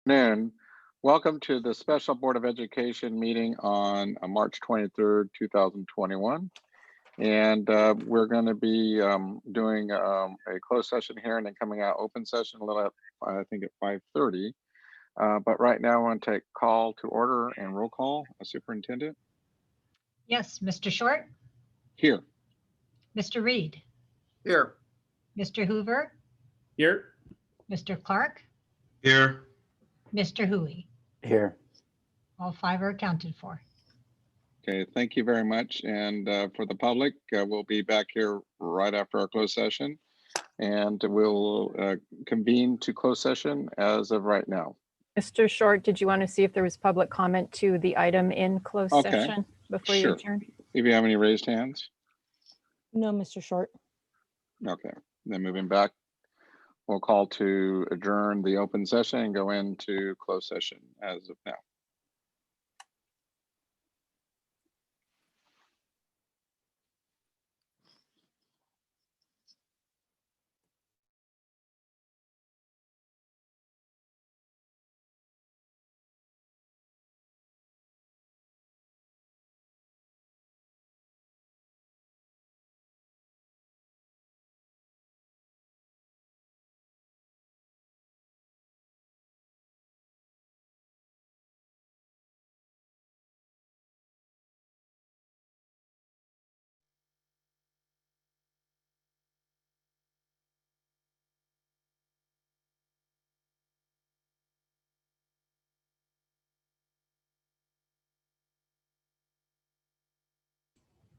Afternoon. Welcome to the Special Board of Education meeting on March 23rd, 2021. And we're going to be doing a closed session here and then coming out open session a little at, I think at 5:30. But right now I want to take call to order and roll call. Superintendent? Yes, Mr. Short? Here. Mr. Reed? Here. Mr. Hoover? Here. Mr. Clark? Here. Mr. Huey? Here. All five are accounted for. Okay, thank you very much. And for the public, we'll be back here right after our closed session. And we'll convene to closed session as of right now. Mr. Short, did you want to see if there was public comment to the item in closed session before you adjourn? If you have any raised hands? No, Mr. Short. Okay, then moving back, we'll call to adjourn the open session and go into closed session as of now.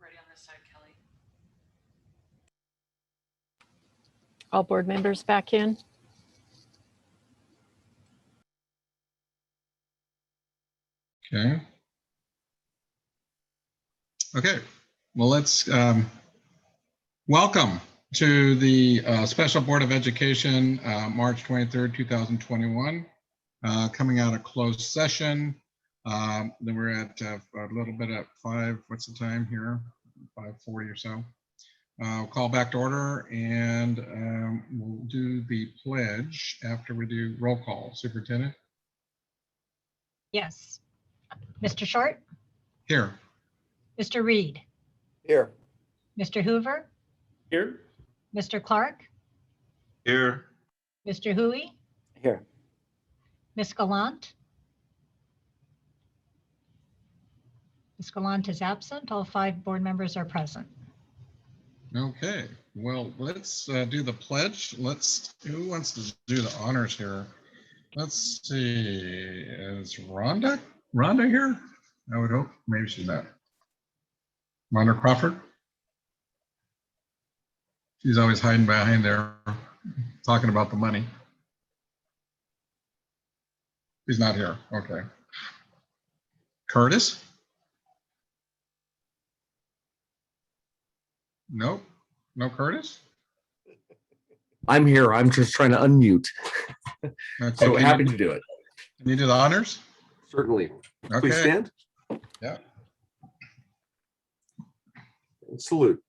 Ready on this side, Kelly. All board members back in? Okay. Okay, well, let's welcome to the Special Board of Education, March 23rd, 2021, coming out of closed session. Then we're at a little bit at 5, what's the time here? 5:40 or so. Call back to order and we'll do the pledge after we do roll call. Superintendent? Yes. Mr. Short? Here. Mr. Reed? Here. Mr. Hoover? Here. Mr. Clark? Here. Mr. Huey? Here. Ms. Gallant? Ms. Gallant is absent. All five board members are present. Okay, well, let's do the pledge. Who wants to do the honors here? Let's see, is Rhonda here? I would hope, maybe she's not. Rhonda Crawford? She's always hiding behind there, talking about the money. She's not here, okay. Curtis? Nope, no Curtis? I'm here. I'm just trying to unmute. Okay, So happy to do it. Can you do the honors? Certainly. Okay. Please stand. Yeah. And salute.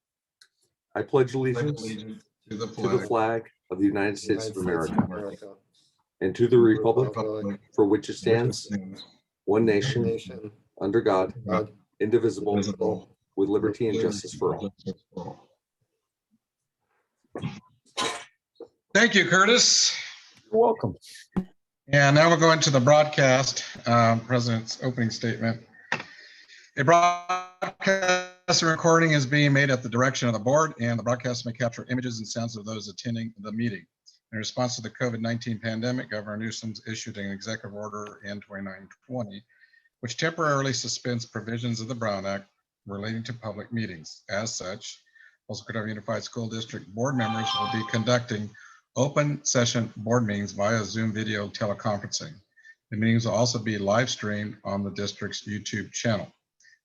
I pledge allegiance To the to the flag flag of the United States of America and to the republic for which it stands, one nation, under God, indivisible, with liberty and justice for all. Thank you, Curtis. You're welcome. And now we're going to the broadcast, President's opening statement. A broadcast recording is being made at the direction of the board, and the broadcast may capture images and sounds of those attending the meeting. In response to the COVID-19 pandemic, Governor Newsom issued an executive order in 2920, which temporarily suspends provisions of the Brown Act relating to public meetings. As such, Folsom Cordova Unified School District board members will be conducting open session board meetings via Zoom video teleconferencing. The meetings will also be live streamed on the district's YouTube channel.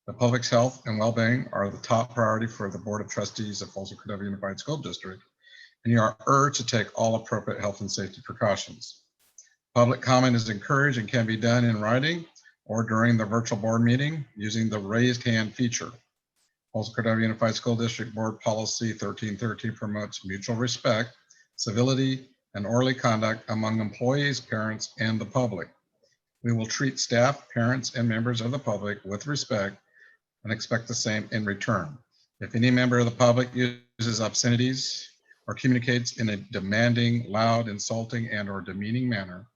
The public's health and well-being are the top priority for the Board of Trustees of Folsom Cordova Unified School District, and you are urged to take all appropriate health and safety precautions. Public comment is encouraged and can be done in writing or during the virtual board meeting using the raised hand feature. Folsom Cordova Unified School District Board Policy 1313 promotes mutual respect, civility, and orderly conduct among employees, parents, and the public. We will treat staff, parents, and members of the public with respect and expect the same in return. If any member of the public uses obscenities or communicates in a demanding, loud, insulting, and/or demeaning manner,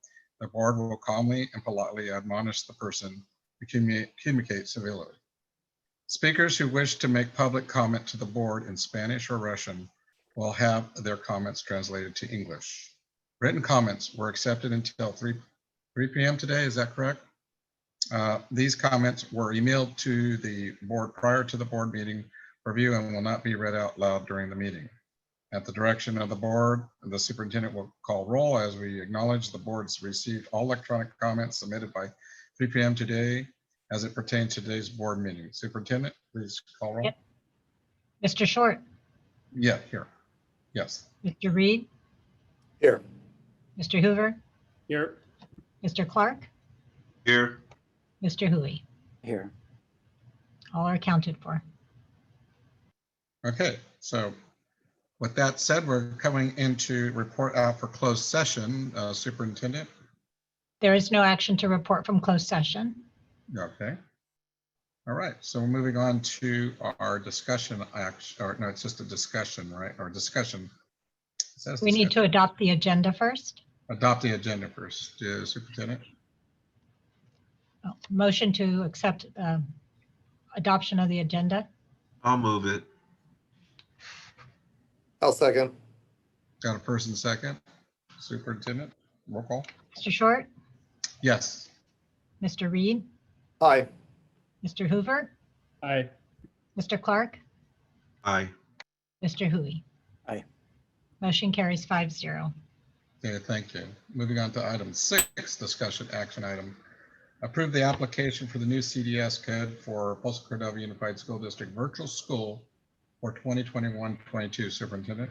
the board will calmly and politely admonish the person to communicate civility. Speakers who wish to make public comment to the board in Spanish or Russian will have their comments translated to English. Written comments were accepted until 3 p.m. today, is that correct? These comments were emailed to the board prior to the board meeting review and will not be read out loud during the meeting. At the direction of the board, the superintendent will call roll as we acknowledge the board's received all electronic comments submitted by 3 p.m. today as it pertains to today's board meeting. Superintendent, please call roll. Yep. Mr. Short, Yeah, here. Yes. Mr. Reed, Here. Mr. Hoover, Here. Mr. Clark, Here. Mr. Hui. Here. All are accounted for. Okay, so with that said, we're coming into report out for closed session. Superintendent. There is no action to report from closed session. Okay. All right, so we're moving on to our discussion action, or no, it's just a discussion, right? Or discussion. It says We need to discussion. adopt the agenda first. Adopt the agenda first, Superintendent. Oh, motion to accept adoption of the agenda. I'll move it. I'll second. Got a first and second. Superintendent, roll call. Mr. Short, Yes. Mr. Reed, Aye. Mr. Hoover, Aye. Mr. Clark, Aye. Mr. Hui. Aye. Motion carries 5-0. Okay, thank you. Moving on to item 6, discussion action item. Approve the application for the new CDS code for Folsom Cordova Unified School District Virtual School for 2021-22. Superintendent.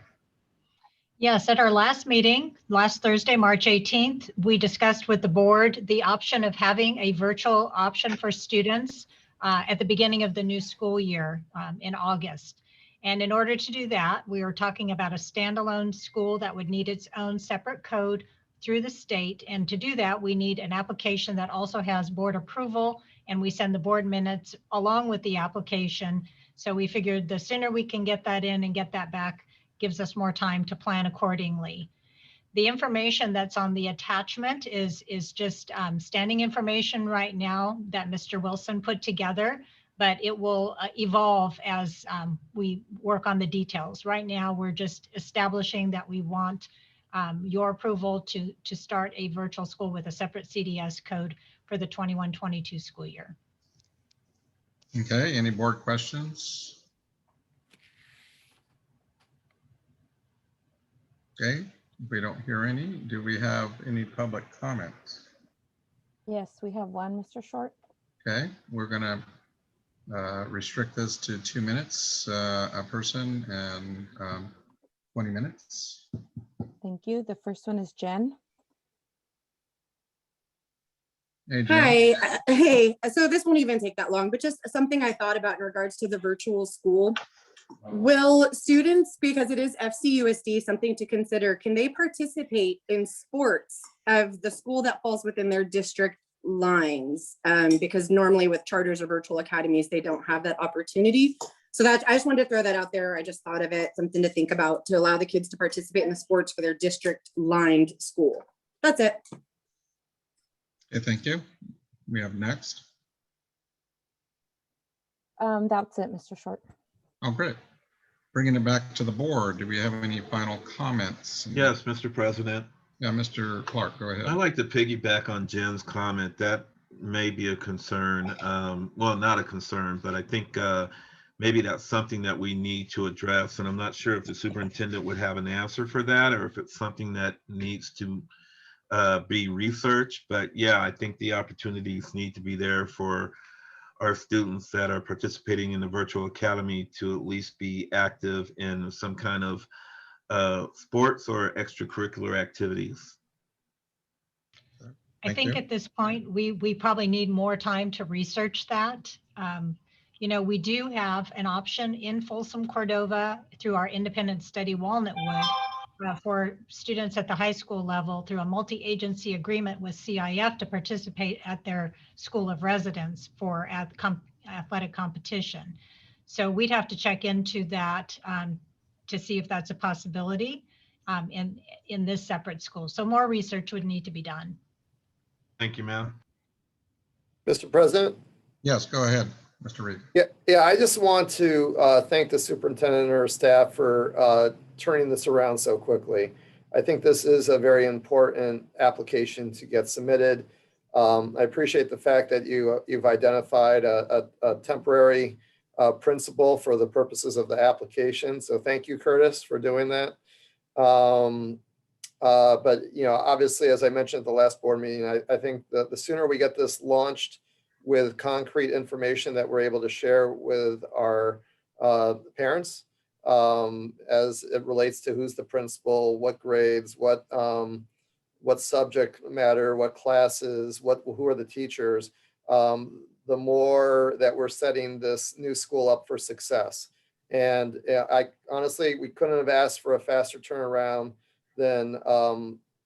Yes, at our last meeting, last Thursday, March 18th, we discussed with the board the option of having a virtual option for students at the beginning of the new school year in August. And in order to do that, we were talking about a standalone school that would need its own separate code through the state. And to do that, we need an application that also has board approval, and we send the board minutes along with the application. So we figured the sooner we can get that in and get that back gives us more time to plan accordingly. The information that's on the attachment is just standing information right now that Mr. Wilson put together, but it will evolve as we work on the details. Right now, we're just establishing that we want your approval to start a virtual school with a separate CDS code for the 21-22 school year. Okay, any board questions? Okay, if we don't hear any, do we have any public comments? Yes, we have one, Mr. Short. Okay, we're gonna restrict this to 2 minutes a person and 20 minutes. Thank you. The first one is Jen. Hey, Jen. Hi, hey, so this won't even take that long, but just something I thought about in regards to the virtual school. Will students, because it is FCUSD, something to consider, can they participate in sports of the school that falls within their district lines? Because normally with charters or virtual academies, they don't have that opportunity. So that I just wanted to throw that out there. I just thought of it, something to think about to allow the kids to participate in the sports for their district lined school. That's it. Okay, thank you. We have next. That's it, Mr. Short. Oh, great. Bringing it back to the board. Do we have any final comments? Yes, Mr. President. Yeah, Mr. Clark, go I'd ahead. like to piggyback on Jen's comment. That may be a concern. Well, not a concern, but I think maybe that's something that we need to address. And I'm not sure if the superintendent would have an answer for that, or if it's something that needs to be researched. But yeah, I think the opportunities need to be there for our students that are participating in the virtual academy to at least be active in some kind of sports or extracurricular activities. I think at this point, we probably need more time to research that. You know, we do have an option in Folsom Cordova through our independent study Walnutwood for students at the high school level through a multi-agency agreement with CIF to participate at their school of residence for athletic competition. So we'd have to check into that to see if that's a possibility in this separate school. So more research would need to be done. Thank you, ma'am. Mr. President? Yes, go ahead, Mr. Reed. Yeah, I just want to thank the superintendent and her staff for turning this around so quickly. I think this is a very important application to get submitted. I appreciate the fact that you've identified a temporary principal for the purposes of the application. So thank you, Curtis, for doing that. But, obviously, as I mentioned at the last board meeting, I think that the sooner we get this launched with concrete information that we're able to share with our parents as it relates to who's the principal, what grades, what subject matter, what classes, who are the teachers, the more that we're setting this new school up for success. And I honestly, we couldn't have asked for a faster turnaround than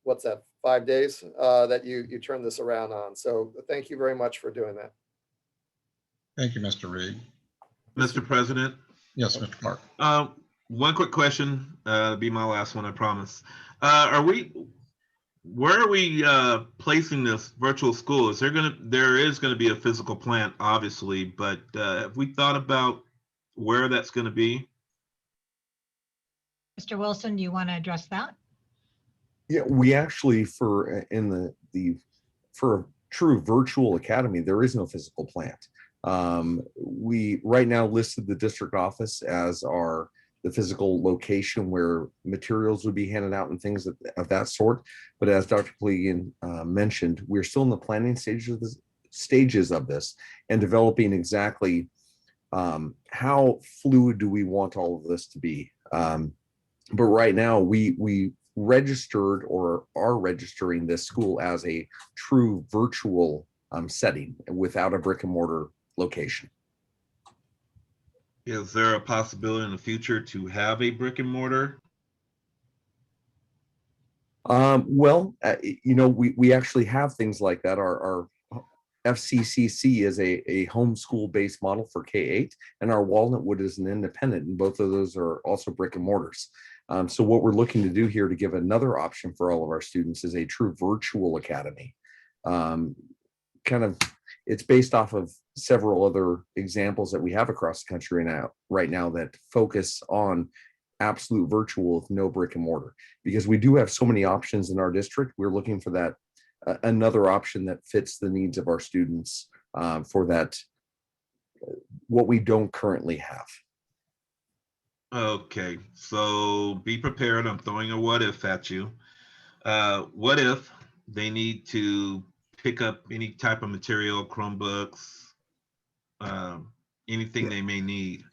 what's that, 5 days that you turned this around on. So thank you very much for doing that. Thank you, Mr. Reed. Mr. President. Yes, Mr. Clark. One quick question, be my last one, I promise. Where are we placing this virtual school? There is gonna be a physical plant, obviously, but have we thought about where that's gonna be? Mr. Wilson, do you want to address that? Yeah, we actually, for a true virtual academy, there is no physical plant. We right now listed the district office as the physical location where materials would be handed out and things of that sort. But as Dr. Clegan mentioned, we're still in the planning stages of this and developing exactly how fluid do we want all of this to be. But right now we registered or are registering this school as a true virtual setting without a brick and mortar location. Is there a possibility in the future to have a brick and mortar? Well, we actually have things like that. Our FCCC is a homeschool based model for K-8, and our Walnutwood is an independent, and both of those are also brick and mortars. So what we're looking to do here to give another option for all of our students is a true virtual academy. It's based off of several other examples that we have across the country right now that focus on absolute virtual with no brick and mortar. Because we do have so many options in our district, we're looking for that another option that fits the needs of our students for that, what we don't currently have. Okay, so be prepared. I'm throwing a what if at you. What if they need to pick up any type of material, Chromebooks, anything they may need?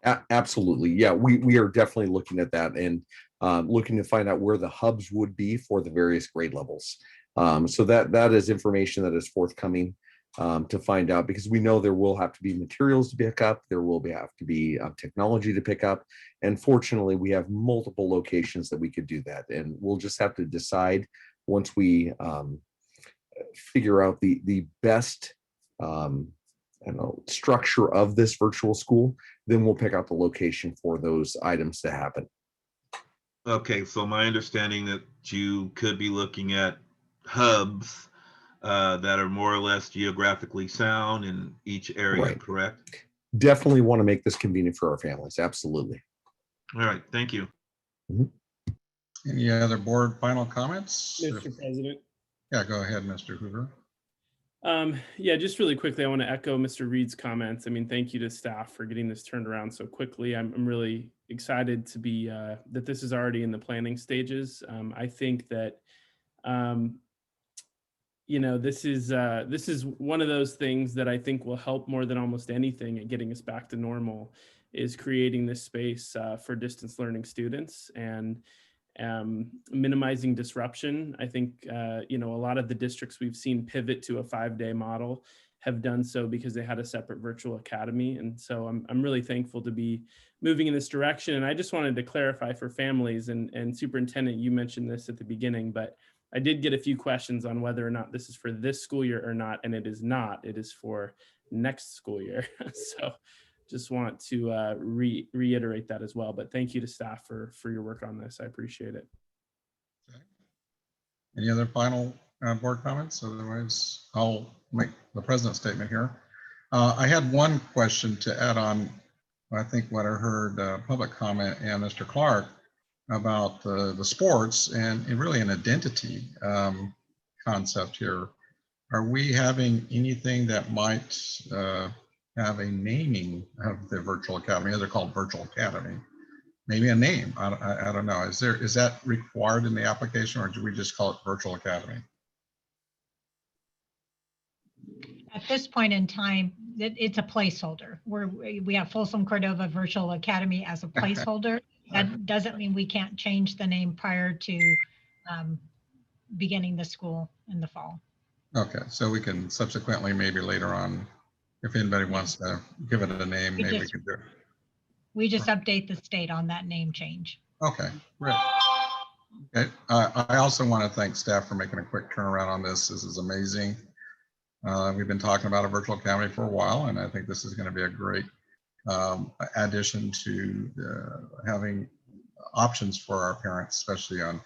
Absolutely. Yeah, we are definitely looking at that and looking to find out where the hubs would be for the various grade levels. So that is information that is forthcoming to find out, because we know there will have to be materials to pick up, there will have to be technology to pick up, and fortunately we have multiple locations that we could do that, and we'll just have to decide once we figure out the best structure of this virtual school, then we'll pick out the location for those items to happen. Okay, so my understanding that you could be looking at hubs that are more or less geographically sound in each area, right? Correct? Definitely want to make this convenient for our families. Absolutely. All right, thank you. Mm-hmm. Any other board final comments? Mr. President. Yeah, go ahead, Mr. Hoover. Yeah, just really quickly, I want to echo Mr. Reed's comments. I mean, thank you to staff for getting this turned around so quickly. I'm really excited to be that this is already in the planning stages. I think that this is one of those things that I think will help more than almost anything at getting us back to normal, is creating this space for distance learning students and minimizing disruption. I think a lot of the districts we've seen pivot to a 5-day model have done so because they had a separate virtual academy. And so I'm really thankful to be moving in this direction. And I just wanted to clarify for families, and Superintendent, you mentioned this at the beginning, but I did get a few questions on whether or not this is for this school year or not, and it is not. It is for next school year. So just want to reiterate that as well. But thank you to staff for your work on this. I appreciate it. Any other final board comments? Otherwise, I'll make the president's statement here. I had one question to add on, I think what I heard public comment and Mr. Clark about the sports and really an identity concept here. Are we having anything that might have a naming of the virtual academy? They're called virtual academy. Maybe a name. I don't know. Is that required in the application, or do we just call it virtual academy? At this point in time, it's a placeholder. We have Folsom Cordova Virtual Academy as a placeholder. That doesn't mean we can't change the name prior to beginning the school in the fall. Okay, so we can subsequently, maybe later on, if anybody wants to give it a name, maybe we can do it. We just update the state on that name change. Okay, great. Okay, I also want to thank staff for making a quick turnaround on this. This is amazing. We've been talking about a virtual academy for a while, and I think this is going to be a great addition to having options for our parents, especially on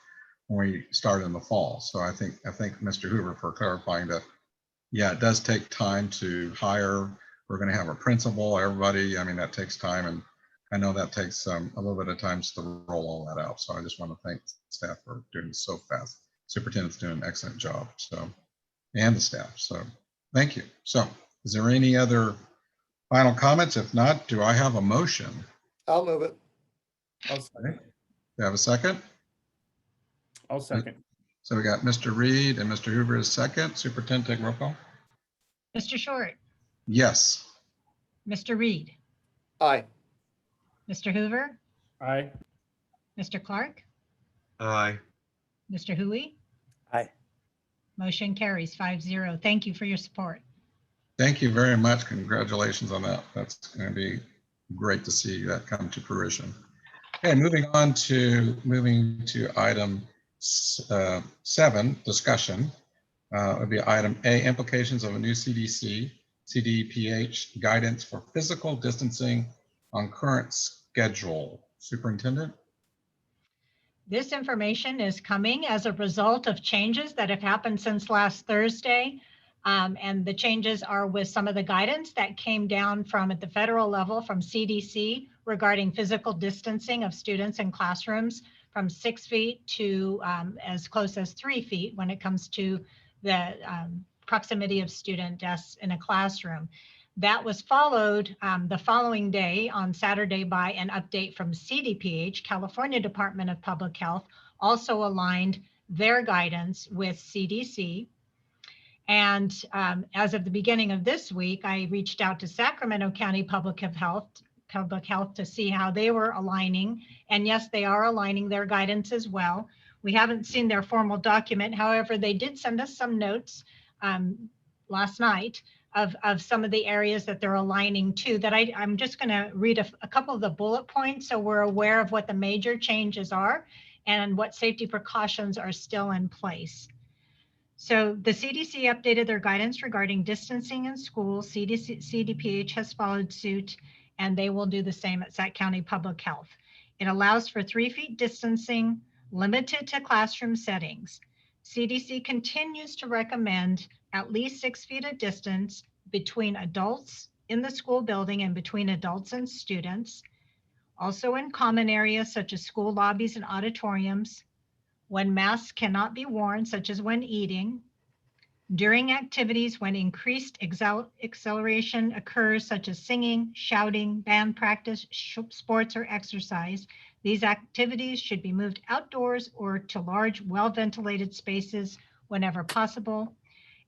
when we start in the fall. So I thank Mr. Hoover for clarifying that. Yeah, it does take time to hire. We're going to have a principal, everybody. I mean, that takes time, and I know that takes a little bit of time to roll all that out. So I just want to thank staff for doing this so fast. Superintendent's doing an excellent job. So, and the staff. So thank you. So is there any other final comments? If not, do I have a motion? I'll move it. I'll second. Do you have a second? I'll second. So we got Mr. Reed and Mr. Hoover is second. Superintendent, take roll call. Mr. Short, Yes. Mr. Reed, Aye. Mr. Hoover, Aye. Mr. Clark, Aye. Mr. Hui. Aye. Motion carries 5-0. Thank you for your support. Thank you very much. Congratulations on that. That's going to be great to see that come to fruition. Okay, moving to item 7, discussion. Would be item A, implications of a new CDPH guidance for physical distancing on current schedule. Superintendent? This information is coming as a result of changes that have happened since last Thursday. And the changes are with some of the guidance that came down from at the federal level from CDC regarding physical distancing of students in classrooms from 6 feet to as close as 3 feet when it comes to the proximity of student desks in a classroom. That was followed the following day on Saturday by an update from CDPH, California Department of Public Health, also aligned their guidance with CDC. And as of the beginning of this week, I reached out to Sacramento County Public Health to see how they were aligning. And yes, they are aligning their guidance as well. We haven't seen their formal document. However, they did send us some notes last night of some of the areas that they're aligning to that I'm just going to read a couple of the bullet points so we're aware of what the major changes are and what safety precautions are still in place. So the CDC updated their guidance regarding distancing in schools. CDPH has followed suit, and they will do the same at Sac County Public Health. It allows for 3 feet distancing limited to classroom settings. CDC continues to recommend at least 6 feet of distance between adults in the school building and between adults and students. Also in common areas such as school lobbies and auditoriums, when masks cannot be worn, such as when eating, during activities when increased acceleration occurs, such as singing, shouting, band practice, sports, or exercise. These activities should be moved outdoors or to large, well-ventilated spaces whenever possible.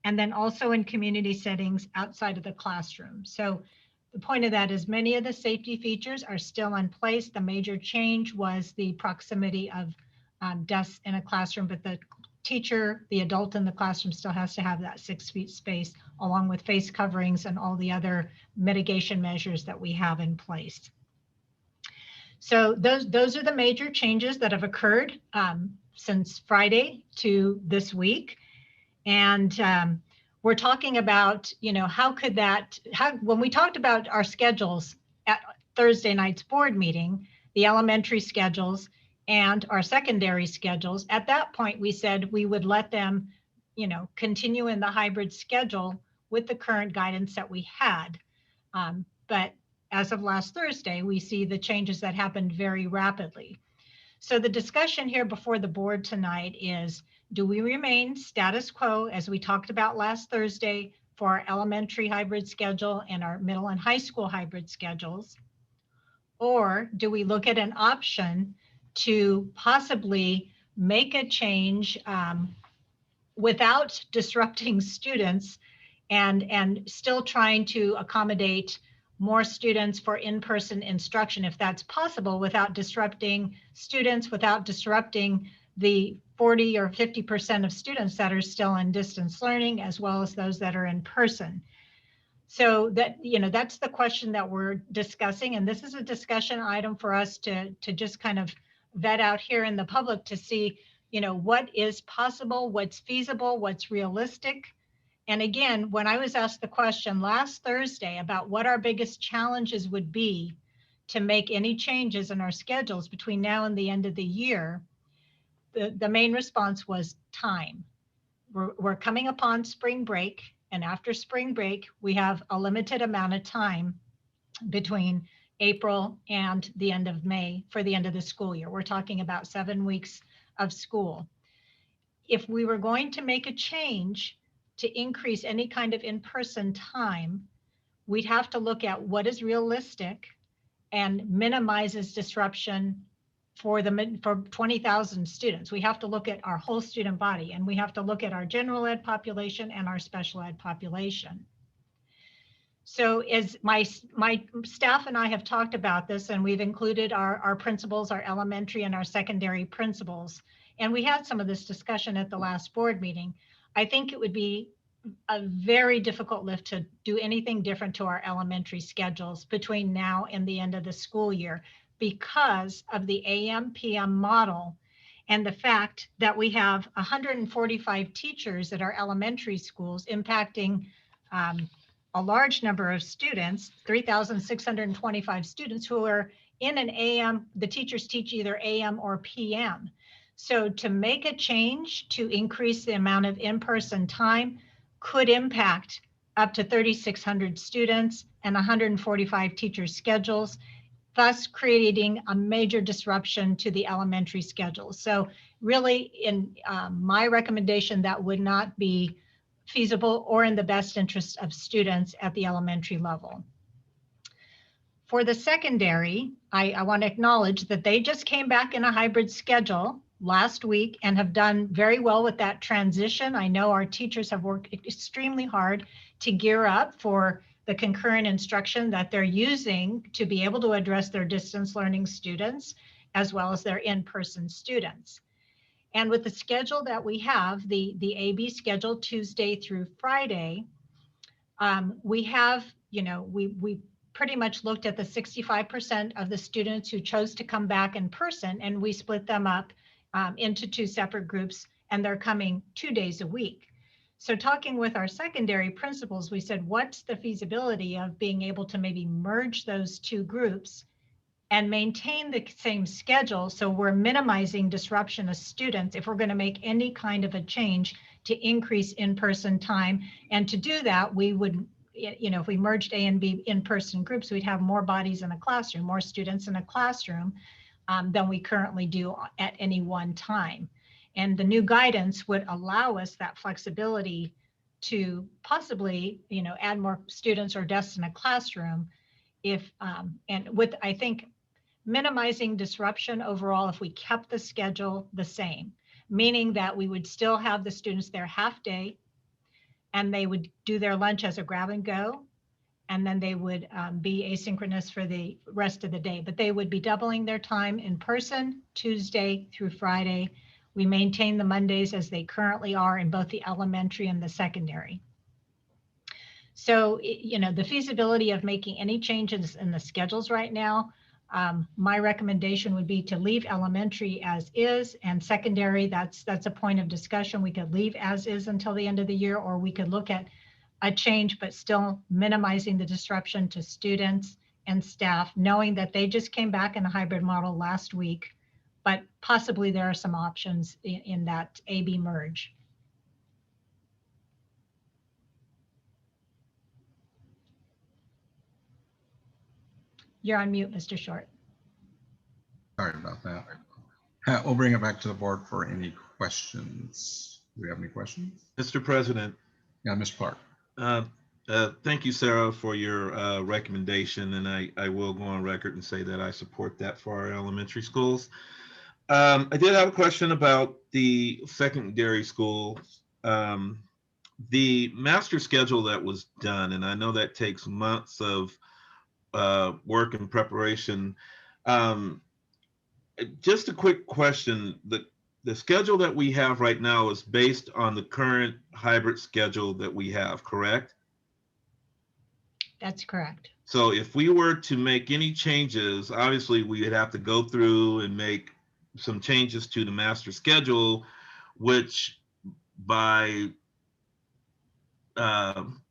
And then also in community settings outside of the classroom. So the point of that is many of the safety features are still in place. The major change was the proximity of desks in a classroom, but the teacher, the adult in the classroom still has to have that 6 feet space, along with face coverings and all the other mitigation measures that we have in place. So those are the major changes that have occurred since Friday to this week. And we're talking about, how could that, when we talked about our schedules at Thursday night's board meeting, the elementary schedules and our secondary schedules, at that point, we said we would let them, continue in the hybrid schedule with the current guidance that we had. But as of last Thursday, we see the changes that happened very rapidly. So the discussion here before the board tonight is, do we remain status quo as we talked about last Thursday for our elementary hybrid schedule and our middle and high school hybrid schedules? Or do we look at an option to possibly make a change without disrupting students and still trying to accommodate more students for in-person instruction, if that's possible, without disrupting students, without disrupting the 40 or 50% of students that are still in distance learning, as well as those that are in person. So that, that's the question that we're discussing. And this is a discussion item for us to just kind of vet out here in the public to see, what is possible, what's feasible, what's realistic. And again, when I was asked the question last Thursday about what our biggest challenges would be to make any changes in our schedules between now and the end of the year, the main response was time. We're coming upon spring break, and after spring break, we have a limited amount of time between April and the end of May for the end of the school year. We're talking about 7 weeks of school. If we were going to make a change to increase any kind of in-person time, we'd have to look at what is realistic and minimizes disruption for 20,000 students. We have to look at our whole student body, and we have to look at our general ed population and our special ed population. So as my staff and I have talked about this, and we've included our principals, our elementary and our secondary principals, and we had some of this discussion at the last board meeting. I think it would be a very difficult lift to do anything different to our elementary schedules between now and the end of the school year, because of the AM/PM model and the fact that we have 145 teachers at our elementary schools impacting a large number of students, 3,625 students who are in an AM. The teachers teach either AM or PM. So to make a change to increase the amount of in-person time could impact up to 3,600 students and 145 teachers' schedules, thus creating a major disruption to the elementary schedule. So really, in my recommendation, that would not be feasible or in the best interest of students at the elementary level. For the secondary, I want to acknowledge that they just came back in a hybrid schedule last week and have done very well with that transition. I know our teachers have worked extremely hard to gear up for the concurrent instruction that they're using to be able to address their distance learning students as well as their in-person students. And with the schedule that we have, the AB schedule Tuesday through Friday, we have, we pretty much looked at the 65% of the students who chose to come back in person, and we split them up into 2 separate groups, and they're coming 2 days a week. So talking with our secondary principals, we said, what's the feasibility of being able to maybe merge those 2 groups and maintain the same schedule, so we're minimizing disruption of students if we're going to make any kind of a change to increase in-person time. And to do that, we would, if we merged A and B in-person groups, we'd have more bodies in a classroom, more students in a classroom than we currently do at any one time. And the new guidance would allow us that flexibility to possibly, add more students or desks in a classroom if, and with, I think, minimizing disruption overall if we kept the schedule the same, meaning that we would still have the students there half day, and they would do their lunch as a grab and go, and then they would be asynchronous for the rest of the day, but they would be doubling their time in person Tuesday through Friday. We maintain the Mondays as they currently are in both the elementary and the secondary. So, the feasibility of making any changes in the schedules right now, my recommendation would be to leave elementary as is, and secondary, that's a point of discussion. We could leave as is until the end of the year, or we could look at a change, but still minimizing the disruption to students and staff, knowing that they just came back in a hybrid model last week, but possibly there are some options in that AB merge. You're on mute, Mr. Short. Sorry about that. We'll bring it back to the board for any questions. Do we have any questions? Mr. President. Yeah, Mr. Clark. Thank you, Sarah, for your recommendation, and I will go on record and say that I support that for our elementary schools. I did have a question about the secondary schools. The master schedule that was done, and I know that takes months of work and preparation. Just a quick question. The schedule that we have right now is based on the current hybrid schedule that we have, correct? That's correct. So if we were to make any changes, obviously we would have to go through and make some changes to the master schedule, which by,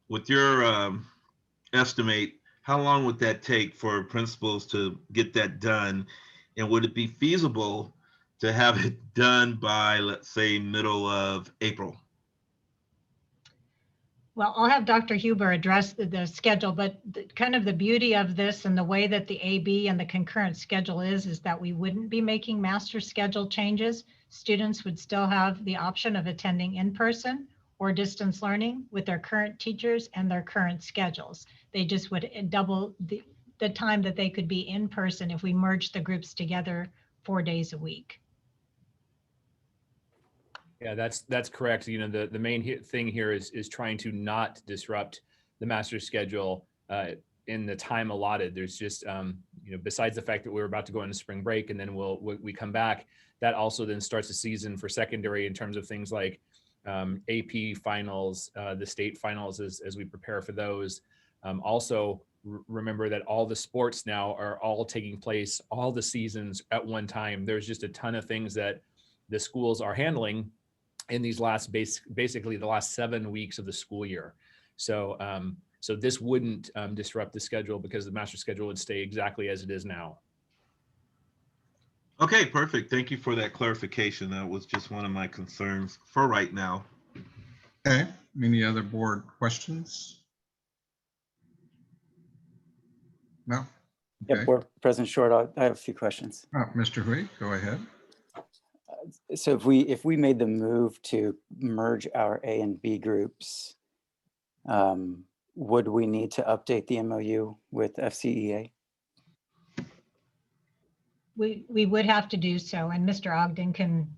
with your estimate, how long would that take for principals to get that done? And would it be feasible to have it done by, let's say, middle of April? Well, I'll have Dr. Huber address the schedule, but kind of the beauty of this and the way that the AB and the concurrent schedule is that we wouldn't be making master schedule changes. Students would still have the option of attending in person or distance learning with their current teachers and their current schedules. They just would double the time that they could be in person if we merged the groups together 4 days a week. Yeah, that's correct. The main thing here is trying to not disrupt the master schedule in the time allotted. There's just, besides the fact that we're about to go into spring break and then we come back, that also then starts the season for secondary in terms of things like AP finals, the state finals as we prepare for those. Also, remember that all the sports now are all taking place, all the seasons at one time. There's just a ton of things that the schools are handling in these basically the last 7 weeks of the school year. So so this wouldn't disrupt the schedule because the master schedule would stay exactly as it is now. Okay, perfect. Thank you for that clarification. That was just one of my concerns for right now. Okay, any other board questions? No? Okay. Yeah, Board President Short, I have a few questions. Mr. Hui, go ahead. So if we made the move to merge our A and B groups, would we need to update the MOU with FCEA? We would have to do so, and Mr. Ogden can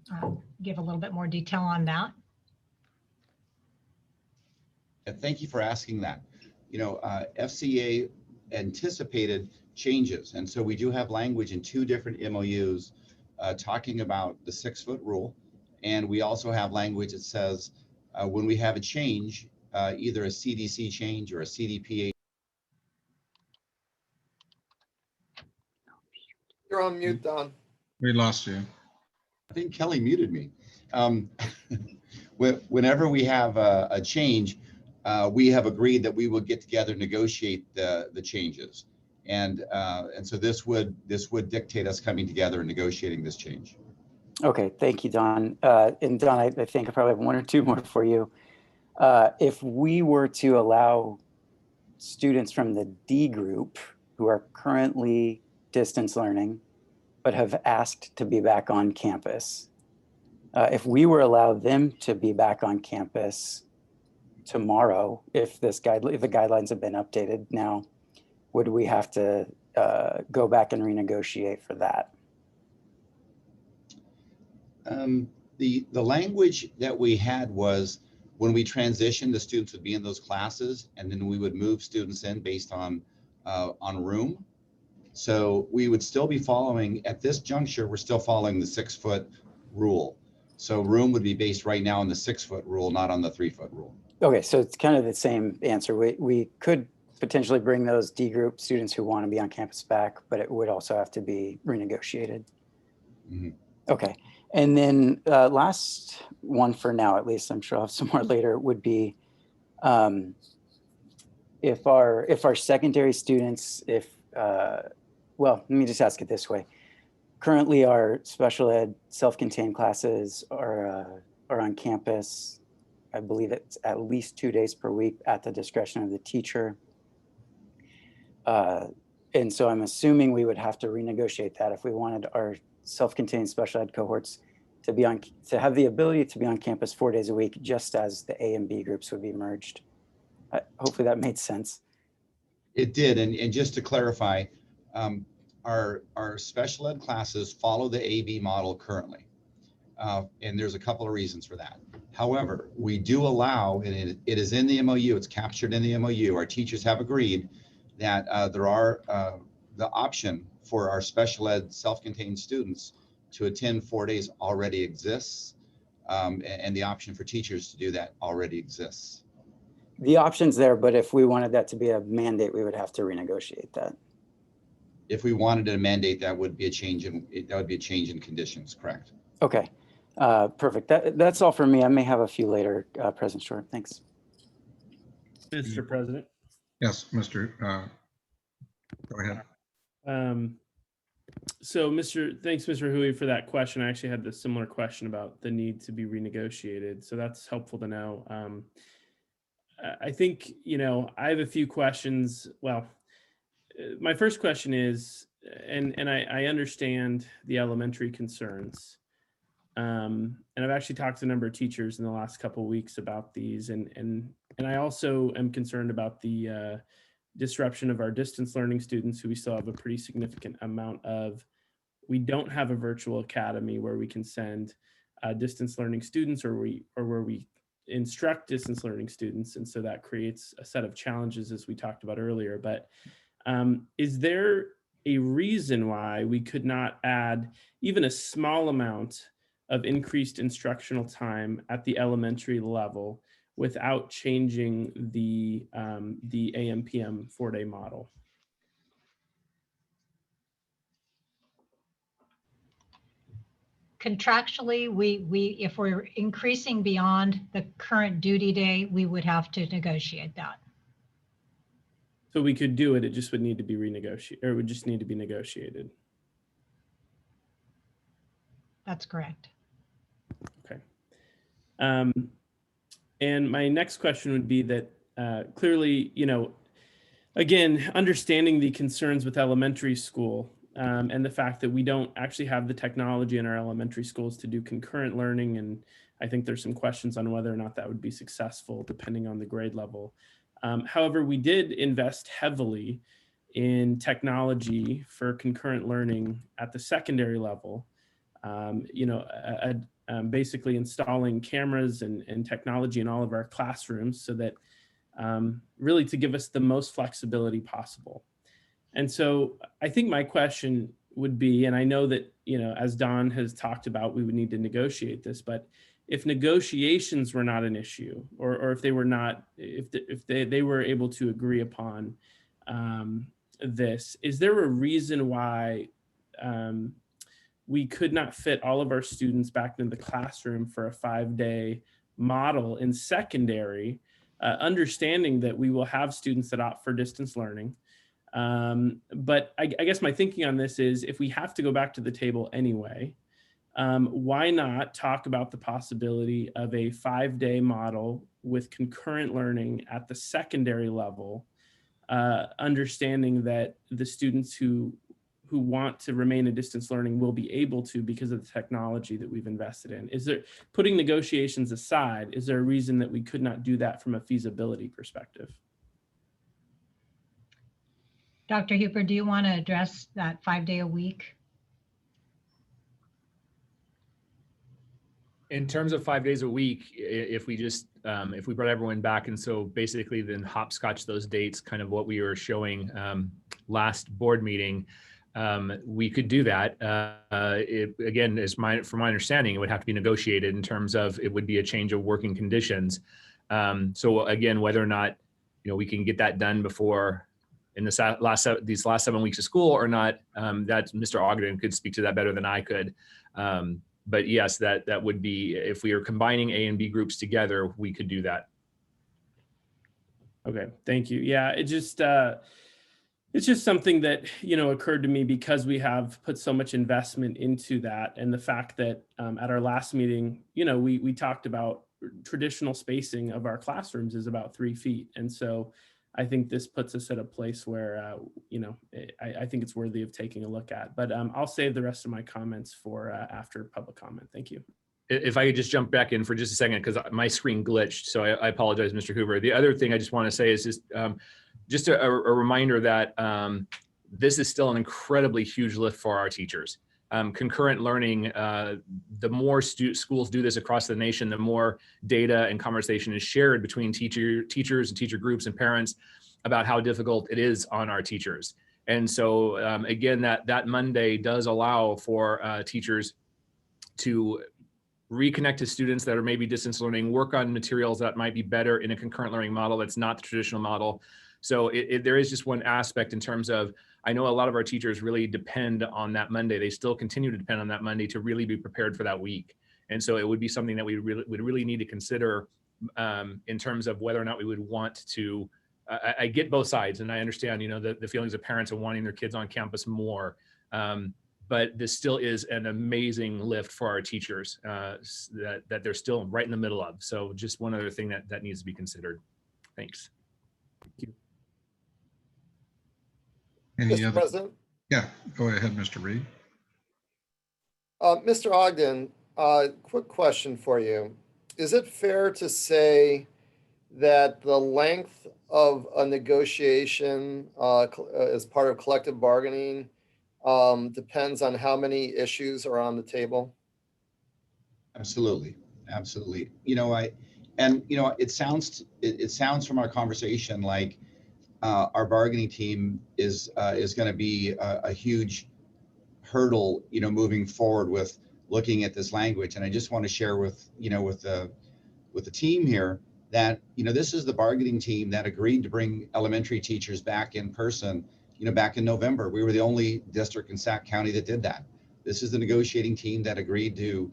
give a little bit more detail on that. Thank you for asking that. FCA anticipated changes, and so we do have language in 2 different MOUs talking about the 6-foot rule, and we also have language that says when we have a change, either a CDC change or a CDPA. You're on mute, Don. We lost you. I think Kelly muted me. Whenever we have a change, we have agreed that we will get together and negotiate the changes. And so this would dictate us coming together and negotiating this change. Okay, thank you, Don. And Don, I think I probably have 1 or 2 more for you. If we were to allow students from the D group who are currently distance learning, but have asked to be back on campus, if we were allowed them to be back on campus tomorrow, if the guidelines have been updated now, would we have to go back and renegotiate for that? The language that we had was when we transitioned, the students would be in those classes, and then we would move students in based on room. So we would still be following, at this juncture, we're still following the 6-foot rule. So room would be based right now on the 6-foot rule, not on the 3-foot rule. Okay, so it's kind of the same answer. We could potentially bring those D group students who want to be on campus back, but it would also have to be renegotiated. Mhm. Okay, and then last one for now, at least, I'm sure I'll have some more later, would be if our secondary students, well, let me just ask it this way. Currently, our special ed self-contained classes are on campus. I believe it's at least 2 days per week at the discretion of the teacher. And so I'm assuming we would have to renegotiate that if we wanted our self-contained special ed cohorts to have the ability to be on campus 4 days a week, just as the A and B groups would be merged. Hopefully that made sense. It did, and just to clarify, our special ed classes follow the AB model currently. And there's a couple of reasons for that. However, we do allow, and it is in the MOU, it's captured in the MOU, our teachers have agreed that there are the option for our special ed self-contained students to attend 4 days already exists. And the option for teachers to do that already exists. The option's there, but if we wanted that to be a mandate, we would have to renegotiate that. If we wanted to mandate, that would be a change in conditions, correct? Okay, perfect. That's all for me. I may have a few later, President Short. Thanks. Mr. President. Yes, Mr. Go ahead. So thanks, Mr. Hui, for that question. I actually had the similar question about the need to be renegotiated. So that's helpful to know. I think, I have a few questions. Well, my first question is, and I understand the elementary concerns. And I've actually talked to a number of teachers in the last couple of weeks about these. And I also am concerned about the disruption of our distance learning students, who we still have a pretty significant amount of. We don't have a virtual academy where we can send distance learning students or where we instruct distance learning students. And so that creates a set of challenges, as we talked about earlier. But is there a reason why we could not add even a small amount of increased instructional time at the elementary level without changing the AM/PM 4-day model? Contractually, if we're increasing beyond the current duty day, we would have to negotiate that. So we could do it, it just would need to be renegotiated, or it would just need to be negotiated. That's correct. Okay. And my next question would be that clearly, again, understanding the concerns with elementary school and the fact that we don't actually have the technology in our elementary schools to do concurrent learning. And I think there's some questions on whether or not that would be successful depending on the grade level. However, we did invest heavily in technology for concurrent learning at the secondary level. Basically installing cameras and technology in all of our classrooms so that really to give us the most flexibility possible. And so I think my question would be, and I know that, as Don has talked about, we would need to negotiate this, but if negotiations were not an issue, or if they were not, if they were able to agree upon this, is there a reason why we could not fit all of our students back into the classroom for a 5-day model in secondary, understanding that we will have students that opt for distance learning? But I guess my thinking on this is, if we have to go back to the table anyway, why not talk about the possibility of a 5-day model with concurrent learning at the secondary level, understanding that the students who want to remain in distance learning will be able to because of the technology that we've invested in? Is there, putting negotiations aside, is there a reason that we could not do that from a feasibility perspective? Dr. Huber, do you want to address that 5-day a week? In terms of 5 days a week, if we just, if we brought everyone back, and so basically then hopscotch those dates, kind of what we were showing last board meeting, we could do that. Again, from my understanding, it would have to be negotiated in terms of it would be a change of working conditions. So again, whether or not we can get that done before in these last 7 weeks of school or not, that Mr. Ogden could speak to that better than I could. But yes, that would be, if we are combining A and B groups together, we could do that. Okay, thank you. Yeah, it's just something that, occurred to me because we have put so much investment into that. And the fact that at our last meeting, we talked about traditional spacing of our classrooms is about 3 feet. And so I think this puts us at a place where, I think it's worthy of taking a look at. But I'll save the rest of my comments for after public comment. Thank you. If I could just jump back in for just a second, because my screen glitched. So I apologize, Mr. Hoover. The other thing I just want to say is just a reminder that this is still an incredibly huge lift for our teachers. Concurrent learning, the more schools do this across the nation, the more data and conversation is shared between teachers and teacher groups and parents about how difficult it is on our teachers. And so again, that Monday does allow for teachers to reconnect to students that are maybe distance learning, work on materials that might be better in a concurrent learning model that's not the traditional model. So there is just one aspect in terms of, I know a lot of our teachers really depend on that Monday. They still continue to depend on that Monday to really be prepared for that week. And so it would be something that we would really need to consider in terms of whether or not we would want to, I get both sides, and I understand, the feelings of parents of wanting their kids on campus more. But this still is an amazing lift for our teachers that they're still right in the middle of. So just one other thing that needs to be considered. Thanks. Thank you. Mr. President? Yeah, go ahead, Mr. Reed. Mr. Ogden, quick question for you. Is it fair to say that the length of a negotiation as part of collective bargaining depends on how many issues are on the table? Absolutely. Absolutely. It sounds from our conversation like our bargaining team is going to be a huge hurdle, moving forward with looking at this language. And I just want to share with the team here that, this is the bargaining team that agreed to bring elementary teachers back in person, back in November. We were the only district in Sac County that did that. This is the negotiating team that agreed to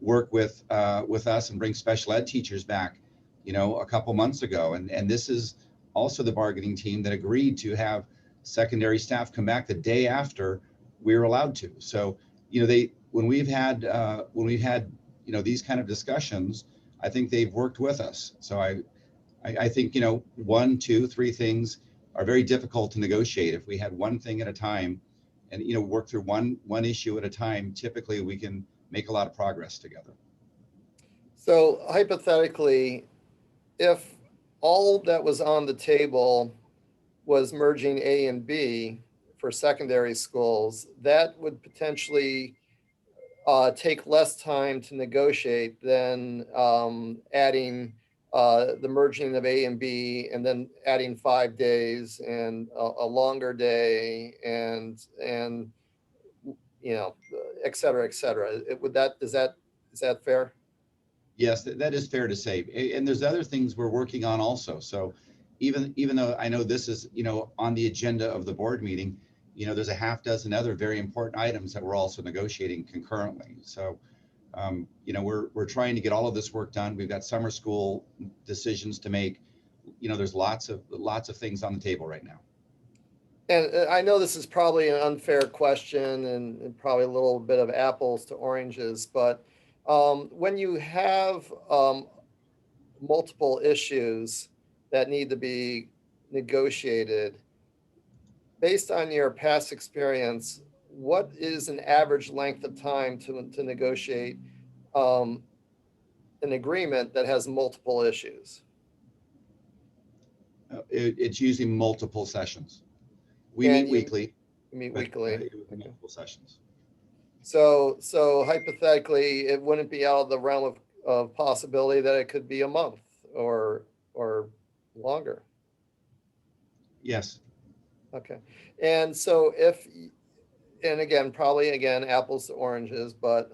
work with us and bring special ed teachers back, a couple months ago. And this is also the bargaining team that agreed to have secondary staff come back the day after we were allowed to. So, when we've had these kind of discussions, I think they've worked with us. So I think, 1, 2, 3 things are very difficult to negotiate. If we had one thing at a time and, work through one issue at a time, typically we can make a lot of progress together. So hypothetically, if all that was on the table was merging A and B for secondary schools, that would potentially take less time to negotiate than adding the merging of A and B and then adding 5 days and a longer day and et cetera, et cetera. Is that fair? Yes, that is fair to say. And there's other things we're working on also. So even though I know this is, on the agenda of the board meeting, there's a half dozen other very important items that we're also negotiating concurrently. So, we're trying to get all of this work done. We've got summer school decisions to make. There's lots of things on the table right now. And I know this is probably an unfair question and probably a little bit of apples to oranges, but when you have multiple issues that need to be negotiated, based on your past experience, what is an average length of time to negotiate an agreement that has multiple issues? It's usually multiple sessions. We meet weekly. Meet weekly. Multiple sessions. So hypothetically, it wouldn't be out of the realm of possibility that it could be a month or longer. Yes. Okay. And so and again, probably again, apples to oranges, but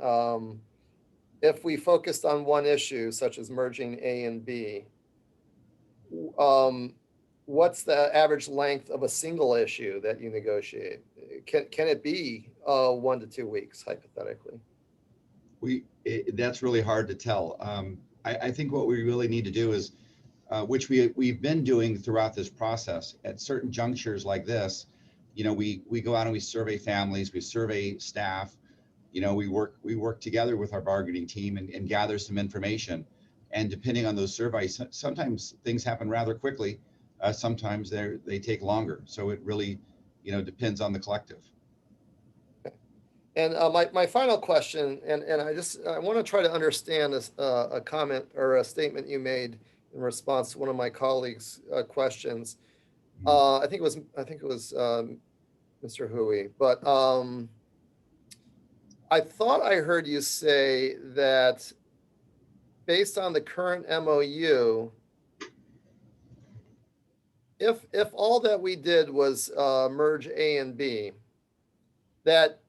if we focused on one issue, such as merging A and B, what's the average length of a single issue that you negotiate? Can it be 1 to 2 weeks, hypothetically? That's really hard to tell. I think what we really need to do is, which we've been doing throughout this process, at certain junctures like this, we go out and we survey families, we survey staff, we work together with our bargaining team and gather some information. And depending on those surveys, sometimes things happen rather quickly. Sometimes they take longer. So it really, depends on the collective. And my final question, and I want to try to understand this, a comment or a statement you made in response to one of my colleagues' questions. I think it was Mr. Hui, but I thought I heard you say that based on the current MOU, if all that we did was merge A and B, that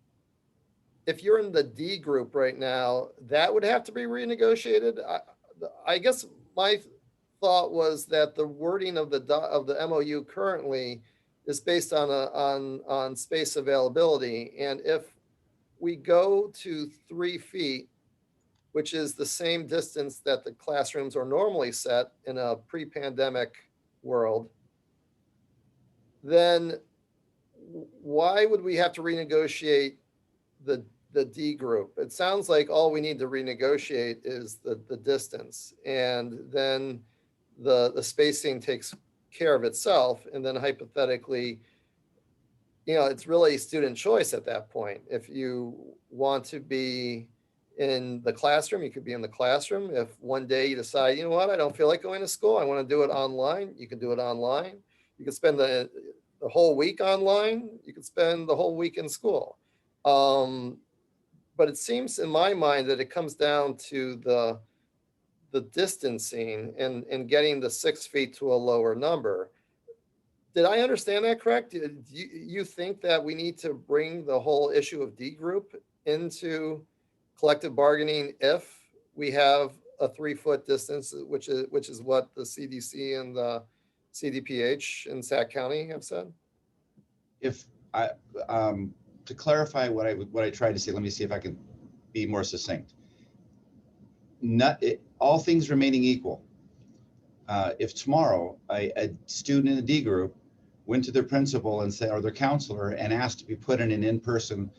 if you're in the D group right now, that would have to be renegotiated. I guess my thought was that the wording of the MOU currently is based on space availability, and if we go to 3 feet, which is the same distance that the classrooms are normally set in a pre-pandemic world, then why would we have to renegotiate the D group? It sounds like all we need to renegotiate is the distance, and then the spacing takes care of itself. And then hypothetically, it's really student choice at that point. If you want to be in the classroom, you could be in the classroom. If one day you decide, I don't feel like going to school, I want to do it online, you can do it online. You can spend the whole week online. You can spend the whole week in school. But it seems in my mind that it comes down to the distancing and getting the 6 feet to a lower number. Did I understand that correct? Do you think that we need to bring the whole issue of D group into collective bargaining if we have a 3-foot distance, which is what the CDC and the CDPH in Sac County have said? To clarify what I tried to say, let me see if I can be more succinct. All things remaining equal, if tomorrow a student in the D group went to their principal and said, or their counselor, and asked to be put in an in-person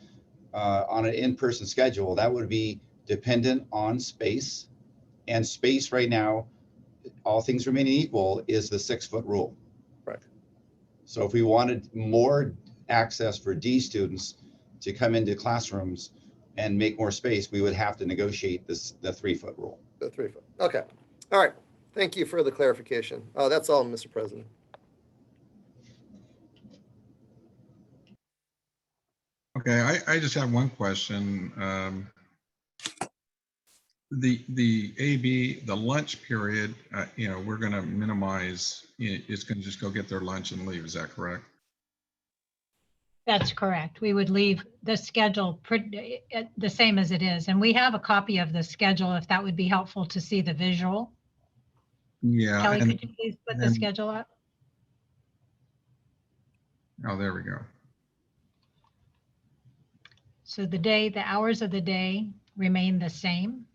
on an in-person schedule, that would be dependent on space. And space right now, all things remaining equal, is the 6-foot rule. Right. So if we wanted more access for D students to come into classrooms and make more space, we would have to negotiate the 3-foot rule. The 3-foot. Okay. All right. Thank you for the clarification. That's all, Mr. President. Okay, I just have one question. The AB, the lunch period, we're going to minimize, it's going to just go get their lunch and leave. Is that correct? That's correct. We would leave the schedule the same as it is. And we have a copy of the schedule if that would be helpful to see the visual. Yeah. Kelly, could you please put the schedule up? Oh, there we go. So the hours of the day remain the same.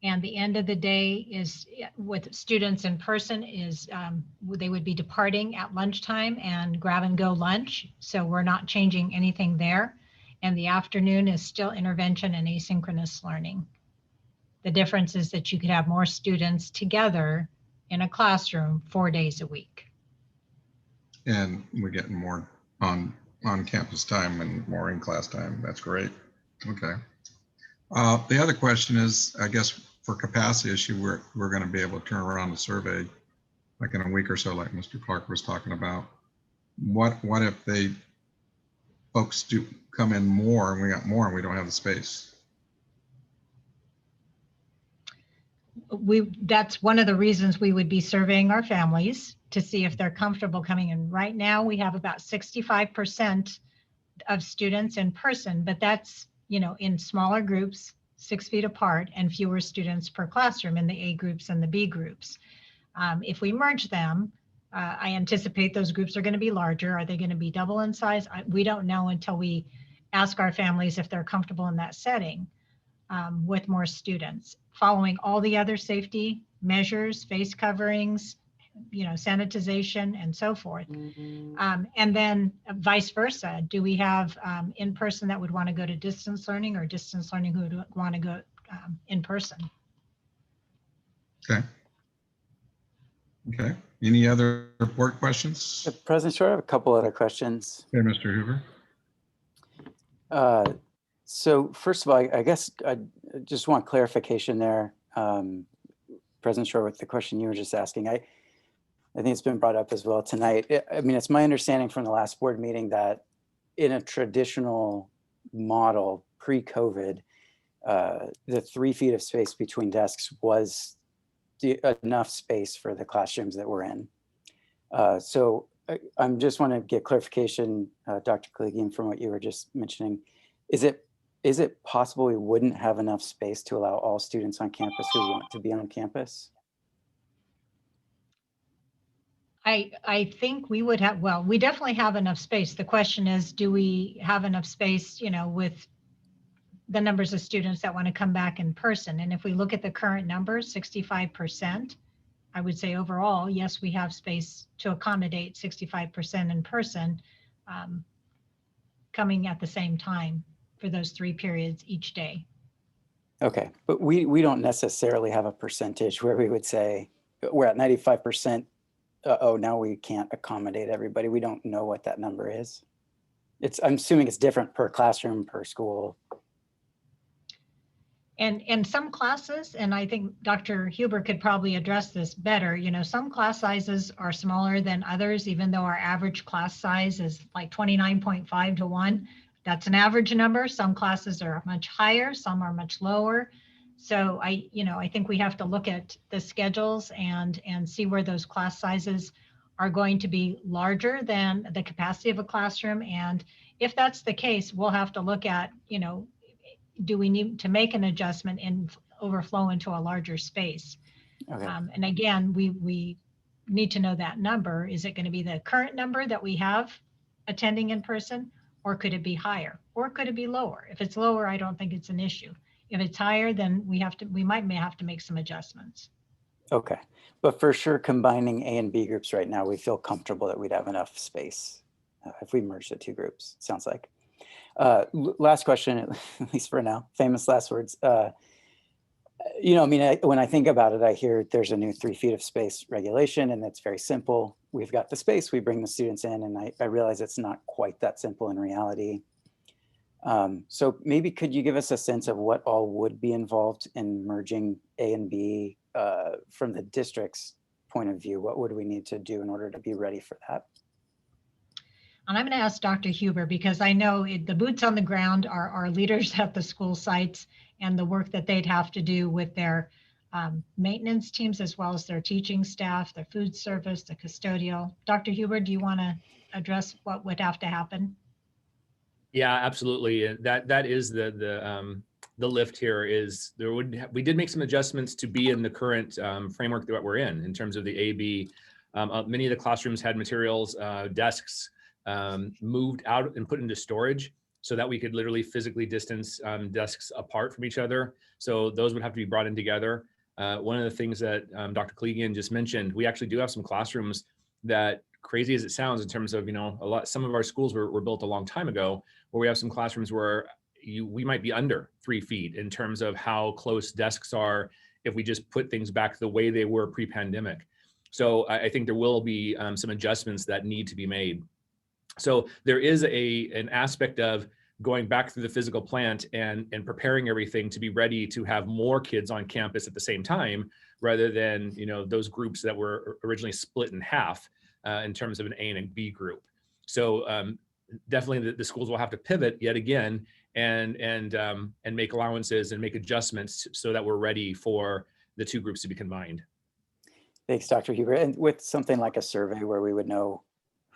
And the end of the day is with students in person is they would be departing at lunchtime and grab and go lunch. So we're not changing anything there. And the afternoon is still intervention and asynchronous learning. The difference is that you could have more students together in a classroom 4 days a week. And we're getting more on campus time and more in class time. That's great. Okay. The other question is, I guess, for capacity issue, we're going to be able to turn around the survey like in a week or so, like Mr. Clark was talking about. What if folks do come in more and we got more and we don't have the space? That's one of the reasons we would be surveying our families to see if they're comfortable coming in. Right now, we have about 65% of students in person, but that's, in smaller groups, 6 feet apart, and fewer students per classroom in the A groups and the B groups. If we merge them, I anticipate those groups are going to be larger. Are they going to be double in size? We don't know until we ask our families if they're comfortable in that setting with more students, following all the other safety measures, face coverings, sanitization and so forth. And then vice versa. Do we have in person that would want to go to distance learning, or distance learning who would want to go in person? Okay. Okay. Any other board questions? President Short, I have a couple other questions. Okay, Mr. Hoover. So first of all, I guess I just want clarification there, President Short, with the question you were just asking. I think it's been brought up as well tonight. I mean, it's my understanding from the last board meeting that in a traditional model pre-COVID, the 3 feet of space between desks was enough space for the classrooms that we're in. So I'm just want to get clarification, Dr. Kaligian, from what you were just mentioning. Is it possible we wouldn't have enough space to allow all students on campus who want to be on campus? I think we would have, well, we definitely have enough space. The question is, do we have enough space, with the numbers of students that want to come back in person? And if we look at the current numbers, 65%, I would say overall, yes, we have space to accommodate 65% in person coming at the same time for those 3 periods each day. Okay, but we don't necessarily have a percentage where we would say we're at 95%. Oh, now we can't accommodate everybody. We don't know what that number is. I'm assuming it's different per classroom, per school. And some classes, and I think Dr. Huber could probably address this better, some class sizes are smaller than others, even though our average class size is like 29.5 to 1. That's an average number. Some classes are much higher, some are much lower. So I think we have to look at the schedules and see where those class sizes are going to be larger than the capacity of a classroom. And if that's the case, we'll have to look at, do we need to make an adjustment and overflow into a larger space? Okay. And again, we need to know that number. Is it going to be the current number that we have attending in person, or could it be higher, or could it be lower? If it's lower, I don't think it's an issue. If it's higher, then we may have to make some adjustments. Okay, but for sure, combining A and B groups right now, we feel comfortable that we'd have enough space if we merge the 2 groups, sounds like. Last question, at least for now, famous last words. When I think about it, I hear there's a new 3 feet of space regulation, and it's very simple. We've got the space, we bring the students in, and I realize it's not quite that simple in reality. So maybe could you give us a sense of what all would be involved in merging A and B from the district's point of view? What would we need to do in order to be ready for that? And I'm going to ask Dr. Huber, because I know the boots on the ground are our leaders at the school sites and the work that they'd have to do with their maintenance teams, as well as their teaching staff, their food service, the custodial. Dr. Huber, do you want to address what would have to happen? Yeah, absolutely. That is the lift here. Is we did make some adjustments to be in the current framework that we're in terms of the AB. Many of the classrooms had materials, desks moved out and put into storage so that we could literally physically distance desks apart from each other. So those would have to be brought in together. One of the things that Dr. Kaligian just mentioned, we actually do have some classrooms that, crazy as it sounds in terms of, some of our schools were built a long time ago, where we have some classrooms where we might be under 3 feet in terms of how close desks are if we just put things back the way they were pre-pandemic. So I think there will be some adjustments that need to be made. So there is an aspect of going back through the physical plant and preparing everything to be ready to have more kids on campus at the same time, rather than those groups that were originally split in half in terms of an A and a B group. So definitely the schools will have to pivot yet again and make allowances and make adjustments so that we're ready for the 2 groups to be combined. Thanks, Dr. Huber. And with something like a survey where we would know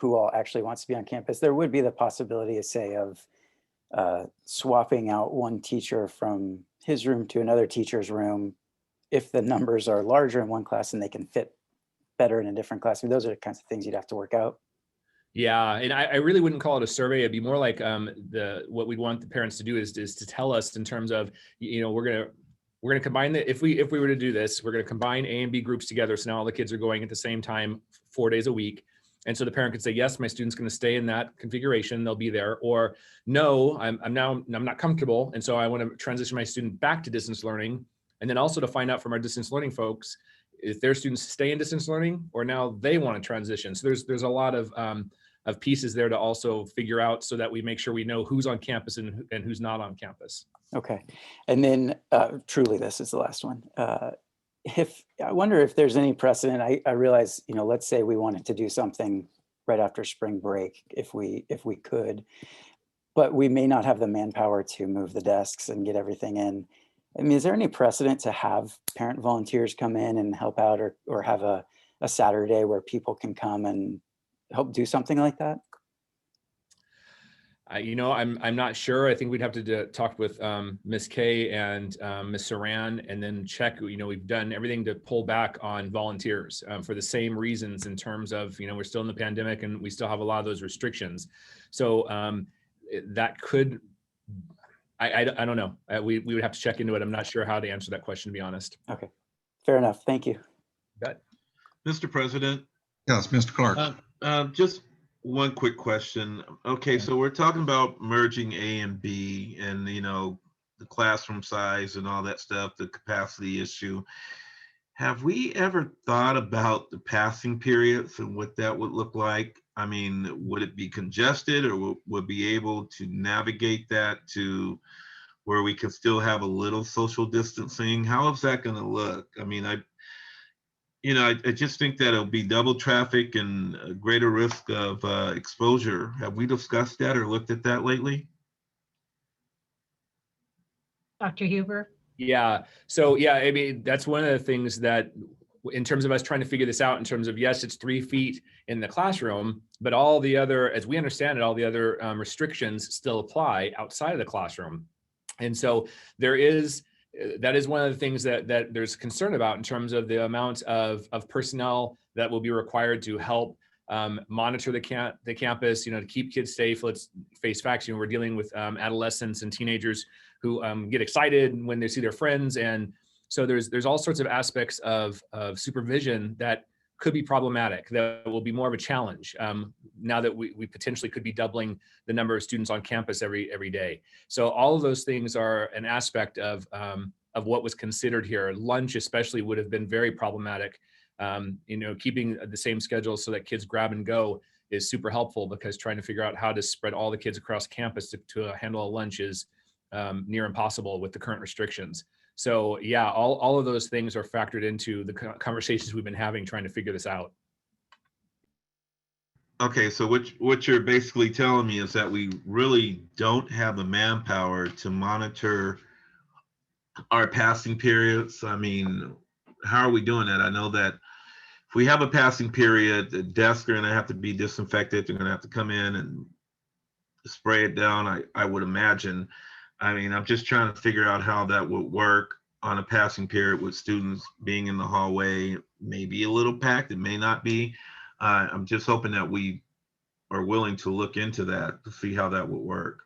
who all actually wants to be on campus. There would be the possibility, say, of swapping out one teacher from his room to another teacher's room if the numbers are larger in one class and they can fit better in a different class. I mean, those are the kinds of things you'd have to work out. Yeah, and I really wouldn't call it a survey. It'd be more like what we'd want the parents to do is to tell us in terms of, you know, we're gonna combine if we were to do this, we're gonna combine A and B groups together. So now all the kids are going at the same time 4 days a week. And so the parent could say, yes, my student's going to stay in that configuration. They'll be there. Or no, I'm not comfortable. And so I want to transition my student back to distance learning. And then also to find out from our distance learning folks, if their students stay in distance learning or now they want to transition. So there's a lot of pieces there to also figure out so that we make sure we know who's on campus and who's not on campus. Okay. And then truly, this is the last one. I wonder if there's any precedent. I realize, you know, let's say we wanted to do something right after spring break, if we could, but we may not have the manpower to move the desks and get everything in. I mean, is there any precedent to have parent volunteers come in and help out, or have a Saturday where people can come and help do something like that? You know, I'm not sure. I think we'd have to talk with Ms. Kay and Ms. Saran, and then check. You know, we've done everything to pull back on volunteers for the same reasons, in terms of, you know, we're still in the pandemic and we still have a lot of those restrictions. So that could, I don't know. We would have to check into it. I'm not sure how to answer that question, to be honest. Okay, fair enough. Thank you. Got Mr. President. Yes, Mr. Clark. Just one quick question. Okay, so we're talking about merging A and B, and you know, the classroom size and all that stuff, the capacity issue. Have we ever thought about the passing periods and what that would look like? I mean, would it be congested, or would be able to navigate that to where we can still have a little social distancing? How is that going to look? I mean, I just think that it'll be double traffic and a greater risk of exposure. Have we discussed that or looked at that lately? Dr. Huber? Yeah. So yeah, I mean, that's one of the things that, in terms of us trying to figure this out, in terms of, yes, it's 3 feet in the classroom, but all the other, as we understand it, all the other restrictions still apply outside of the classroom. And so that is one of the things that there's concern about, in terms of the amount of personnel that will be required to help monitor the campus, you know, to keep kids safe. Let's face facts, you know, we're dealing with adolescents and teenagers who get excited when they see their friends. And so there's all sorts of aspects of supervision that could be problematic, that will be more of a challenge now that we potentially could be doubling the number of students on campus every day. So all of those things are an aspect of what was considered here. Lunch especially would have been very problematic. You know, keeping the same schedule so that kids grab and go is super helpful, because trying to figure out how to spread all the kids across campus to handle a lunch is near impossible with the current restrictions. So yeah, all of those things are factored into the conversations we've been having trying to figure this out. Okay, so what you're basically telling me is that we really don't have the manpower to monitor our passing periods. I mean, how are we doing that? I know that if we have a passing period, the desks are going to have to be disinfected. They're going to have to come in and spray it down, I would imagine. I mean, I'm just trying to figure out how that would work on a passing period with students being in the hallway. Maybe a little packed, it may not be. I'm just hoping that we are willing to look into that to see how that would work.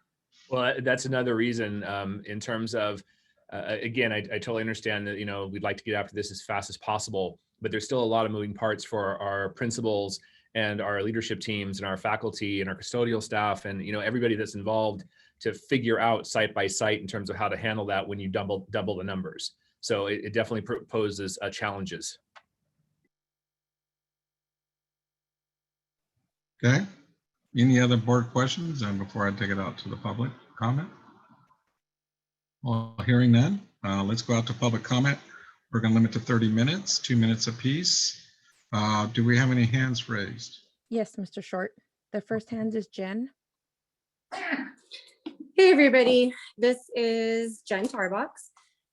Well, that's another reason in terms of, again, I totally understand that, you know, we'd like to get after this as fast as possible, but there's still a lot of moving parts for our principals and our leadership teams and our faculty and our custodial staff and, you know, everybody that's involved to figure out site by site in terms of how to handle that when you double the numbers. So it definitely poses challenges. Okay. Any other board questions? And before I take it out to the public comment? Well, hearing none, let's go out to public comment. We're going to limit to 30 minutes, 2 minutes apiece. Do we have any hands raised? Yes, Mr. Short. The first hand is Jen. Hey, everybody. This is Jen Tarbox.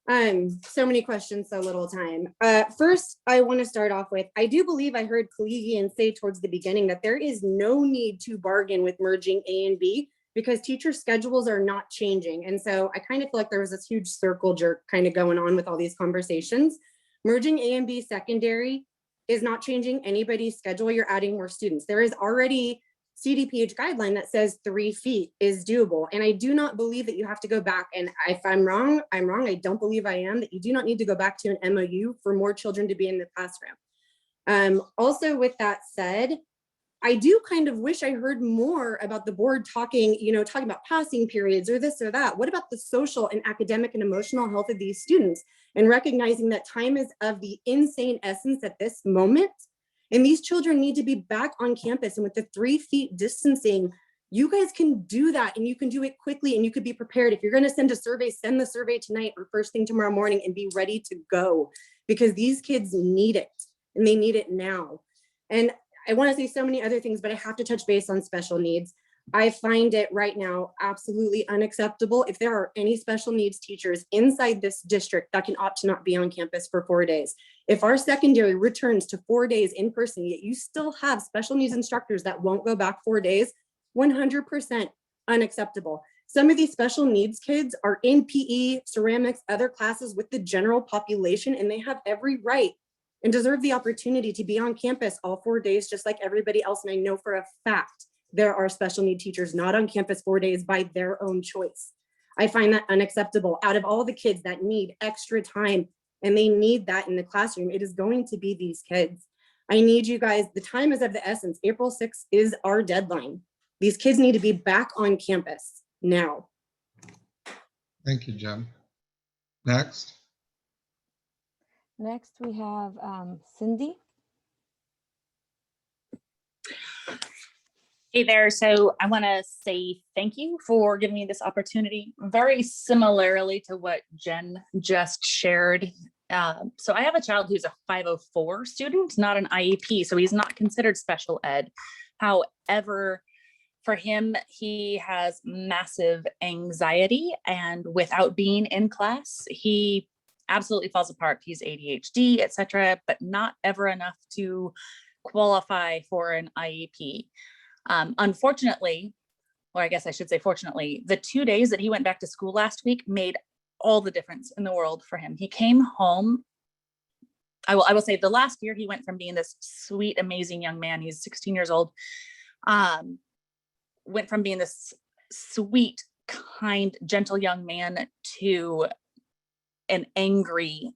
So many questions, so little time. First, I want to start off with, I do believe I heard collegian say towards the beginning that there is no need to bargain with merging A and B because teacher schedules are not changing. And so I kind of feel like there was this huge circle jerk kind of going on with all these conversations. Merging A and B secondary is not changing anybody's schedule. You're adding more students. There is already CDPH guideline that says 3 feet is doable. And I do not believe that you have to go back. And if I'm wrong, I'm wrong. I don't believe I am, that you do not need to go back to an MOU for more children to be in the classroom. Also, with that said, I do kind of wish I heard more about the board talking about passing periods or this or that. What about the social and academic and emotional health of these students? And recognizing that time is of the insane essence at this moment. And these children need to be back on campus. And with the 3 feet distancing, you guys can do that and you can do it quickly and you could be prepared. If you're going to send a survey, send the survey tonight or first thing tomorrow morning and be ready to go because these kids need it and they need it now. And I want to say so many other things, but I have to touch base on special needs. I find it right now absolutely unacceptable if there are any special needs teachers inside this district that can opt to not be on campus for 4 days. If our secondary returns to 4 days in person, yet you still have special needs instructors that won't go back 4 days, 100% unacceptable. Some of these special needs kids are in PE, ceramics, other classes with the general population, and they have every right and deserve the opportunity to be on campus all 4 days, just like everybody else. And I know for a fact there are special need teachers not on campus 4 days by their own choice. I find that unacceptable. Out of all the kids that need extra time and they need that in the classroom, it is going to be these kids. I need you guys, the time is of the essence. April 6th is our deadline. These kids need to be back on campus now. Thank you, Jen. Next. Next, we have Cindy. Hey there. So I want to say thank you for giving me this opportunity. Very similarly to what Jen just shared. So I have a child who's a 504 student, not an IEP. So he's not considered special ed. However, for him, he has massive anxiety, and without being in class, he absolutely falls apart. He's ADHD, etc., but not ever enough to qualify for an IEP. Unfortunately, or I guess I should say fortunately, the 2 days that he went back to school last week made all the difference in the world for him. He came home. I will say the last year he went from being this sweet, amazing young man. He's 16 years old. Went from being this sweet, kind, gentle young man to an angry,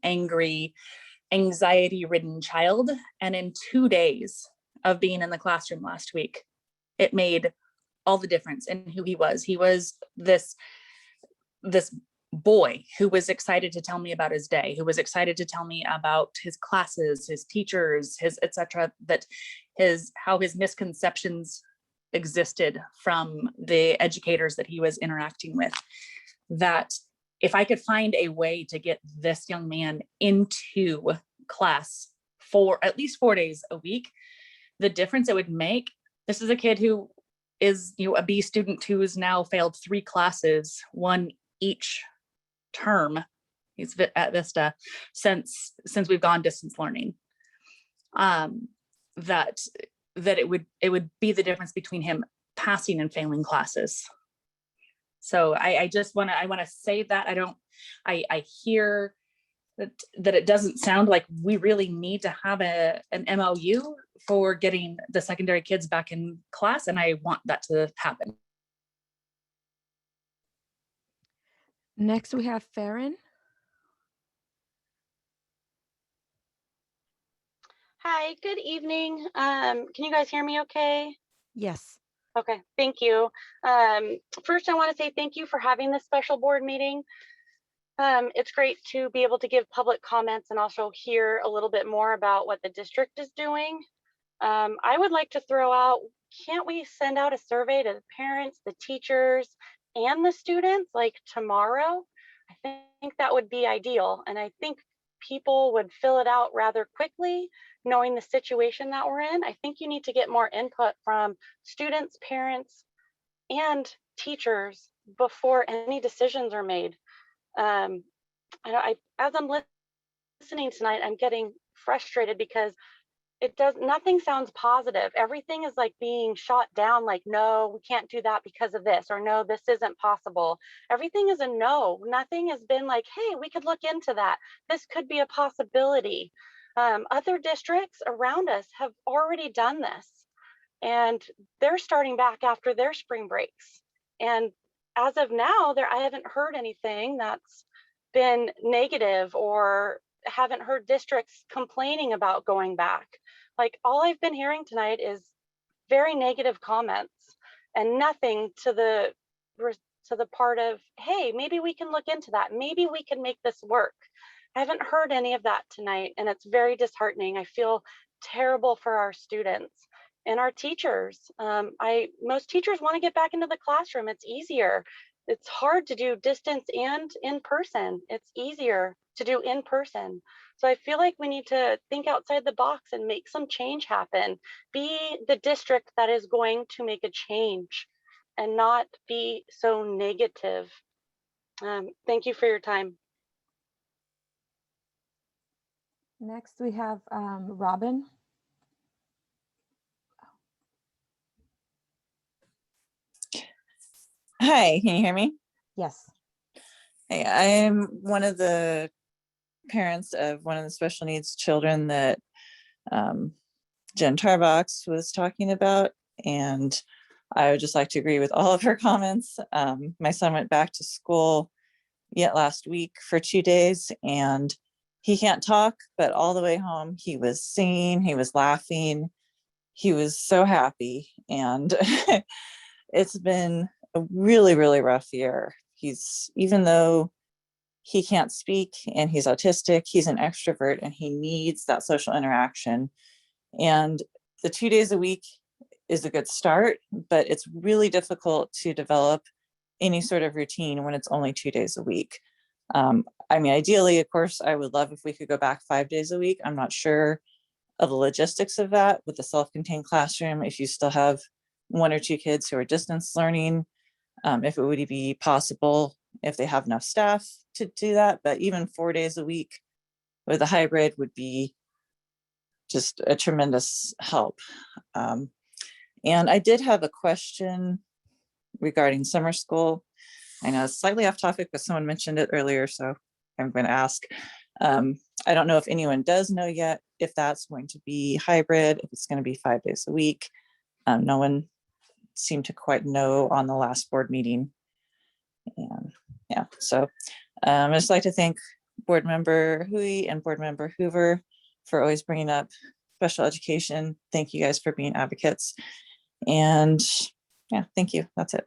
anxiety-ridden child. And in 2 days of being in the classroom last week, it made all the difference in who he was. He was this boy who was excited to tell me about his day, who was excited to tell me about his classes, his teachers, his etc., that how his misconceptions existed from the educators that he was interacting with. That if I could find a way to get this young man into class for at least 4 days a week, the difference it would make. This is a kid who is a B student who has now failed 3 classes, 1 each term. He's at Vista since we've gone distance learning. That it would be the difference between him passing and failing classes. So I want to say that I hear that it doesn't sound like we really need to have an MOU for getting the secondary kids back in class, and I want that to happen. Next, we have Farron. Hi, good evening. Can you guys hear me okay? Yes. Okay, thank you. First, I want to say thank you for having this special board meeting. It's great to be able to give public comments and also hear a little bit more about what the district is doing. I would like to throw out, can't we send out a survey to the parents, the teachers, and the students like tomorrow? I think that would be ideal. And I think people would fill it out rather quickly, knowing the situation that we're in. I think you need to get more input from students, parents, and teachers before any decisions are made. as I'm listening tonight, I'm getting frustrated because nothing sounds positive. Everything is like being shot down, like, no, we can't do that because of this, or no, this isn't possible. Everything is a no. Nothing has been like, hey, we could look into that. This could be a possibility. Other districts around us have already done this, and they're starting back after their spring breaks. And as of now, I haven't heard anything that's been negative, or haven't heard districts complaining about going back. Like, all I've been hearing tonight is very negative comments, and nothing to the part of, hey, maybe we can look into that. Maybe we can make this work. I haven't heard any of that tonight, and it's very disheartening. I feel terrible for our students and our teachers. Most teachers want to get back into the classroom. It's easier. It's hard to do distance and in person. It's easier to do in person. So I feel like we need to think outside the box and make some change happen. Be the district that is going to make a change and not be so negative. Thank you for your time. Next, we have Robin. Hi, can you hear me? Yes. Hey, I'm one of the parents of one of the special needs children that Jen Tarbox was talking about, and I would just like to agree with all of her comments. My son went back to school yet last week for 2 days, and he can't talk, but all the way home he was singing, he was laughing, he was so happy. And it's been a really, really rough year. Even though he can't speak and he's autistic, he's an extrovert and he needs that social interaction. And the 2 days a week is a good start, but it's really difficult to develop any sort of routine when it's only 2 days a week. I mean, ideally, of course, I would love if we could go back 5 days a week. I'm not sure of the logistics of that with the self-contained classroom. If you still have 1 or 2 kids who are distance learning, if it would be possible, if they have enough staff to do that. But even 4 days a week with a hybrid would be just a tremendous help. And I did have a question regarding summer school. I know it's slightly off topic, but someone mentioned it earlier, so I'm going to ask. I don't know if anyone does know yet if that's going to be hybrid, if it's going to be 5 days a week. No one seemed to quite know on the last board meeting. And yeah, so I'd just like to thank Board Member Hui and Board Member Hoover for always bringing up special education. Thank you guys for being advocates. And yeah, thank you. That's it.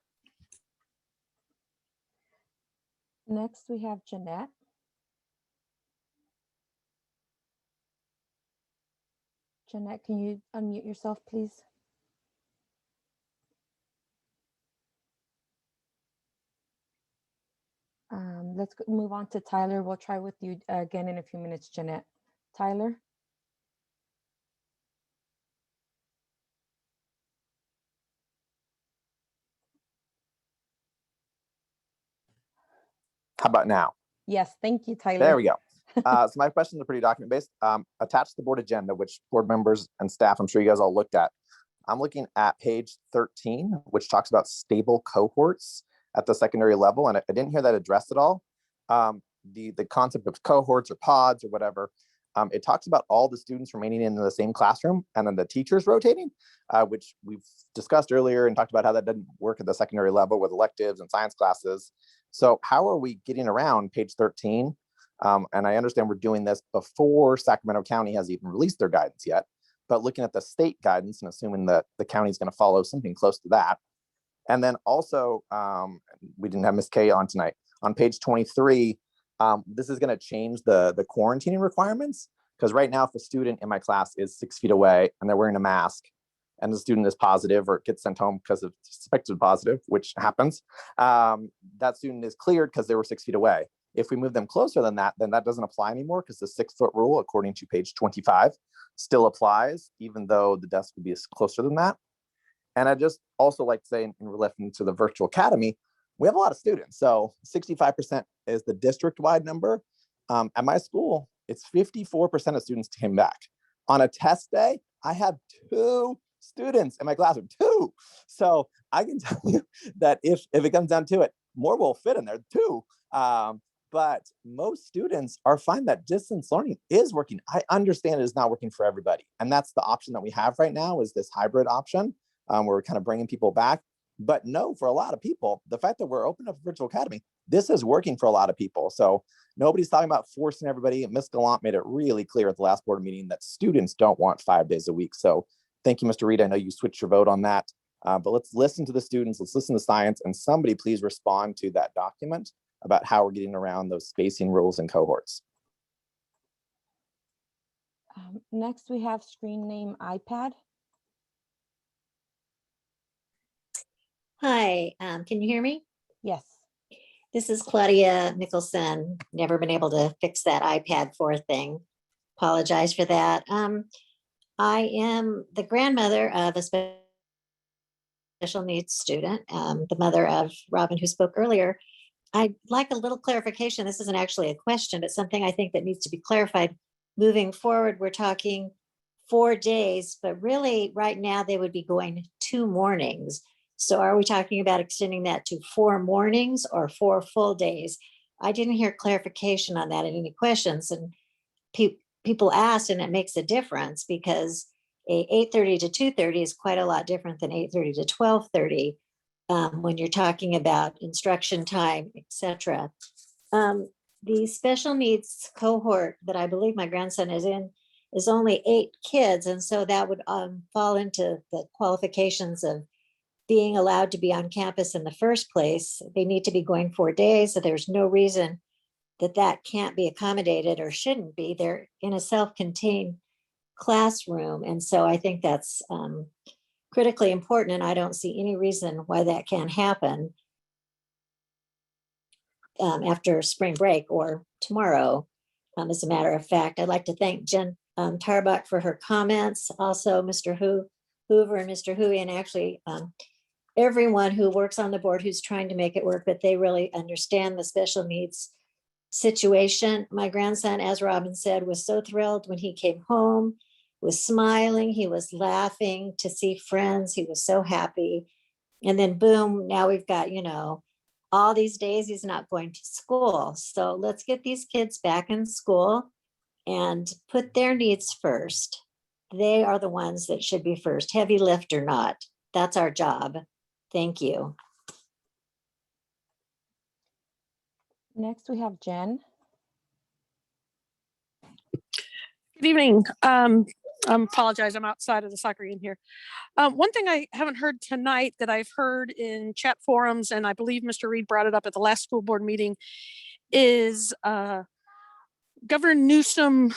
Next, we have Jeanette. Jeanette, can you unmute yourself, please? Let's move on to Tyler. We'll try with you again in a few minutes, Jeanette. Tyler? How about now? Yes, thank you, Tyler. There we go. So my questions are pretty document based. Attached to the board agenda, which board members and staff, I'm sure you guys all looked at. I'm looking at page 13, which talks about stable cohorts at the secondary level. And I didn't hear that addressed at all. The concept of cohorts or pods or whatever, it talks about all the students remaining in the same classroom and then the teachers rotating, which we've discussed earlier and talked about how that doesn't work at the secondary level with electives and science classes. So how are we getting around page 13? And I understand we're doing this before Sacramento County has even released their guidance yet, but looking at the state guidance and assuming that the county is going to follow something close to that. And then also, we didn't have Ms. K on tonight. On page 23, this is going to change the quarantining requirements, because right now if a student in my class is 6 feet away and they're wearing a mask and the student is positive or gets sent home because of suspected positive, which happens, that student is cleared because they were 6 feet away. If we move them closer than that, then that doesn't apply anymore, because the 6 foot rule, according to page 25, still applies, even though the desk would be closer than that. And I just also like to say, in relation to the virtual academy, we have a lot of students. So 65% is the district-wide number, At my school, it's 54% of students came back. On a test day, I had 2 students in my classroom, 2. So I can tell you that if it comes down to it, more will fit in there too. But most students are finding that distance learning is working. I understand it is not working for everybody. And that's the option that we have right now, is this hybrid option, where we're kind of bringing people back. But no, for a lot of people, the fact that we're opening up a virtual academy, this is working for a lot of people. So nobody's talking about forcing everybody. Ms. Gallant made it really clear at the last board meeting that students don't want 5 days a week. So thank you, Mr. Reed. I know you switched your vote on that, but let's listen to the students. Let's listen to science, and somebody please respond to that document about how we're getting around those spacing rules and cohorts. Next, we have screen name iPad. Hi, can you hear me? Yes. This is Claudia Nicholson. Never been able to fix that iPad 4 thing. Apologize for that. I am the grandmother of a special needs student, the mother of Robin who spoke earlier. I'd like a little clarification. This isn't actually a question, but something I think that needs to be clarified. Moving forward, we're talking 4 days, but really right now they would be going 2 mornings. So are we talking about extending that to 4 mornings or 4 full days? I didn't hear clarification on that in any questions, and people asked, and it makes a difference because a 8:30 to 2:30 is quite a lot different than 8:30 to 12:30 when you're talking about instruction time, etc. The special needs cohort that I believe my grandson is in is only 8 kids, and so that would fall into the qualifications of being allowed to be on campus in the first place. They need to be going 4 days, so there's no reason that can't be accommodated or shouldn't be. They're in a self-contained classroom, and so I think that's critically important, and I don't see any reason why that can't happen after spring break or tomorrow. As a matter of fact, I'd like to thank Jen Tarbuck for her comments, also Mr. Hoover and Mr. Huey, and actually everyone who works on the board who's trying to make it work, but they really understand the special needs situation. My grandson, as Robin said, was so thrilled when he came home, was smiling, he was laughing to see friends, he was so happy. And then boom, now we've got, all these days he's not going to school. So let's get these kids back in school and put their needs first. They are the ones that should be first, heavy lift or not. That's our job. Thank you. Next, we have Jen. Good evening. I apologize, I'm outside of the soccer game here. One thing I haven't heard tonight that I've heard in chat forums, and I believe Mr. Reed brought it up at the last school board meeting, is Governor Newsom,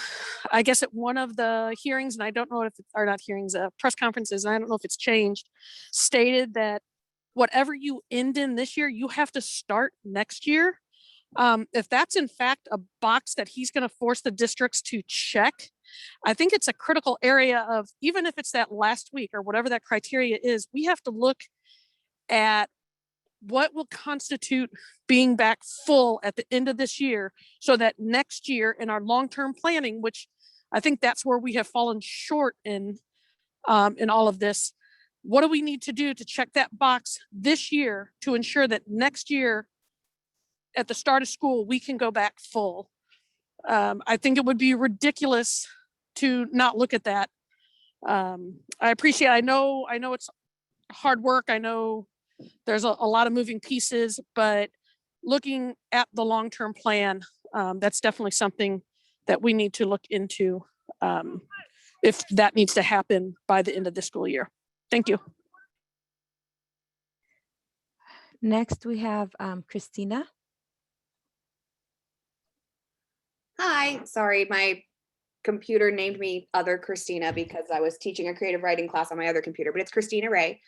I guess at one of the hearings, and I don't know if it are not hearings, press conferences, and I don't know if it's changed, stated that whatever you end in this year, you have to start next year. If that's in fact a box that he's going to force the districts to check, I think it's a critical area of, even if it's that last week or whatever that criteria is, we have to look at what will constitute being back full at the end of this year, so that next year in our long-term planning, which I think that's where we have fallen short in all of this, what do we need to do to check that box this year to ensure that next year at the start of school, we can go back full? I think it would be ridiculous to not look at that. I appreciate, I know it's hard work. I know there's a lot of moving pieces, but looking at the long-term plan, that's definitely something that we need to look into if that needs to happen by the end of this school year. Thank you. Next, we have Christina. Hi, sorry, my computer named me other Christina because I was teaching a creative writing class on my other computer, but it's Christina Ray.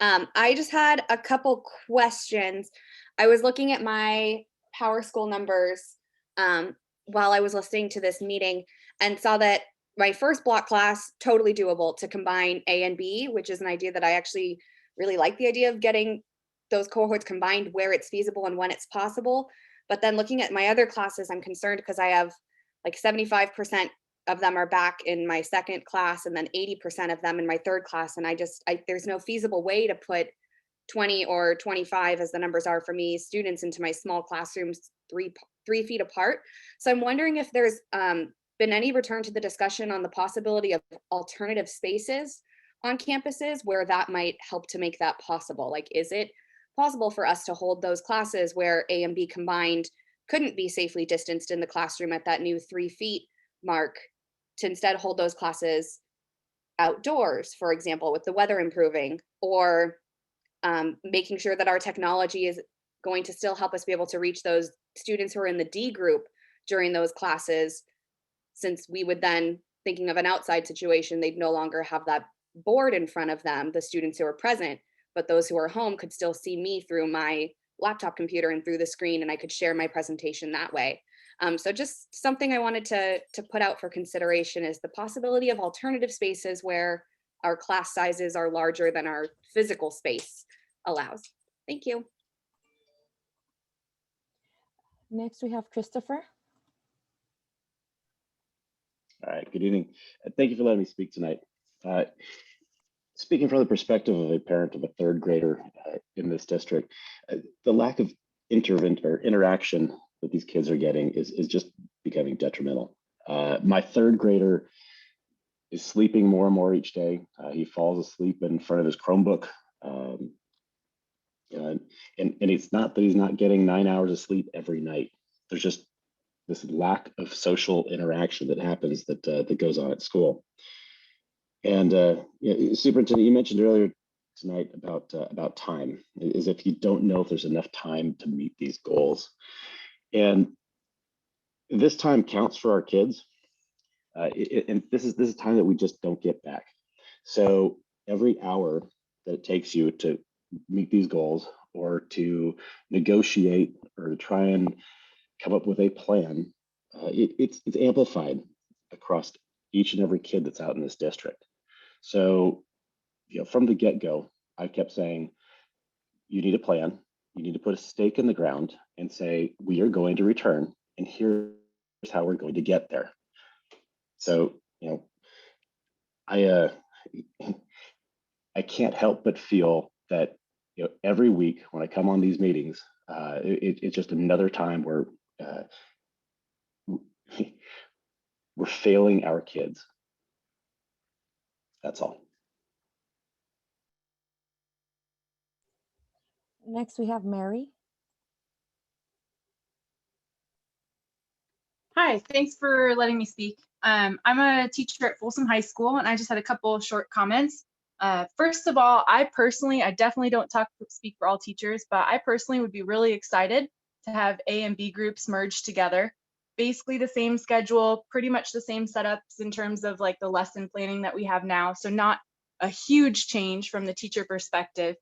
I just had a couple questions. I was looking at my Power School numbers while I was listening to this meeting and saw that my first block class, totally doable to combine A and B, which is an idea that I actually really like the idea of getting those cohorts combined where it's feasible and when it's possible. But then looking at my other classes, I'm concerned because I have like 75% of them are back in my second class and then 80% of them in my third class. And there's no feasible way to put 20 or 25, as the numbers are for me, students into my small classrooms 3 feet apart. So I'm wondering if there's been any return to the discussion on the possibility of alternative spaces on campuses where that might help to make that possible. Like, is it possible for us to hold those classes where A and B combined couldn't be safely distanced in the classroom at that new 3 feet mark, to instead hold those classes outdoors, for example, with the weather improving, or making sure that our technology is going to still help us be able to reach those students who are in the D group during those classes, since we would then, thinking of an outside situation, they'd no longer have that board in front of them, the students who are present, but those who are home could still see me through my laptop computer and through the screen, and I could share my presentation that way. So just something I wanted to put out for consideration is the possibility of alternative spaces where our class sizes are larger than our physical space allows. Thank you. Next, we have Christopher. All right, good evening. Thank you for letting me speak tonight. Speaking from the perspective of a parent of a third grader in this district, the lack of interaction that these kids are getting is just becoming detrimental. My third grader is sleeping more and more each day. He falls asleep in front of his Chromebook. And it's not that he's not getting 9 hours of sleep every night. There's just this lack of social interaction that happens that goes on at school. And Superintendent, you mentioned earlier tonight about time, is if you don't know if there's enough time to meet these goals. And this time counts for our kids. And this is time that we just don't get back. So every hour that it takes you to meet these goals, or to negotiate, or to try and come up with a plan, it's amplified across each and every kid that's out in this district. So, from the get-go, I kept saying, you need a plan. You need to put a stake in the ground and say, we are going to return, and here's how we're going to get there. So, I can't help but feel that every week when I come on these meetings, it's just another time where we're failing our kids. That's all. Next, we have Mary. Hi, thanks for letting me speak. I'm a teacher at Folsom High School, and I just had a couple of short comments. First of all, I definitely don't speak for all teachers, but I personally would be really excited to have A and B groups merged together. Basically the same schedule, pretty much the same setups in terms of like the lesson planning that we have now. So not a huge change from the teacher perspective.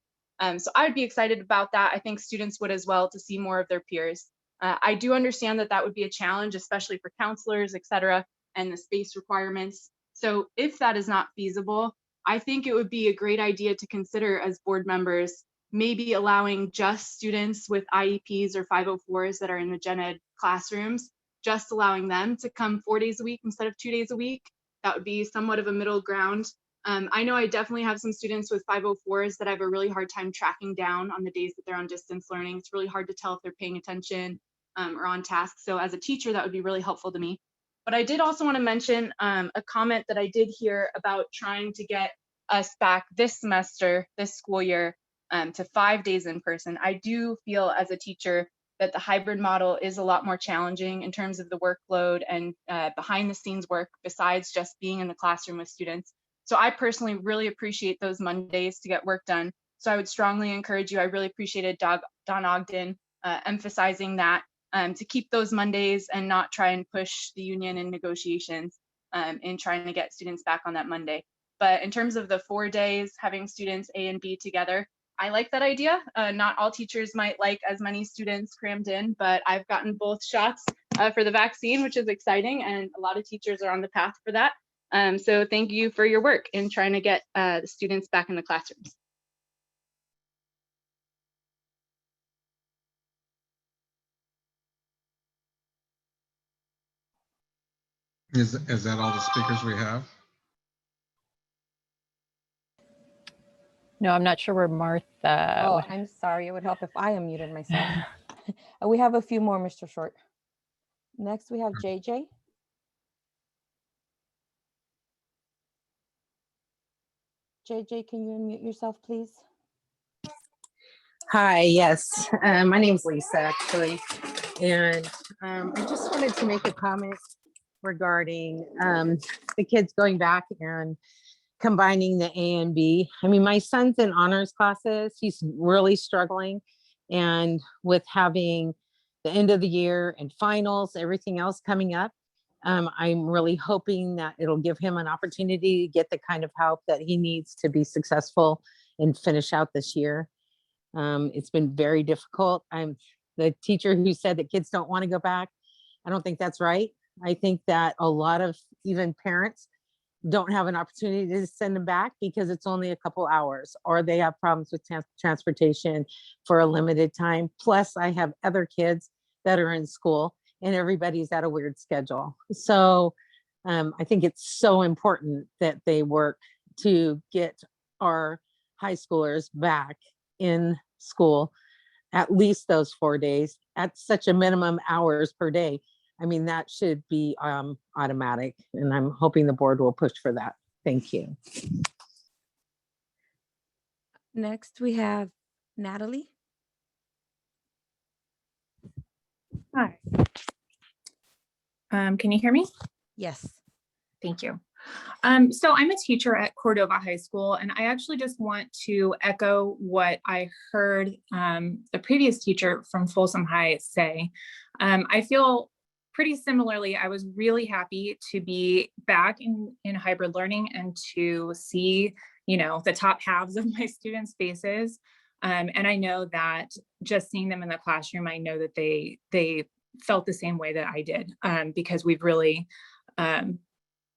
So I would be excited about that. I think students would as well, to see more of their peers. I do understand that that would be a challenge, especially for counselors, et cetera, and the space requirements. So if that is not feasible, I think it would be a great idea to consider as board members, maybe allowing just students with IEPs or 504s that are in the gen ed classrooms, just allowing them to come 4 days a week instead of 2 days a week. That would be somewhat of a middle ground. I know I definitely have some students with 504s that I have a really hard time tracking down on the days that they're on distance learning. It's really hard to tell if they're paying attention or on task. So as a teacher, that would be really helpful to me. But I did also want to mention a comment that I did hear about trying to get us back this semester, this school year, to 5 days in person. I do feel as a teacher that the hybrid model is a lot more challenging in terms of the workload and behind the scenes work besides just being in the classroom with students. So I personally really appreciate those Mondays to get work done. So I would strongly encourage you. I really appreciated Don Ogden emphasizing that to keep those Mondays and not try and push the union in negotiations in trying to get students back on that Monday. But in terms of the 4 days, having students A and B together, I like that idea. Not all teachers might like as many students crammed in, but I've gotten both shots for the vaccine, which is exciting, and a lot of teachers are on the path for that. So thank you for your work in trying to get the students back in the classrooms. Is that all the speakers we have? No, I'm not sure where Martha. Oh, I'm sorry. It would help if I unmuted myself. We have a few more, Mr. Short. Next, we have JJ. JJ, can you unmute yourself, please? Hi, yes. My name's Lisa, actually. And I just wanted to make a comment regarding the kids going back and combining the A and B. I mean, my son's in honors classes. He's really struggling. And with having the end of the year and finals, everything else coming up, I'm really hoping that it'll give him an opportunity to get the kind of help that he needs to be successful and finish out this year. It's been very difficult. I'm the teacher who said that kids don't want to go back. I don't think that's right. I think that a lot of even parents don't have an opportunity to send them back because it's only a couple hours, or they have problems with transportation for a limited time. Plus, I have other kids that are in school and everybody's at a weird schedule. So I think it's so important that they work to get our high schoolers back in school at least those 4 days at such a minimum hours per day. I mean, that should be automatic, and I'm hoping the board will push for that. Thank you. Next, we have Natalie. Hi. Can you hear me? Yes. Thank you. So I'm a teacher at Cordova High School, and I actually just want to echo what I heard the previous teacher from Folsom High say. I feel pretty similarly. I was really happy to be back in hybrid learning and to see, the top halves of my students' faces. And I know that just seeing them in the classroom, I know that they felt the same way that I did, because we've really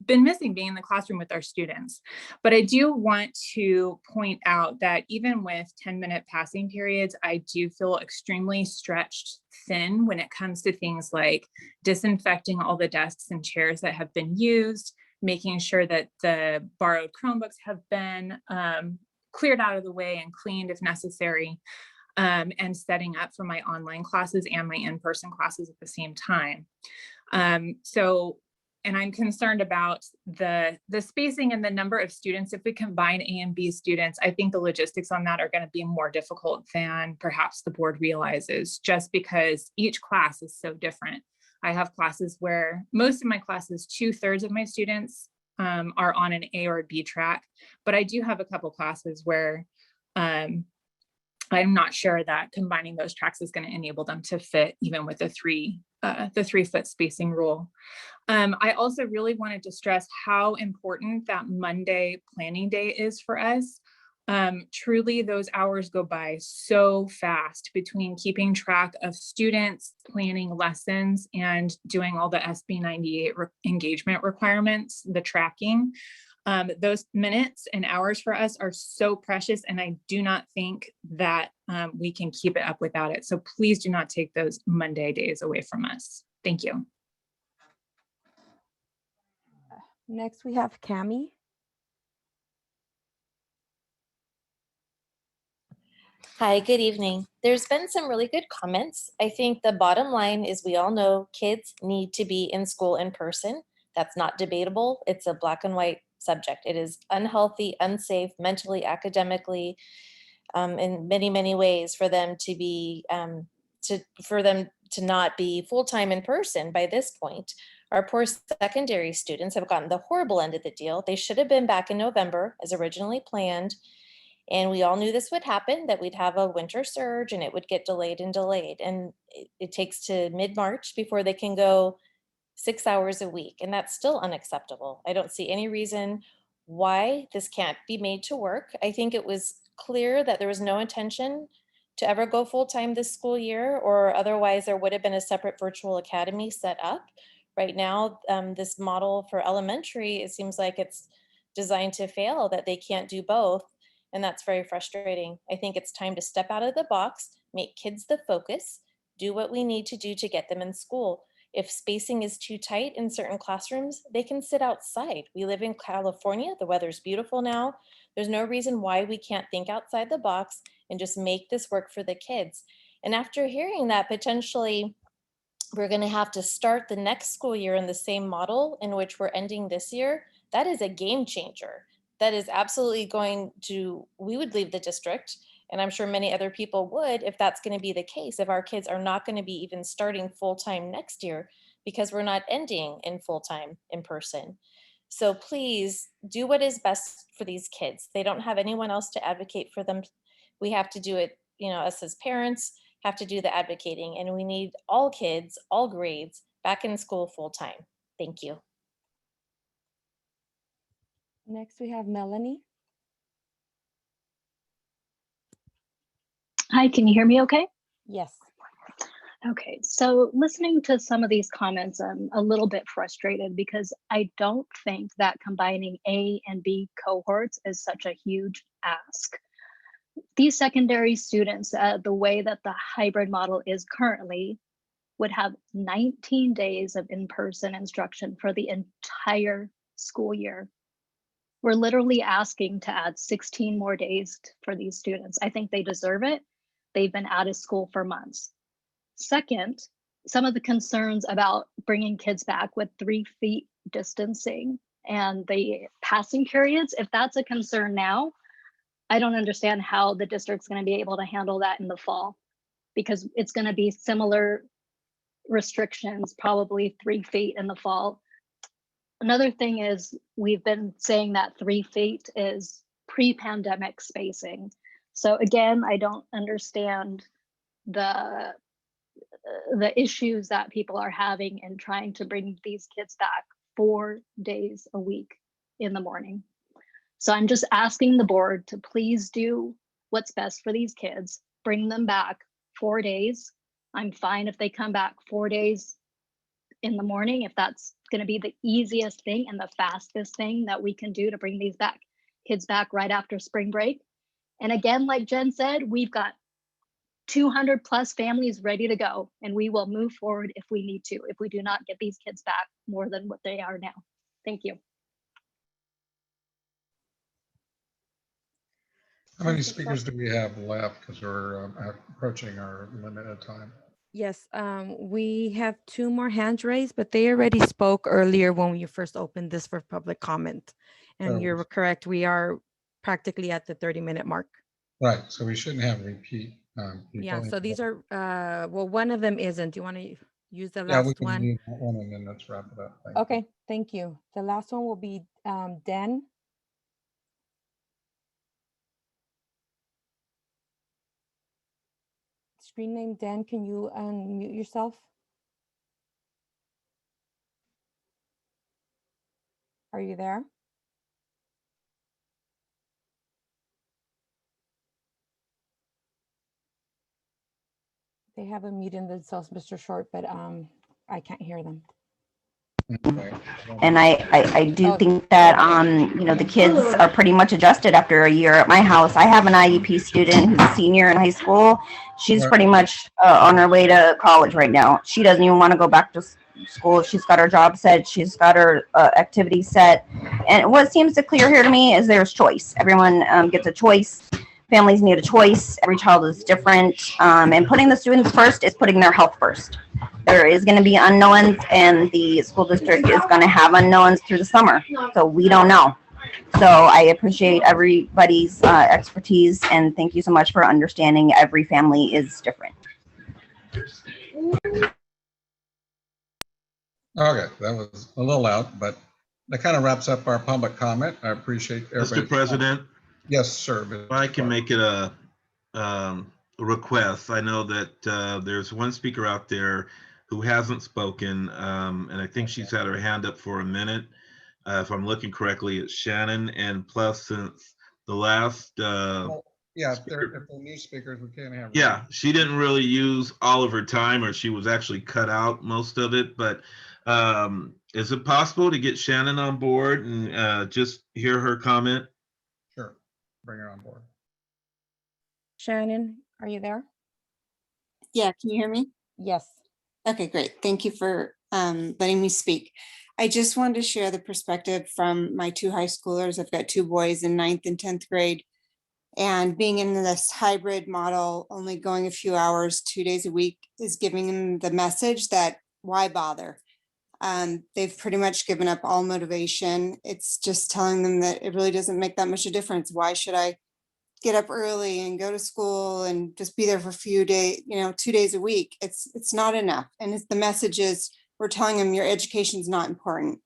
been missing being in the classroom with our students. But I do want to point out that even with 10-minute passing periods, I do feel extremely stretched thin when it comes to things like disinfecting all the desks and chairs that have been used, making sure that the borrowed Chromebooks have been cleared out of the way and cleaned if necessary, and setting up for my online classes and my in-person classes at the same time. And I'm concerned about the spacing and the number of students. If we combine A and B students, I think the logistics on that are going to be more difficult than perhaps the board realizes, just because each class is so different. I have classes where most of my classes, 2/3 of my students are on an A or B track, but I do have a couple classes where I'm not sure that combining those tracks is going to enable them to fit even with the 3-foot spacing rule. I also really wanted to stress how important that Monday planning day is for us. Truly, those hours go by so fast between keeping track of students, planning lessons, and doing all the SB 98 engagement requirements, the tracking. Those minutes and hours for us are so precious, and I do not think that we can keep it up without it. So please do not take those Monday days away from us. Thank you. Next, we have Cami. Hi, good evening. There's been some really good comments. I think the bottom line is we all know kids need to be in school in person. That's not debatable. It's a black and white subject. It is unhealthy, unsafe, mentally, academically, in many, many ways for them to be, to not be full-time in person by this point. Our poor secondary students have gotten the horrible end of the deal. They should have been back in November as originally planned. And we all knew this would happen, that we'd have a winter surge and it would get delayed and delayed. And it takes to mid-March before they can go 6 hours a week. And that's still unacceptable. I don't see any reason why this can't be made to work. I think it was clear that there was no intention to ever go full-time this school year, or otherwise there would have been a separate virtual academy set up. Right now, this model for elementary, it seems like it's designed to fail, that they can't do both. And that's very frustrating. I think it's time to step out of the box, make kids the focus, do what we need to do to get them in school. If spacing is too tight in certain classrooms, they can sit outside. We live in California. The weather's beautiful now. There's no reason why we can't think outside the box and just make this work for the kids. And after hearing that, potentially we're going to have to start the next school year in the same model in which we're ending this year. That is a game changer. That is absolutely going to, we would leave the district, and I'm sure many other people would if that's going to be the case, if our kids are not going to be even starting full-time next year because we're not ending in full-time in person. So please do what is best for these kids. They don't have anyone else to advocate for them. We have to do it, you know, us as parents have to do the advocating, and we need all kids, all grades back in school full-time. Thank you. Next, we have Melanie. Hi, can you hear me okay? Yes. Okay, so listening to some of these comments, I'm a little bit frustrated because I don't think that combining A and B cohorts is such a huge ask. These secondary students, the way that the hybrid model is currently, would have 19 days of in-person instruction for the entire school year. We're literally asking to add 16 more days for these students. I think they deserve it. They've been out of school for months. Second, some of the concerns about bringing kids back with 3 feet distancing and the passing periods, if that's a concern now, I don't understand how the district's going to be able to handle that in the fall, because it's going to be similar restrictions, probably 3 feet in the fall. Another thing is we've been saying that 3 feet is pre-pandemic spacing. So again, I don't understand the issues that people are having in trying to bring these kids back 4 days a week in the morning. So I'm just asking the board to please do what's best for these kids, bring them back 4 days. I'm fine if they come back 4 days in the morning, if that's going to be the easiest thing and the fastest thing that we can do to bring these kids back right after spring break. And again, like Jen said, we've got 200 plus families ready to go, and we will move forward if we need to, if we do not get these kids back more than what they are now. Thank you. How many speakers do we have left? Because we're approaching our limited time. Yes, we have 2 more hands raised, but they already spoke earlier when you first opened this for public comment. And you're correct, we are practically at the 30-minute mark. Right, so we shouldn't have repeat. Yeah, so these are, well, one of them isn't. Do you want to use the Yeah, we last can one? use that one and then let's wrap it up. Thank you. Okay, thank you. The last one will be Dan. Screen name Dan, can you unmute yourself? Are you there? They have unmuted themselves, Mr. Short, but I can't hear them. And I do think that, you know, the kids are pretty much adjusted after a year at my house. I have an IEP student who's a senior in high school. She's pretty much on her way to college right now. She doesn't even want to go back to school. She's got her job set. She's got her activities set. And what seems to clear here to me is there's choice. Everyone gets a choice. Families need a choice. Every child is different. And putting the students first is putting their health first. There is going to be unknowns, and the school district is going to have unknowns through the summer. So we don't know. So I appreciate everybody's expertise, and thank you so much for understanding every family is different. Okay, that was a little loud, but that kind of wraps up our public comment. I appreciate everybody. Mr. President? Yes, sir. If I can make it a request. I know that there's one speaker out there who hasn't spoken, and I think she's had her hand up for a minute. If I'm looking correctly, it's Shannon. And plus, since the last yeah, if they're new speakers, we can't have. Yeah, she didn't really use all of her time, or she was actually cut out most of it. But is it possible to get Shannon on board and just hear her comment? Sure, bring her on board. Shannon, are you there? Yeah, can you hear me? Yes. Okay, great. Thank you for letting me speak. I just wanted to share the perspective from my two high schoolers. I've got two boys in 9th and 10th grade. And being in this hybrid model, only going a few hours, 2 days a week, is giving them the message that why bother? They've pretty much given up all motivation. It's just telling them that it really doesn't make that much a difference. Why should I get up early and go to school and just be there for a few days, 2 days a week? It's not enough. And it's, the message is, we're telling them your education is not important.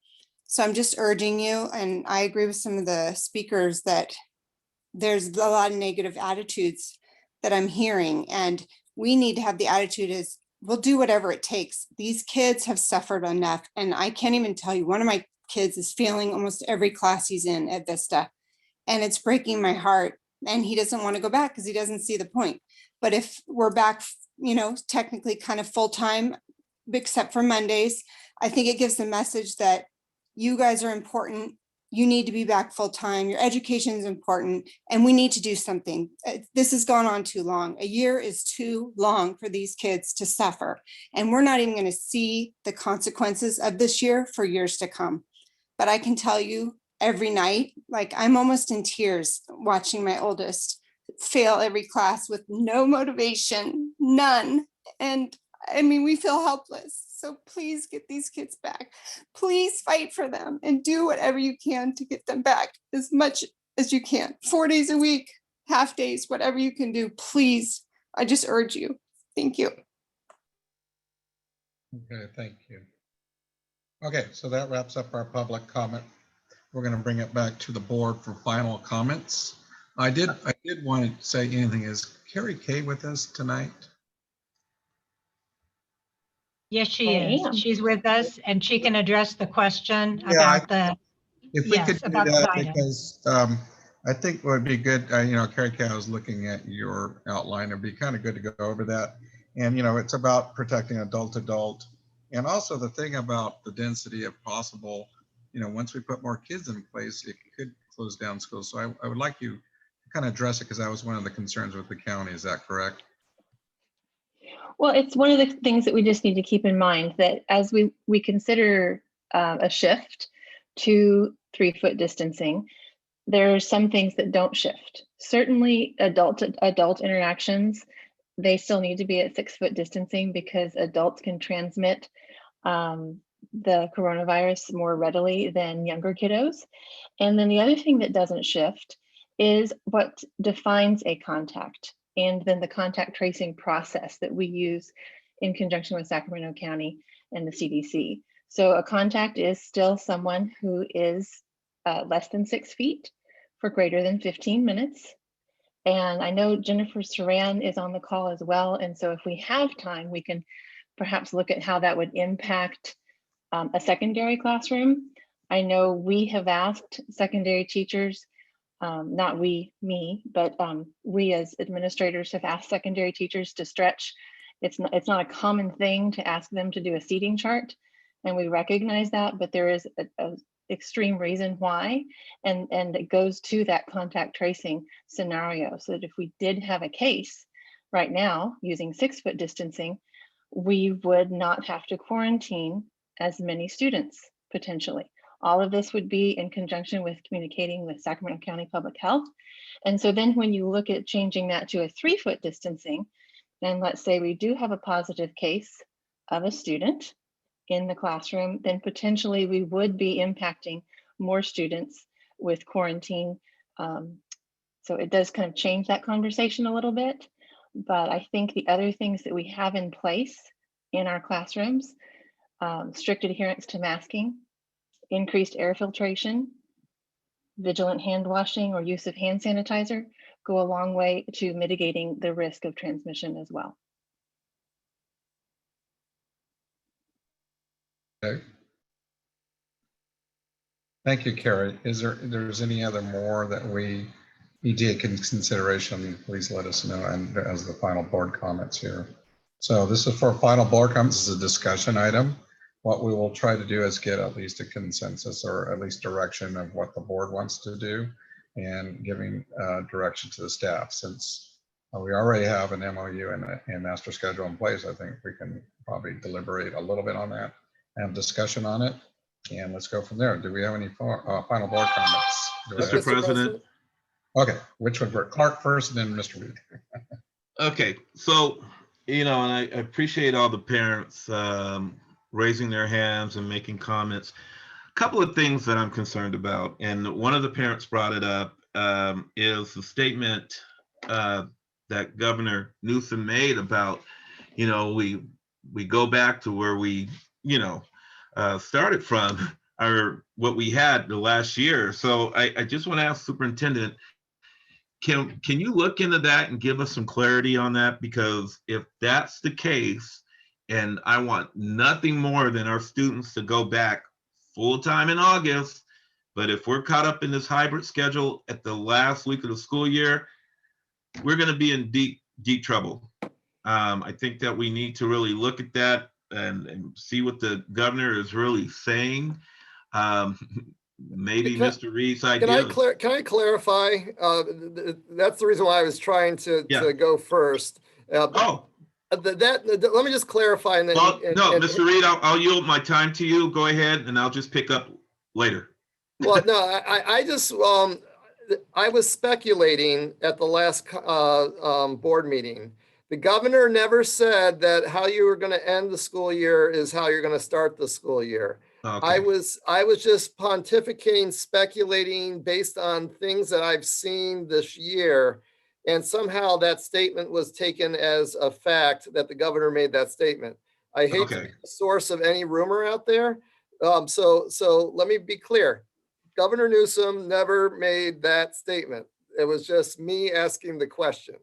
So I'm just urging you, and I agree with some of the speakers, that there's a lot of negative attitudes that I'm hearing, and we need to have the attitude is, we'll do whatever it takes. These kids have suffered enough, and I can't even tell you, one of my kids is failing almost every class he's in at Vista, and it's breaking my heart, and he doesn't want to go back because he doesn't see the point. But if we're back, technically kind of full-time, except for Mondays, I think it gives the message that you guys are important. You need to be back full time. Your education is important, and we need to do something. This has gone on too long. A year is too long for these kids to suffer, and we're not even going to see the consequences of this year for years to come. But I can tell you, every night, like, I'm almost in tears watching my oldest fail every class with no motivation, none. And I mean, we feel helpless. So please get these kids back. Please fight for them and do whatever you can to get them back as much as you can. 4 days a week, half days, whatever you can do, please. I just urge you. Thank you. Okay, thank you. Okay, so that wraps up our public comment. We're going to bring it back to the board for final comments. I did want to say anything. Is Carrie Kay with us tonight? Yes, she is. She's with us, and she can address the question about if we could do that, because I think what would be good, Carrie Kay, I was looking at your outline. It'd be kind of good to go over that. And, it's about protecting adult, and also the thing about the density if possible. Once we put more kids in place, it could close down schools. So I would like you to kind of address it, because that was one of the concerns with the county. Is that correct? Well, it's one of the things that we just need to keep in mind, that as we consider a shift to 3-foot distancing, there are some things that don't shift. Certainly adult interactions, they still need to be at 6-foot distancing, because adults can transmit the coronavirus more readily than younger kiddos. And then the other thing that doesn't shift is what defines a contact, and then the contact tracing process that we use in conjunction with Sacramento County and the CDC. So a contact is still someone who is less than 6 feet for greater than 15 minutes. And I know Jennifer Saran is on the call as well. And so if we have time, we can perhaps look at how that would impact a secondary classroom. I know we have asked secondary teachers, not me, but we as administrators have asked secondary teachers to stretch. It's not a common thing to ask them to do a seating chart, and we recognize that, but there is a extreme reason why, and it goes to that contact tracing scenario, so that if we did have a case right now using 6-foot distancing, we would not have to quarantine as many students potentially. All of this would be in conjunction with communicating with Sacramento County Public Health. And so then when you look at changing that to a 3-foot distancing, then let's say we do have a positive case of a student in the classroom, then potentially we would be impacting more students with quarantine. So it does kind of change that conversation a little bit. But I think the other things that we have in place in our classrooms, strict adherence to masking, increased air filtration, vigilant hand washing or use of hand sanitizer, go a long way to mitigating the risk of transmission as well. Okay. Thank you, Carrie. Is there's any other more that we need to take into consideration? Please let us know, and as the final board comments here. So this is for final board comments. This is a discussion item. What we will try to do is get at least a consensus, or at least direction of what the board wants to do, and giving direction to the staff. Since we already have an MOU and master schedule in place, I think we can probably deliberate a little bit on that have discussion on it, and let's go from there. Do we have any final board comments? Mr. President. Okay, which one? Clark first, and then Mr. Reed. Okay, so, and I appreciate all the parents raising their hands and making comments. A couple of things that I'm concerned about, and one of the parents brought it up, is the statement that Governor Newsom made about, we go back to where we, started from, or what we had the last year. So I just want to ask Superintendent, can you look into that and give us some clarity on that? Because if that's the case, and I want nothing more than our students to go back full time in August, but if we're caught up in this hybrid schedule at the last week of the school year, we're going to be in deep trouble. I think that we need to really look at that and see what the governor is really saying. Maybe Mr. Reed's idea. Can I clarify? That's the reason why I was trying to go first. Let me just clarify. And then, Mr. Reed, I'll yield my time to you. Go ahead, and I'll just pick up later. Well, no, I just I was speculating at the last board meeting. The governor never said that how you were going to end the school year is how you're going to start the school year. Okay. I was just pontificating, speculating based on things that I've seen this year, and somehow that statement was taken as a fact that the governor made that statement. I hate to be the source of any rumor out there. So let me be clear. Governor Newsom never made that statement. It was just me asking the question.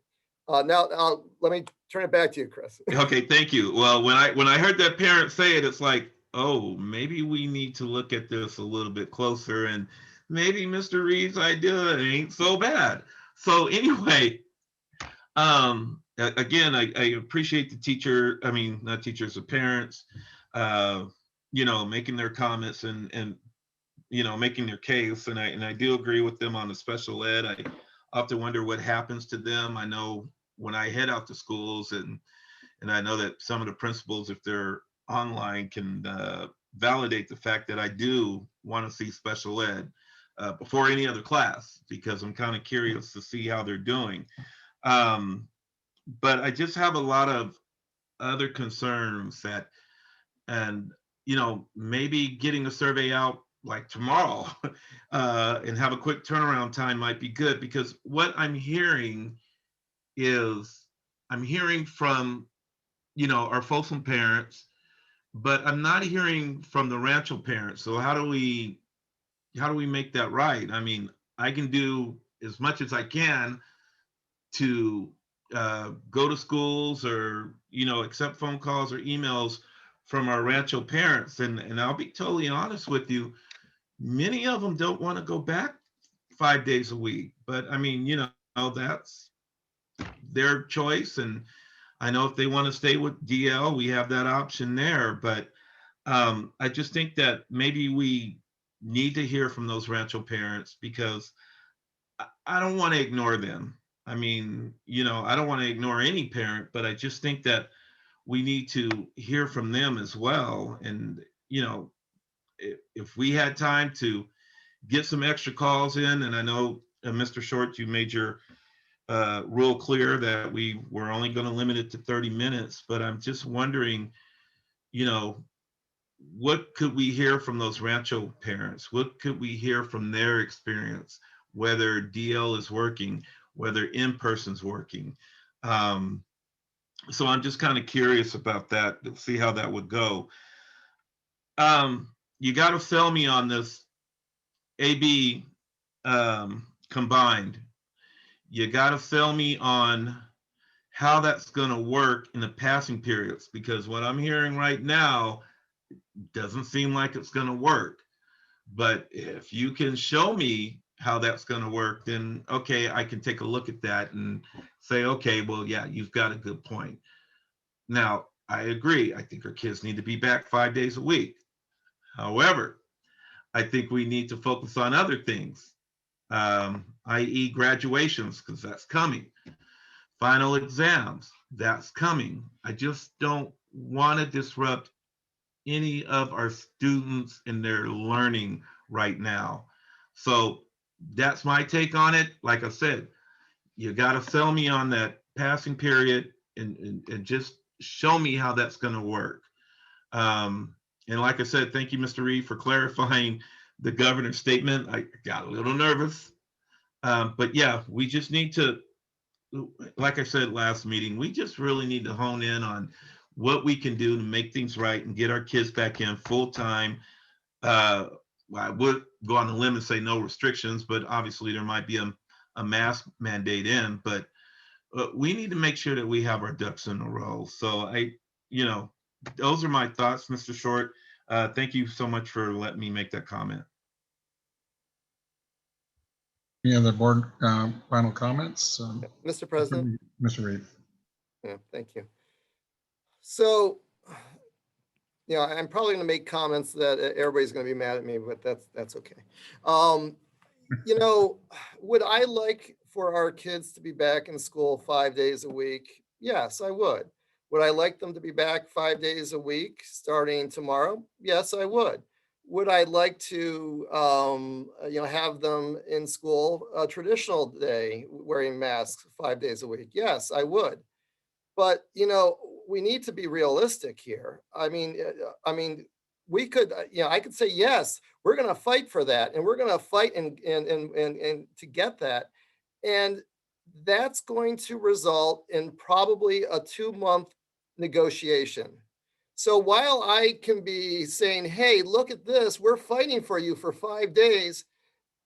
Now let me turn it back to you, Chris. Okay, thank you. Well, when I heard that parent say it, it's like, oh, maybe we need to look at this a little bit closer, and maybe Mr. Reed's idea ain't so bad. So anyway, again, I appreciate the not teachers, the parents, making their comments and making their case. And I do agree with them on the special ed. I often wonder what happens to them. I know when I head out to schools, and I know that some of the principals, if they're online, can validate the fact that I do want to see special ed before any other class, because I'm kind of curious to see how they're doing. But I just have a lot of other concerns that, and maybe getting a survey out like tomorrow and have a quick turnaround time might be good, because what I'm hearing is from our Folsom parents, but I'm not hearing from the Rancho parents. So how do we make that right? I mean, I can do as much as I can to go to schools or accept phone calls or emails from our Rancho parents, and I'll be totally honest with you, many of them don't want to go back 5 days a week. But I mean, that's their choice, and I know if they want to stay with DL, we have that option there. But I just think that maybe we need to hear from those Rancho parents, because I don't want to ignore them. I mean, I don't want to ignore any parent, but I just think that we need to hear from them as well. And, if we had time to get some extra calls in, and I know, Mr. Short, you made your rule clear that we were only going to limit it to 30 minutes, but I'm just wondering, what could we hear from those Rancho parents? What could we hear from their experience, whether DL is working, whether in-person's working? So I'm just kind of curious about that, to see how that would go. You got to sell me on this AB combined. You got to sell me on how that's going to work in the passing periods, because what I'm hearing right now doesn't seem like it's going to work. But if you can show me how that's going to work, then okay, I can take a look at that and say, okay, well, yeah, you've got a good point. Now, I agree. I think our kids need to be back 5 days a week. However, I think we need to focus on other things, i.e. graduations, because that's coming. Final exams, that's coming. I just don't want to disrupt any of our students in their learning right now. So that's my take on it. Like I said, you got to sell me on that passing period and just show me how that's going to work. And like I said, thank you, Mr. Reed, for clarifying the governor's statement. I got a little nervous. But yeah, we just need to, like I said last meeting, we just really need to hone in on what we can do to make things right and get our kids back in full time. I would go on a limb and say no restrictions, but obviously there might be a mask mandate in, but we need to make sure that we have our ducks in a row. So those are my thoughts, Mr. Short. Thank you so much for letting me make that comment. Any other board final comments? Mr. President? Mr. Reed. Yeah, thank you. So, I'm probably going to make comments that everybody's going to be mad at me, but that's okay. Would I like for our kids to be back in school 5 days a week? Yes, I would. Would I like them to be back 5 days a week starting tomorrow? Yes, I would. Would I like to, have them in school a traditional day wearing masks 5 days a week? Yes, I would. But, we need to be realistic here. I mean, we could, I could say, yes, we're going to fight for that. And we're going to fight and to get that. And that's going to result in probably a 2-month negotiation. So while I can be saying, hey, look at this, we're fighting for you for 5 days,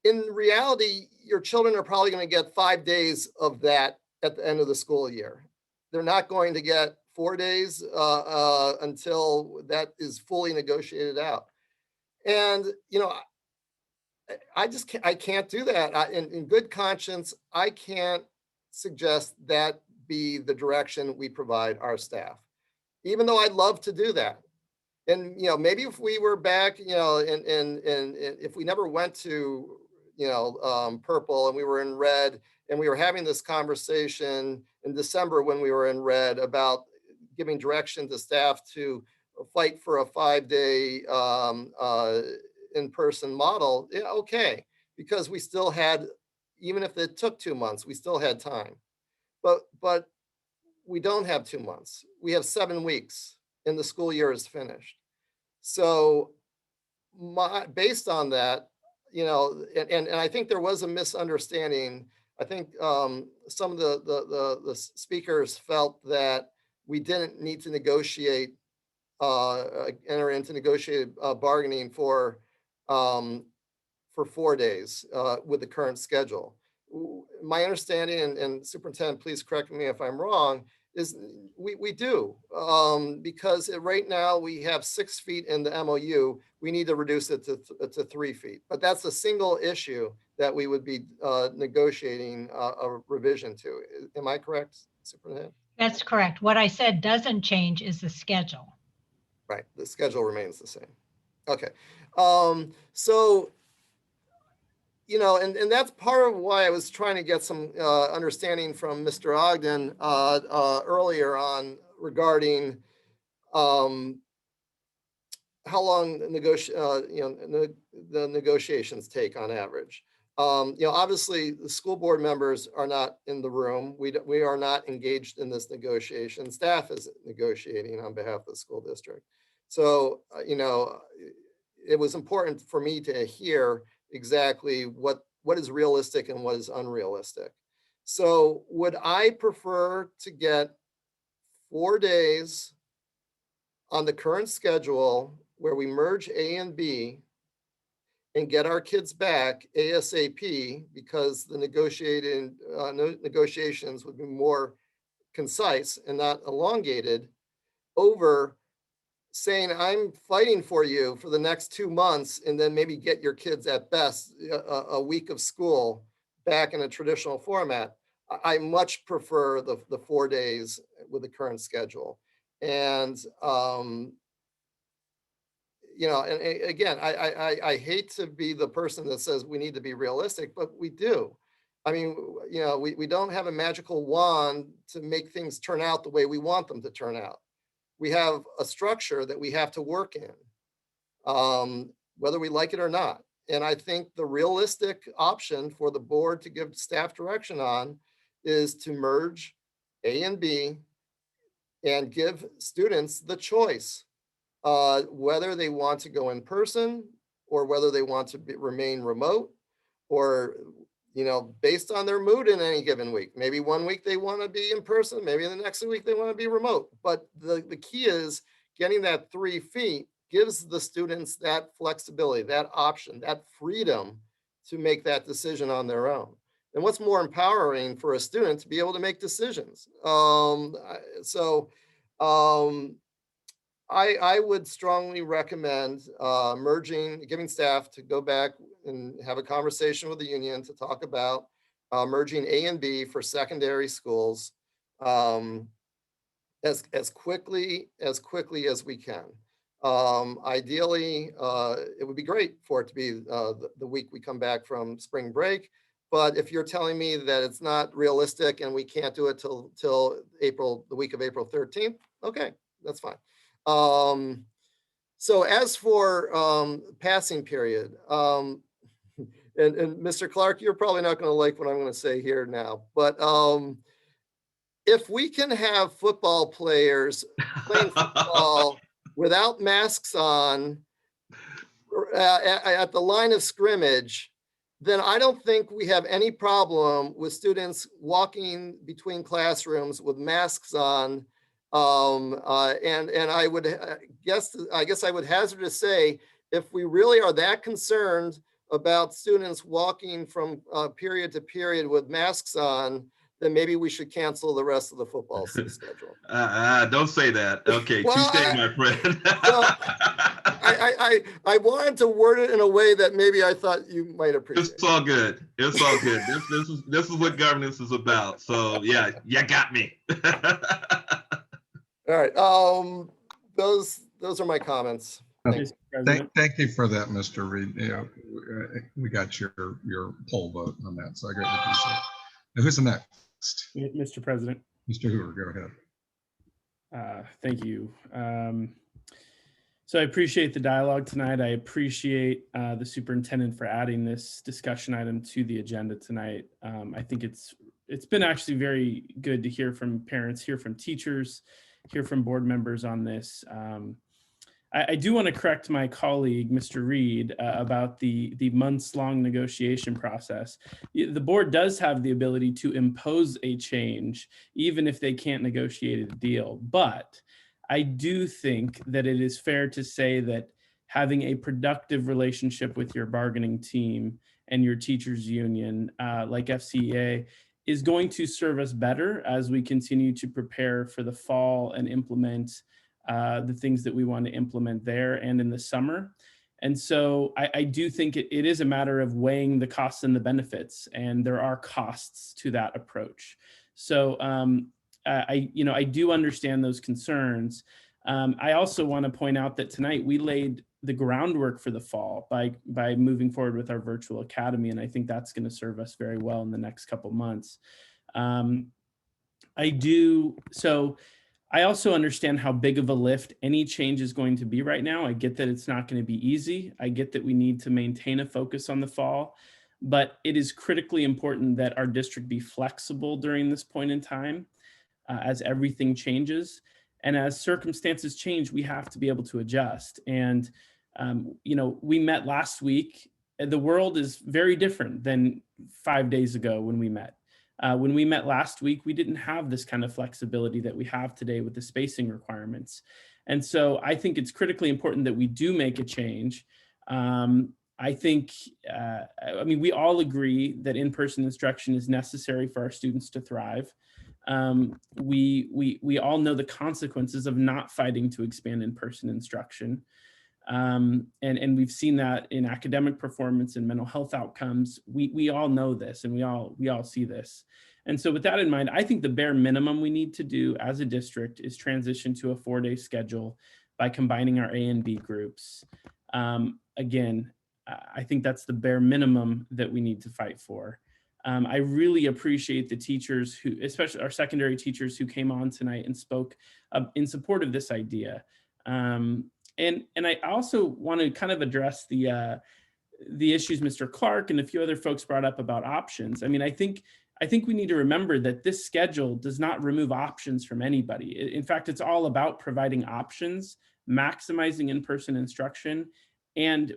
in reality, your children are probably going to get 5 days of that at the end of the school year. They're not going to get 4 days until that is fully negotiated out. And, I can't do that. In good conscience, I can't suggest that be the direction we provide our staff, even though I'd love to do that. And, maybe if we were back, and if we never went to, purple and we were in red and we were having this conversation in December when we were in red about giving direction to staff to fight for a 5-day in-person model, yeah, okay. Because we still had, even if it took 2 months, we still had time. But we don't have 2 months. We have 7 weeks and the school year is finished. So based on that, and I think there was a misunderstanding. I think some of the speakers felt that we didn't need to negotiate, enter into negotiated bargaining for 4 days with the current schedule. My understanding, and Superintendent, please correct me if I'm wrong, is we do, because right now we have 6 feet in the MOU. We need to reduce it to 3 feet. But that's a single issue that we would be negotiating a revision to. Am I correct, Superintendent? That's correct. What I said doesn't change is the schedule. Right, the schedule remains the same. Okay, so, and that's part of why I was trying to get some understanding from Mr. Ogden earlier on regarding how long the negotiations take on average. Obviously the school board members are not in the room. We are not engaged in this negotiation. Staff is negotiating on behalf of the school district. So, it was important for me to hear exactly what is realistic and what is unrealistic. So would I prefer to get 4 days on the current schedule where we merge A and B and get our kids back ASAP, because the negotiations would be more concise and not elongated, over saying I'm fighting for you for the next 2 months and then maybe get your kids at best a week of school back in a traditional format? I much prefer the 4 days with the current schedule. And, and again, I hate to be the person that says we need to be realistic, but we do. I mean, we don't have a magical wand to make things turn out the way we want them to turn out. we have a structure that we have to work in, whether we like it or not. And I think the realistic option for the board to give staff direction on is to merge A and B and give students the choice, whether they want to go in person or whether they want to remain remote, or, you know, based on their mood in any given week. Maybe one week they want to be in person, maybe the next week they want to be remote. But the key is getting that 3 feet gives the students that flexibility, that option, that freedom to make that decision on their own. And what's more empowering for a student to be able to make decisions? I would strongly recommend giving staff to go back and have a conversation with the union to talk about merging A and B for secondary schools as quickly as we can. Ideally, it would be great for it to be the week we come back from spring break. But if you're telling me that it's not realistic and we can't do it till the week of April 13th, okay, that's fine. So as for passing period, and Mr. Clark, you're probably not going to like what I'm going to say here now, but if we can have football players playing football without masks on at the line of scrimmage, then I don't think we have any problem with students walking between classrooms with masks on. And I guess I would hazard to say, if we really are that concerned about students walking from period to period with masks on, then maybe we should cancel the rest of the football schedule. Don't say that. Okay, Well, touche, my friend. I wanted to word it in a way that maybe I thought you might appreciate. It's all good. It's all good. This is what governance is about. So yeah, you got me. All right. Those are my comments. Thank you for that, Mr. Reed. Yeah, we got your poll vote on that, so I greatly appreciate it. Now, who's the next? Mr. President. Mr. Hoover, go ahead. Thank you. So I appreciate the dialogue tonight. I appreciate the superintendent for adding this discussion item to the agenda tonight. I think it's been actually very good to hear from parents, hear from teachers, hear from board members on this. I do want to correct my colleague, Mr. Reed, about the months-long negotiation process. The board does have the ability to impose a change, even if they can't negotiate a deal. But I do think that it is fair to say that having a productive relationship with your bargaining team and your teachers union, like FCEA, is going to serve us better as we continue to prepare for the fall and implement the things that we want to implement there and in the summer. And so I do think it is a matter of weighing the costs and the benefits, and there are costs to that approach. So I do understand those concerns. I also want to point out that tonight we laid the groundwork for the fall by moving forward with our virtual academy, and I think that's going to serve us very well in the next couple months. I also understand how big of a lift any change is going to be right now. I get that it's not going to be easy. I get that we need to maintain a focus on the fall, but it is critically important that our district be flexible during this point in time as everything changes. And as circumstances change, we have to be able to adjust. And, we met last week. The world is very different than 5 days ago when we met. When we met last week, we didn't have this kind of flexibility that we have today with the spacing requirements. And so I think it's critically important that we do make a change. I think, we all agree that in-person instruction is necessary for our students to thrive. We all know the consequences of not fighting to expand in-person instruction. And we've seen that in academic performance and mental health outcomes. We all know this, and we all see this. And so with that in mind, I think the bare minimum we need to do as a district is transition to a 4-day schedule by combining our A and B groups. Again, I think that's the bare minimum that we need to fight for. I really appreciate the teachers who, especially our secondary teachers who came on tonight and spoke in support of this idea. And I also want to kind of address the issues Mr. Clark and a few other folks brought up about options. I mean, I think we need to remember that this schedule does not remove options from anybody. In fact, it's all about providing options, maximizing in-person instruction, and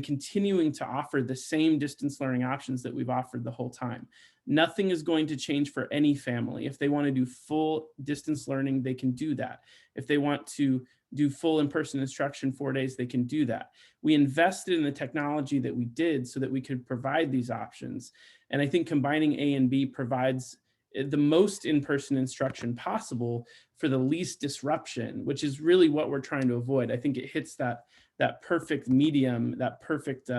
continuing to offer the same distance learning options that we've offered the whole time. Nothing is going to change for any family. If they want to do full distance learning, they can do that. If they want to do full in-person instruction 4 days, they can do that. We invested in the technology that we did so that we could provide these options. And I think combining A and B provides the most in-person instruction possible for the least disruption, which is really what we're trying to avoid. I think it hits that perfect medium, that perfect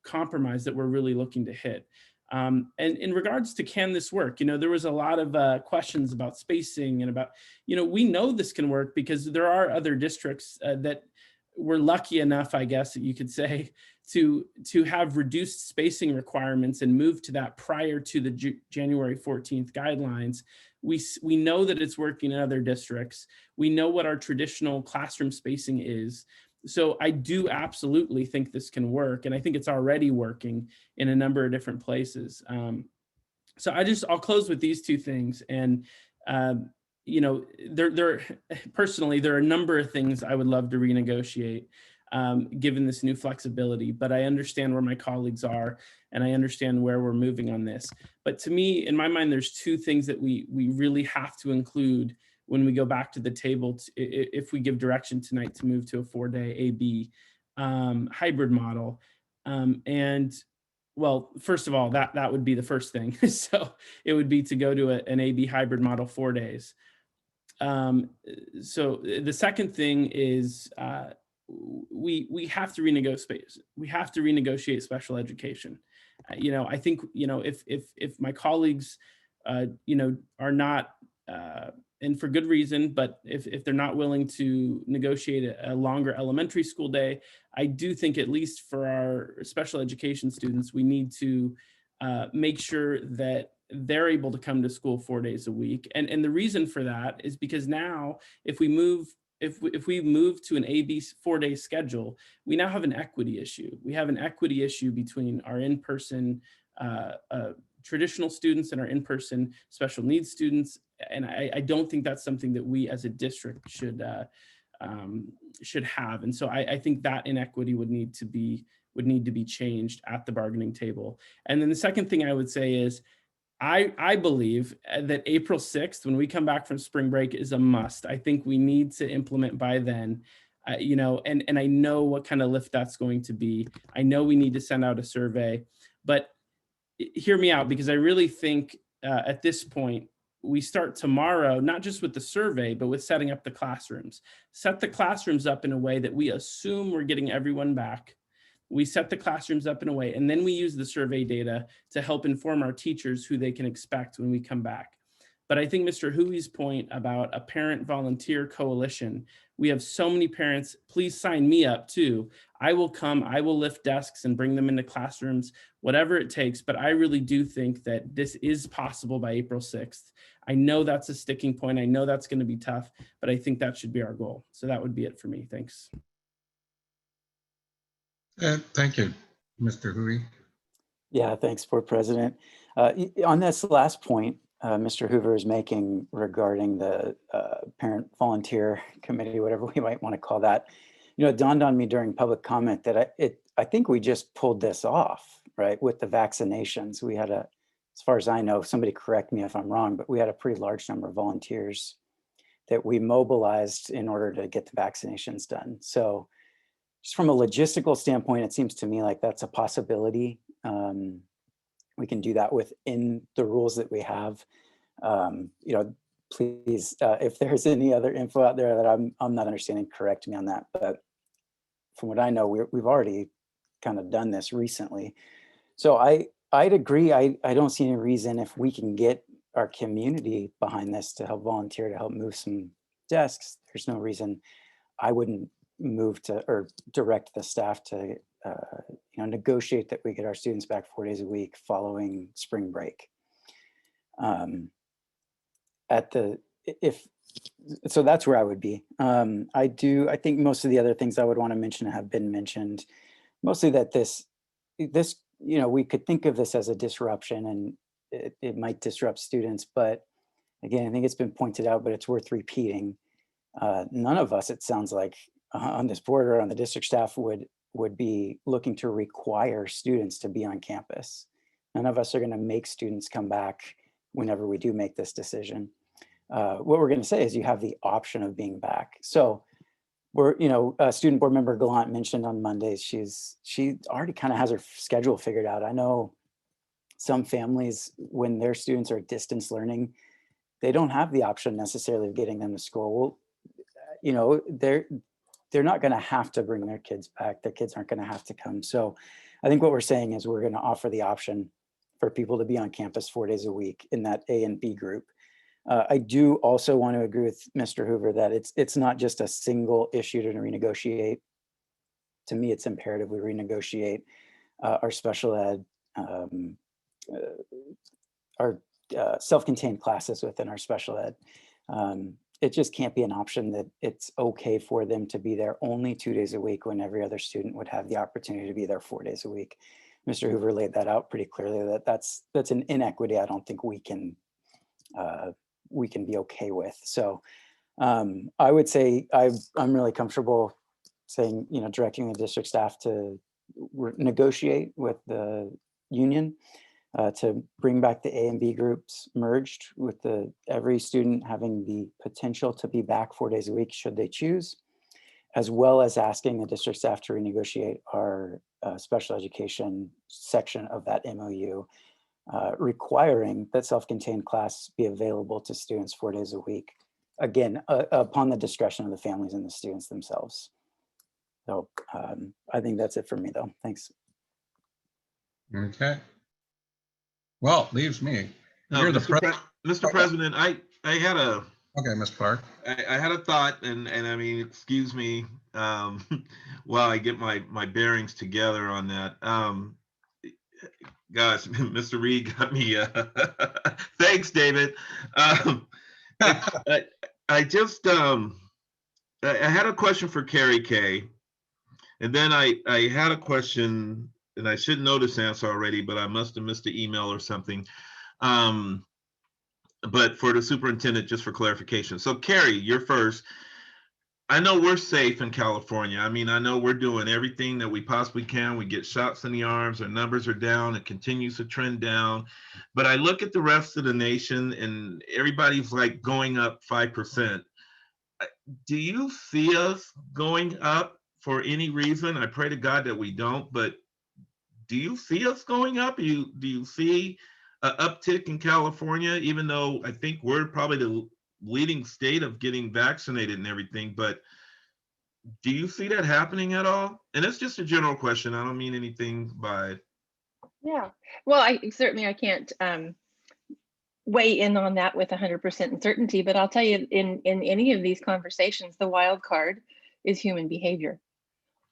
compromise that we're really looking to hit. And in regards to can this work, there was a lot of questions about spacing and about, we know this can work because there are other districts that were lucky enough, I guess you could say, to have reduced spacing requirements and move to that prior to the January 14th guidelines. We know that it's working in other districts. We know what our traditional classroom spacing is. So I do absolutely think this can work, and I think it's already working in a number of different places. So I'll close with these two things. And personally, there are a number of things I would love to renegotiate given this new flexibility, but I understand where my colleagues are and I understand where we're moving on this. But to me, in my mind, there's two things that we really have to include when we go back to the table, if we give direction tonight to move to a 4-day AB hybrid model. And well, first of all, that would be the first thing. So it would be to go to an AB hybrid model 4 days. So the second thing is we have to renegotiate. We have to renegotiate special education. I think if my colleagues are not and for good reason, but if they're not willing to negotiate a longer elementary school day, I do think at least for our special education students, we need to make sure that they're able to come to school 4 days a week. And the reason for that is because now if we move to an AB 4-day schedule, we now have an equity issue. We have an equity issue between our in-person traditional students and our in-person special needs students. And I don't think that's something that we as a district should have. And so I think that inequity would need to be changed at the bargaining table. And then the second thing I would say is, I believe that April 6th, when we come back from spring break, is a must. I think we need to implement by then, and I know what kind of lift that's going to be. I know we need to send out a survey, but hear me out, because I really think at this point, we start tomorrow, not just with the survey, but with setting up the classrooms. Set the classrooms up in a way that we assume we're getting everyone back. We set the classrooms up in a way, and then we use the survey data to help inform our teachers who they can expect when we come back. But I think Mr. Huey's point about a parent volunteer coalition, we have so many parents, please sign me up too. I will come, I will lift desks and bring them into classrooms, whatever it takes. But I really do think that this is possible by April 6th. I know that's a sticking point. I know that's going to be tough, but I think that should be our goal. So that would be it for me. Thanks. Thank you, Mr. Huey. Yeah, thanks, Board President. On this last point, Mr. Hoover is making regarding the parent volunteer committee, whatever we might want to call that, it dawned on me during public comment that I think we just pulled this off, right, with the vaccinations. We had as far as I know, somebody correct me if I'm wrong, but we had a pretty large number of volunteers that we mobilized in order to get the vaccinations done. So just from a logistical standpoint, it seems to me like that's a possibility. We can do that within the rules that we have. Please, if there's any other info out there that I'm not understanding, correct me on that. But from what I know, we've already kind of done this recently. So I'd agree. I don't see any reason, if we can get our community behind this to help volunteer, to help move some desks, there's no reason I wouldn't move to or direct the staff to negotiate that we get our students back 4 days a week following spring break. So that's where I would be. I think most of the other things I would want to mention have been mentioned, mostly that this, we could think of this as a disruption, and it might disrupt students, but again, I think it's been pointed out, but it's worth repeating. None of us, it sounds like, on this board or on the district staff would be looking to require students to be on campus. None of us are going to make students come back whenever we do make this decision. What we're going to say is you have the option of being back. So we're, student board member Gallant mentioned on Mondays, she already kind of has her schedule figured out. I know some families, when their students are distance learning, they don't have the option necessarily of getting them to school. Well, they're not going to have to bring their kids back. Their kids aren't going to have to come. So I think what we're saying is we're going to offer the option for people to be on campus 4 days a week in that A and B group. I do also want to agree with Mr. Hoover that it's not just a single issue to renegotiate. To me, it's imperative we renegotiate our special ed, our self-contained classes within our special ed. It just can't be an option that it's okay for them to be there only 2 days a week when every other student would have the opportunity to be there 4 days a week. Mr. Hoover laid that out pretty clearly, that's an inequity I don't think we can be okay with. So I would say I'm really comfortable saying, directing the district staff to negotiate with the union to bring back the A and B groups merged, with every student having the potential to be back 4 days a week should they choose, as well as asking the district staff to renegotiate our special education section of that MOU, requiring that self-contained class be available to students 4 days a week, again, upon the discretion of the families and the students themselves. So I think that's it for me, though. Thanks. Okay. Well, leaves me. You're Mr. President, I had a. Okay, Mr. Clark. I had a thought, and I mean, excuse me, while I get my bearings together on that. Gosh, Mr. Reed got me. Thanks, David. I just I had a question for Carrie Kay, and then I had a question, and I should know this answer already, but I must have missed the email or something. But for the superintendent, just for clarification. So Carrie, you're first. I know we're safe in California. I mean, I know we're doing everything that we possibly can. We get shots in the arms, our numbers are down, it continues to trend down. But I look at the rest of the nation and everybody's like going up 5%. Do you see us going up for any reason? I pray to God that we don't, but do you see us going up? Do you see an uptick in California, even though I think we're probably the leading state of getting vaccinated and everything, but do you see that happening at all? And it's just a general question. I don't mean anything by. Yeah, well, I can't weigh in on that with 100% certainty, but I'll tell you, in any of these conversations, the wild card is human behavior.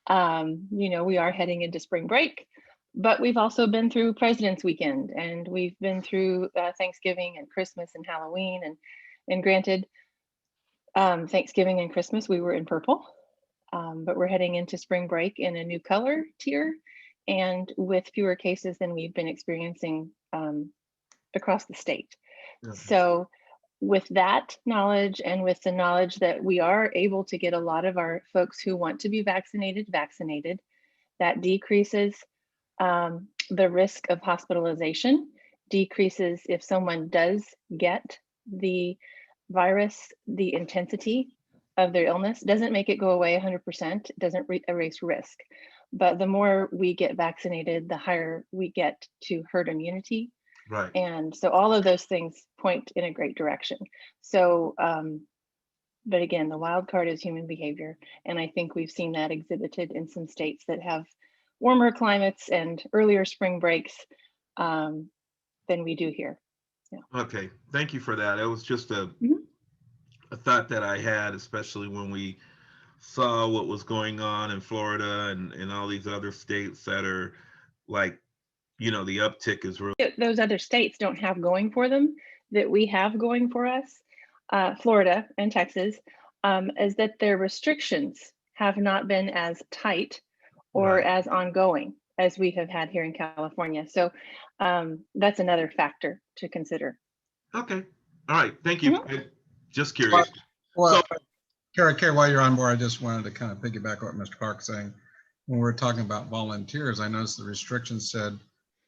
We are heading into spring break, but we've also been through President's Weekend, and we've been through Thanksgiving and Christmas and Halloween, and granted, Thanksgiving and Christmas we were in purple, but we're heading into spring break in a new color tier, and with fewer cases than we've been experiencing across the state. Okay. So with that knowledge, and with the knowledge that we are able to get a lot of our folks who want to be vaccinated, that decreases the risk of hospitalization, decreases if someone does get the virus, the intensity of their illness, doesn't make it go away 100%, doesn't erase risk. But the more we get vaccinated, the higher we get to herd immunity. Right. And so all of those things point in a great direction. So, but again, the wild card is human behavior. And I think we've seen that exhibited in some states that have warmer climates and earlier spring breaks than we do here. Yeah. Okay, thank you for that. It was just a thought that I had, especially when we saw what was going on in Florida and all these other states that are like, you know, the uptick is real. Those other states don't have going for them that we have going for us, Florida and Texas, is that their restrictions have not been as tight or as ongoing as we have had here in California. So that's another factor to consider. Okay. All right. Thank you. Just curious. Well, Kara, while you're on board, I just wanted to kind of piggyback what Mr. Clark's saying. When we're talking about volunteers, I noticed the restrictions said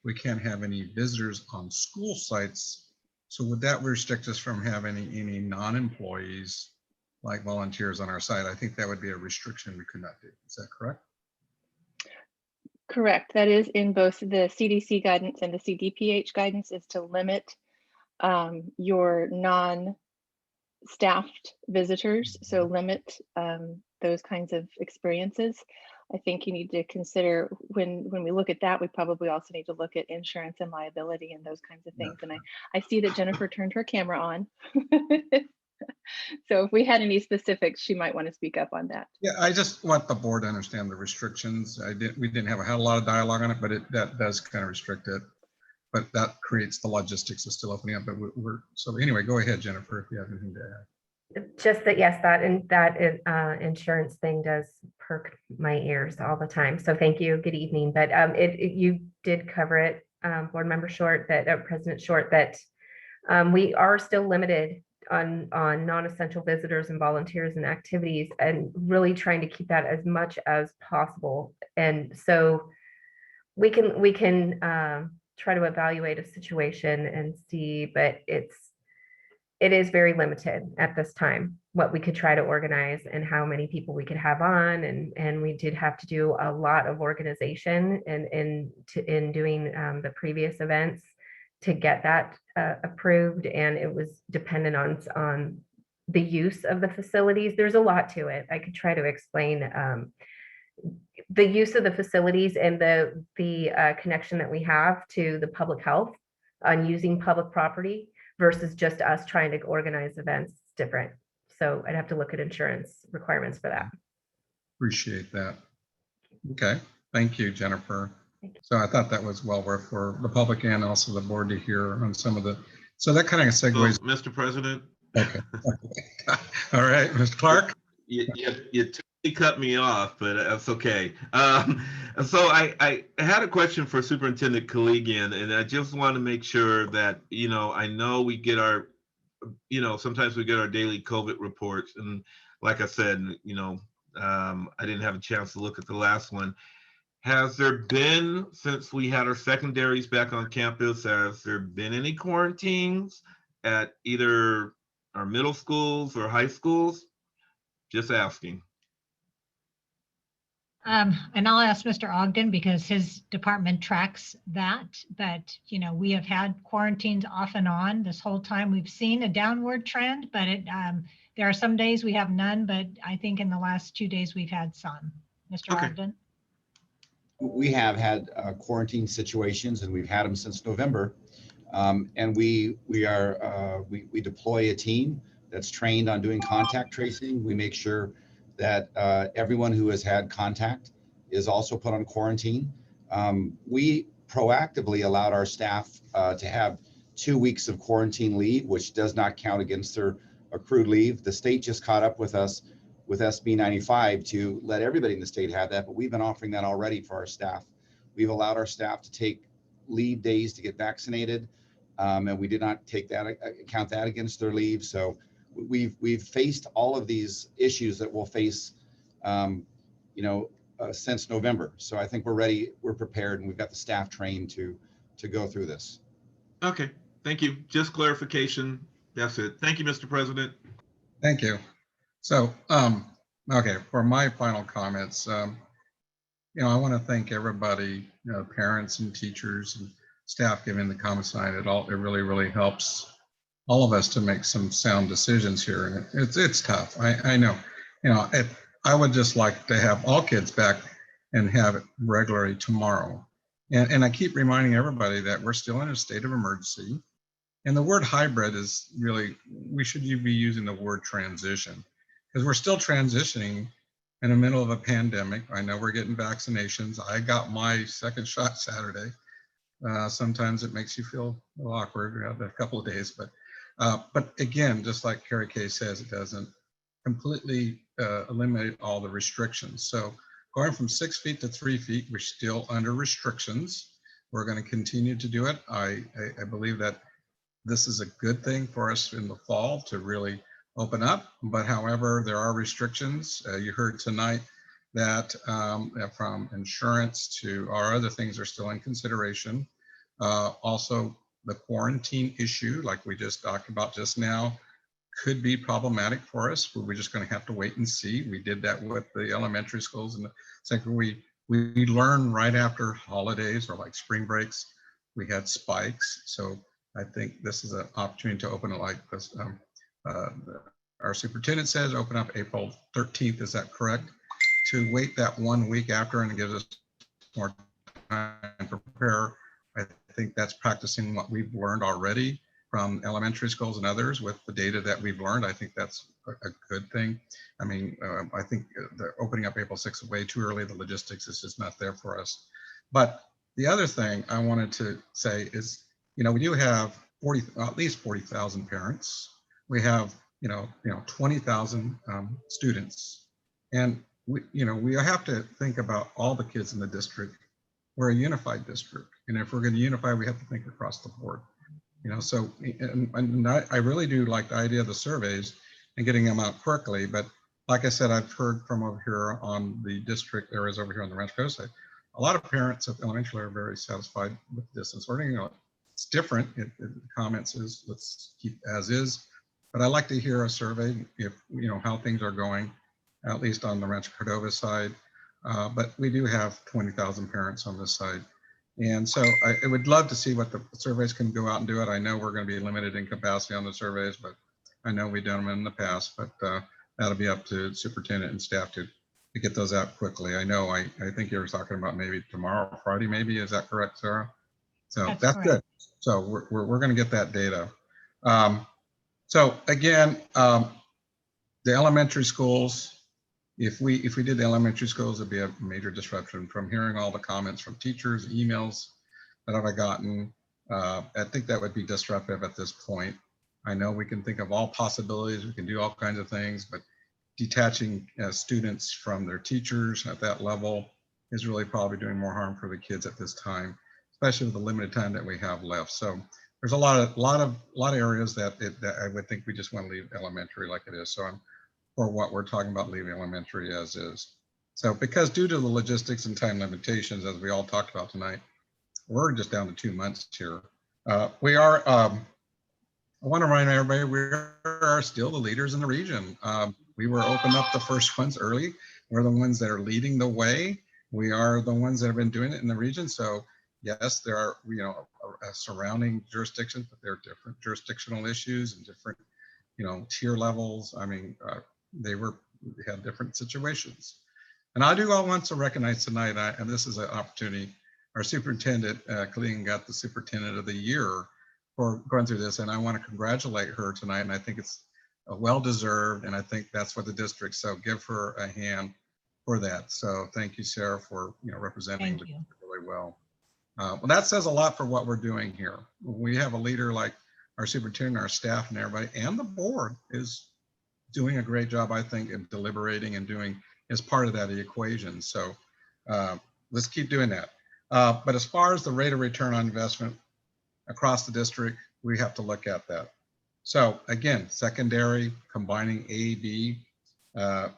we can't have any visitors on school sites. So would that restrict us from having any non-employees like volunteers on our site? I think that would be a restriction we could not do. Is that correct? Correct. That is in both the CDC guidance and the CDPH guidance, is to limit your non-staffed visitors. So limit those kinds of experiences. I think you need to consider when we look at that, we probably also need to look at insurance and liability and those kinds of things. And I see that Jennifer turned her camera on. So if we had any specifics, she might want to speak up on that. Yeah, I just want the board to understand the restrictions. We didn't have a lot of dialogue on it, but that does kind of restrict it. But that creates the logistics of still opening up. But so anyway, go ahead, Jennifer, if you have anything to add. Just that, yes, that insurance thing does perk my ears all the time. So thank you. Good evening. But you did cover it, Board Member Short, President Short, that we are still limited on non-essential visitors and volunteers and activities, and really trying to keep that as much as possible. And so we can try to evaluate a situation and see, but it is very limited at this time what we could try to organize and how many people we could have on, and we did have to do a lot of organization in doing the previous events to get that approved, and it was dependent on the use of the facilities. There's a lot to it. I could try to explain the use of the facilities and the connection that we have to the public health on using public property versus just us trying to organize events. It's different. So I'd have to look at insurance requirements for that. Appreciate that. Okay, thank you, Jennifer. So I thought that was well worth for the public and also the board to hear on some of the, so that kind of segues. So, Mr. President. Okay. All right, Mr. Clark. You totally cut me off, but that's okay. So I had a question for Superintendent Kaligian, and I just want to make sure that, I know we get our, sometimes we get our daily COVID reports. And like I said, I didn't have a chance to look at the last one. Has there been, since we had our secondaries back on campus, has there been any quarantines at either our middle schools or high schools? Just asking. And I'll ask Mr. Ogden because his department tracks that, but we have had quarantines off and on this whole time. We've seen a downward trend, but there are some days we have none, but I think in the last 2 days we've had some. Mr. Ogden? We have had quarantine situations, and we've had them since November. And we deploy a team that's trained on doing contact tracing. We make sure that everyone who has had contact is also put on quarantine. We proactively allowed our staff to have 2 weeks of quarantine leave, which does not count against their accrued leave. The state just caught up with us with SB 95 to let everybody in the state have that, but we've been offering that already for our staff. We've allowed our staff to take leave days to get vaccinated, and we did not count that against their leave. So we've faced all of these issues that we'll face, since November. So I think we're ready, we're prepared, and we've got the staff trained to go through this. Okay, thank you. Just clarification. That's it. Thank you, Mr. President. Thank you. So, okay, for my final comments, I want to thank everybody, parents and teachers and staff giving the comments tonight. It really, really helps all of us to make some sound decisions here. And it's tough. I know, I would just like to have all kids back and have it regularly tomorrow. And I keep reminding everybody that we're still in a state of emergency. And the word hybrid is really, we should be using the word transition, because we're still transitioning in the middle of a pandemic. I know we're getting vaccinations. I got my second shot Saturday. Sometimes it makes you feel a little awkward. We have a couple of days, but again, just like Carrie Kay says, it doesn't completely eliminate all the restrictions. So going from 6 feet to 3 feet, we're still under restrictions. We're going to continue to do it. I believe that this is a good thing for us in the fall to really open up. But however, there are restrictions. You heard tonight that from insurance to our other things are still in consideration. Also, the quarantine issue, like we just talked about just now, could be problematic for us. We're just going to have to wait and see. We did that with the elementary schools and the secondary. We learned right after holidays or like spring breaks, we had spikes. So I think this is an opportunity to open it like this. Our superintendent says open up April 13th. Is that correct? To wait that 1 week after and gives us more time to prepare. I think that's practicing what we've learned already from elementary schools and others with the data that we've learned. I think that's a good thing. I mean, I think the opening up April 6th is way too early. The logistics is just not there for us. But the other thing I wanted to say is, you know, we do have at least 40,000 parents. We have, 20,000 students. And we have to think about all the kids in the district. We're a unified district. And if we're going to unify, we have to think across the board. So and I really do like the idea of the surveys and getting them out quickly. But like I said, I've heard from over here on the district areas over here on the Rancho Coast side, a lot of parents at elementary are very satisfied with distance learning. It's different. The comments is let's keep as is. But I like to hear a survey if how things are going, at least on the Rancho Cordova side. But we do have 20,000 parents on this side. And so I would love to see what the surveys can go out and do it. I know we're going to be limited in capacity on the surveys, but I know we've done them in the past, but that'll be up to superintendent and staff to get those out quickly. I know, I think you were talking about maybe tomorrow, Friday, maybe, is that correct, Sarah? So that's good. So we're going to get that data. So again, the elementary schools, if we did the elementary schools, it'd be a major disruption. From hearing all the comments from teachers, emails that I've gotten, I think that would be disruptive at this point. I know we can think of all possibilities, we can do all kinds of things, but detaching students from their teachers at that level is really probably doing more harm for the kids at this time, especially with the limited time that we have left. So there's a lot of areas that I would think we just want to leave elementary like it is. So I'm for what we're talking about leaving elementary as is. So because due to the logistics and time limitations, as we all talked about tonight, we're just down to 2 months here. We are, I want to remind everybody, we are still the leaders in the region. We were opened up the first ones early. We're the ones that are leading the way. We are the ones that have been doing it in the region. So yes, there are, surrounding jurisdictions, but there are different jurisdictional issues and different, tier levels. I mean, they had different situations. And I do want to recognize tonight, and this is an opportunity, our superintendent, Colleen got the superintendent of the year for going through this. And I want to congratulate her tonight. And I think it's well-deserved. And I think that's what the district, so give her a hand for that. So thank you, Sarah, for representing the district really well. Well, that says a lot for what we're doing here. We have a leader like our superintendent, our staff, and everybody, and the board is doing a great job, I think, in deliberating and doing as part of that equation. So let's keep doing that. But as far as the rate of return on investment across the district, we have to look at that. So again, secondary, combining A, B, I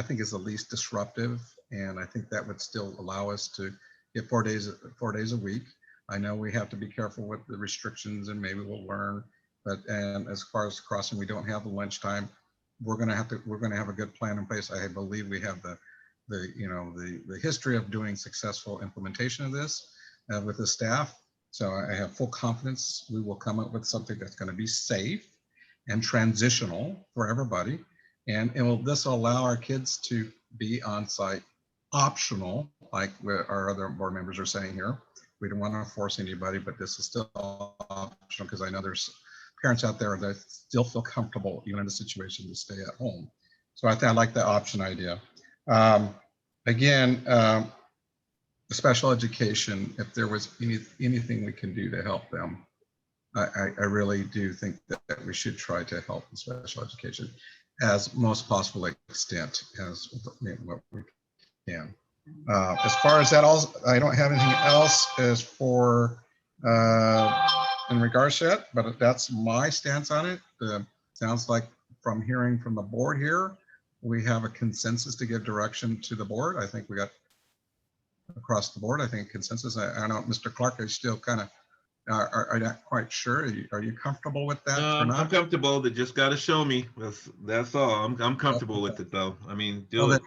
think is the least disruptive. And I think that would still allow us to get 4 days a week. I know we have to be careful with the restrictions and maybe we'll learn, and as far as crossing, we don't have the lunchtime. We're going to have a good plan in place. I believe we have the history of doing successful implementation of this with the staff. So I have full confidence we will come up with something that's going to be safe and transitional for everybody. And this will allow our kids to be on site optional, like our other board members are saying here. We don't want to force anybody, but this is still optional because I know there's parents out there that still feel comfortable even in the situation to stay at home. So I think I like the option idea. Again, the special education, if there was anything we can do to help them, I really do think that we should try to help the special education as most possible extent as what we can. As far as that, also, I don't have anything else as for in regards to it, but that's my stance on it. Sounds like from hearing from the board here, we have a consensus to give direction to the board. I think we got across the board, I think consensus. I don't know, Mr. Clark, are you still kind of, are not quite sure? Are you comfortable with that or not? I'm comfortable. They just got to show me. That's all. I'm comfortable with it though. I mean, do it.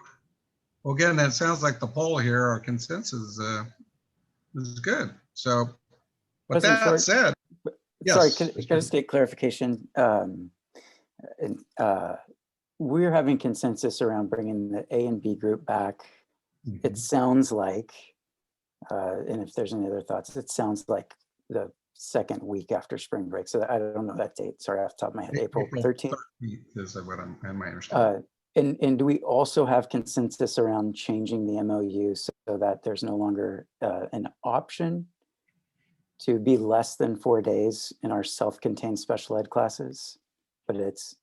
Well, again, that sounds like the poll here, our consensus is good. So with President that Short, said, sorry, yes. can I just get clarification? We're having consensus around bringing the A and B group back. It sounds like, and if there's any other thoughts, it sounds like the second week after spring break. So I don't know that date. Sorry, off the top of my head, April 13th. Is what I'm my understanding. And do we also have consensus around changing the MOU so that there's no longer an option to be less than 4 days in our self-contained special ed classes, but it's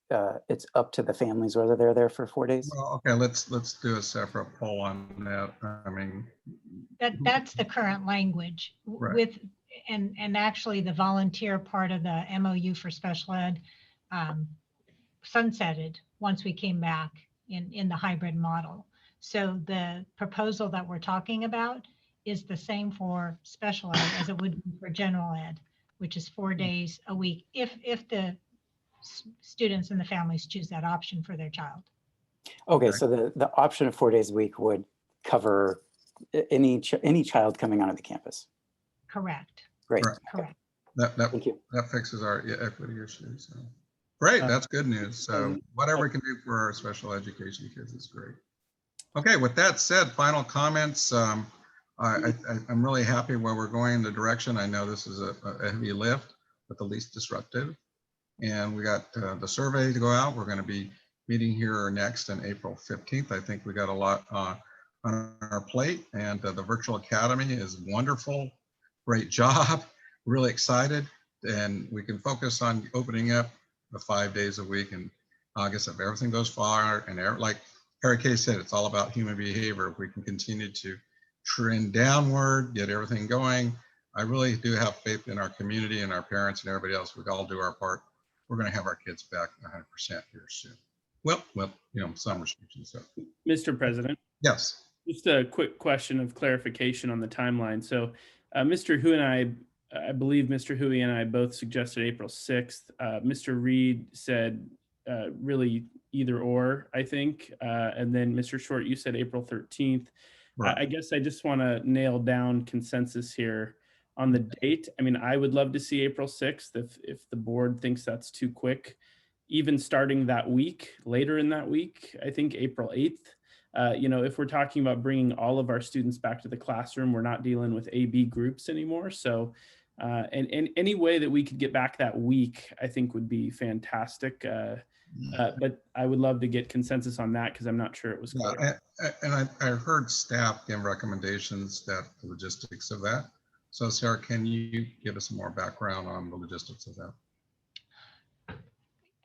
up to the families whether they're there for 4 days? Well, okay, let's do a separate poll on that. I mean, That's the current language with, and actually the volunteer part of the MOU for special ed sunsetted once we came back in the hybrid model. So the proposal that we're talking about is the same for special ed as it would be for general ed, which is 4 days a week if the students and the families choose that option for their child. Okay, so the option of 4 days a week would cover any child coming onto the campus. Correct. Great. Correct. Thank you. That fixes our equity issue. So great, that's good news. So whatever we can do for our special education kids is great. Okay, with that said, final comments. I'm really happy where we're going in the direction. I know this is a heavy lift, but the least disruptive. And we got the survey to go out. We're going to be meeting here next on April 15th. I think we got a lot on our plate, and the virtual academy is wonderful. Great job. Really excited. And we can focus on opening up the 5 days a week in August if everything goes far. And like Harry Kay said, it's all about human behavior. If we can continue to trend downward, get everything going, I really do have faith in our community and our parents and everybody else. We all do our part. We're going to have our kids back 100% here soon. Well, some restrictions. So. Mr. President. Yes. Just a quick question of clarification on the timeline. So Mr. Hu and I believe Mr. Hui and I both suggested April 6th. Mr. Reed said really either or, I think. And then Mr. Short, you said April 13th. Right. I guess I just want to nail down consensus here on the date. I mean, I would love to see April 6th if the board thinks that's too quick. Even starting that week, later in that week, I think April 8th. If we're talking about bringing all of our students back to the classroom, we're not dealing with A-B groups anymore. So, and any way that we could get back that week, I think would be fantastic. But I would love to get consensus on that because I'm not sure it was clear. And I heard staff give recommendations that the logistics of that. So Sarah, can you give us more background on the logistics of that?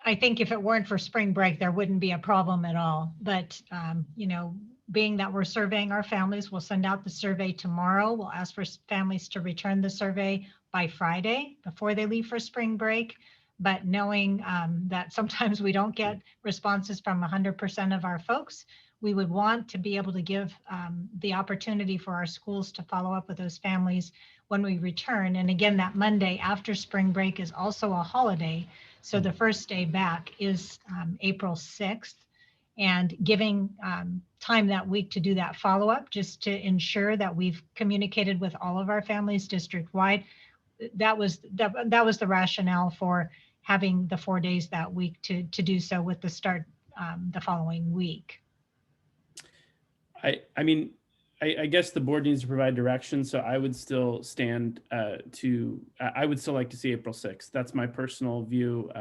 I think if it weren't for spring break, there wouldn't be a problem at all. But, being that we're surveying our families, we'll send out the survey tomorrow. We'll ask for families to return the survey by Friday before they leave for spring break. But knowing that sometimes we don't get responses from 100% of our folks, we would want to be able to give the opportunity for our schools to follow up with those families when we return. And again, that Monday after spring break is also a holiday. So the first day back is April 6th, and giving time that week to do that follow-up just to ensure that we've communicated with all of our families district-wide. That was the rationale for having the 4 days that week to do so with the start the following week. I guess the board needs to provide direction, so I would still stand I would still like to see April 6th. That's my personal view,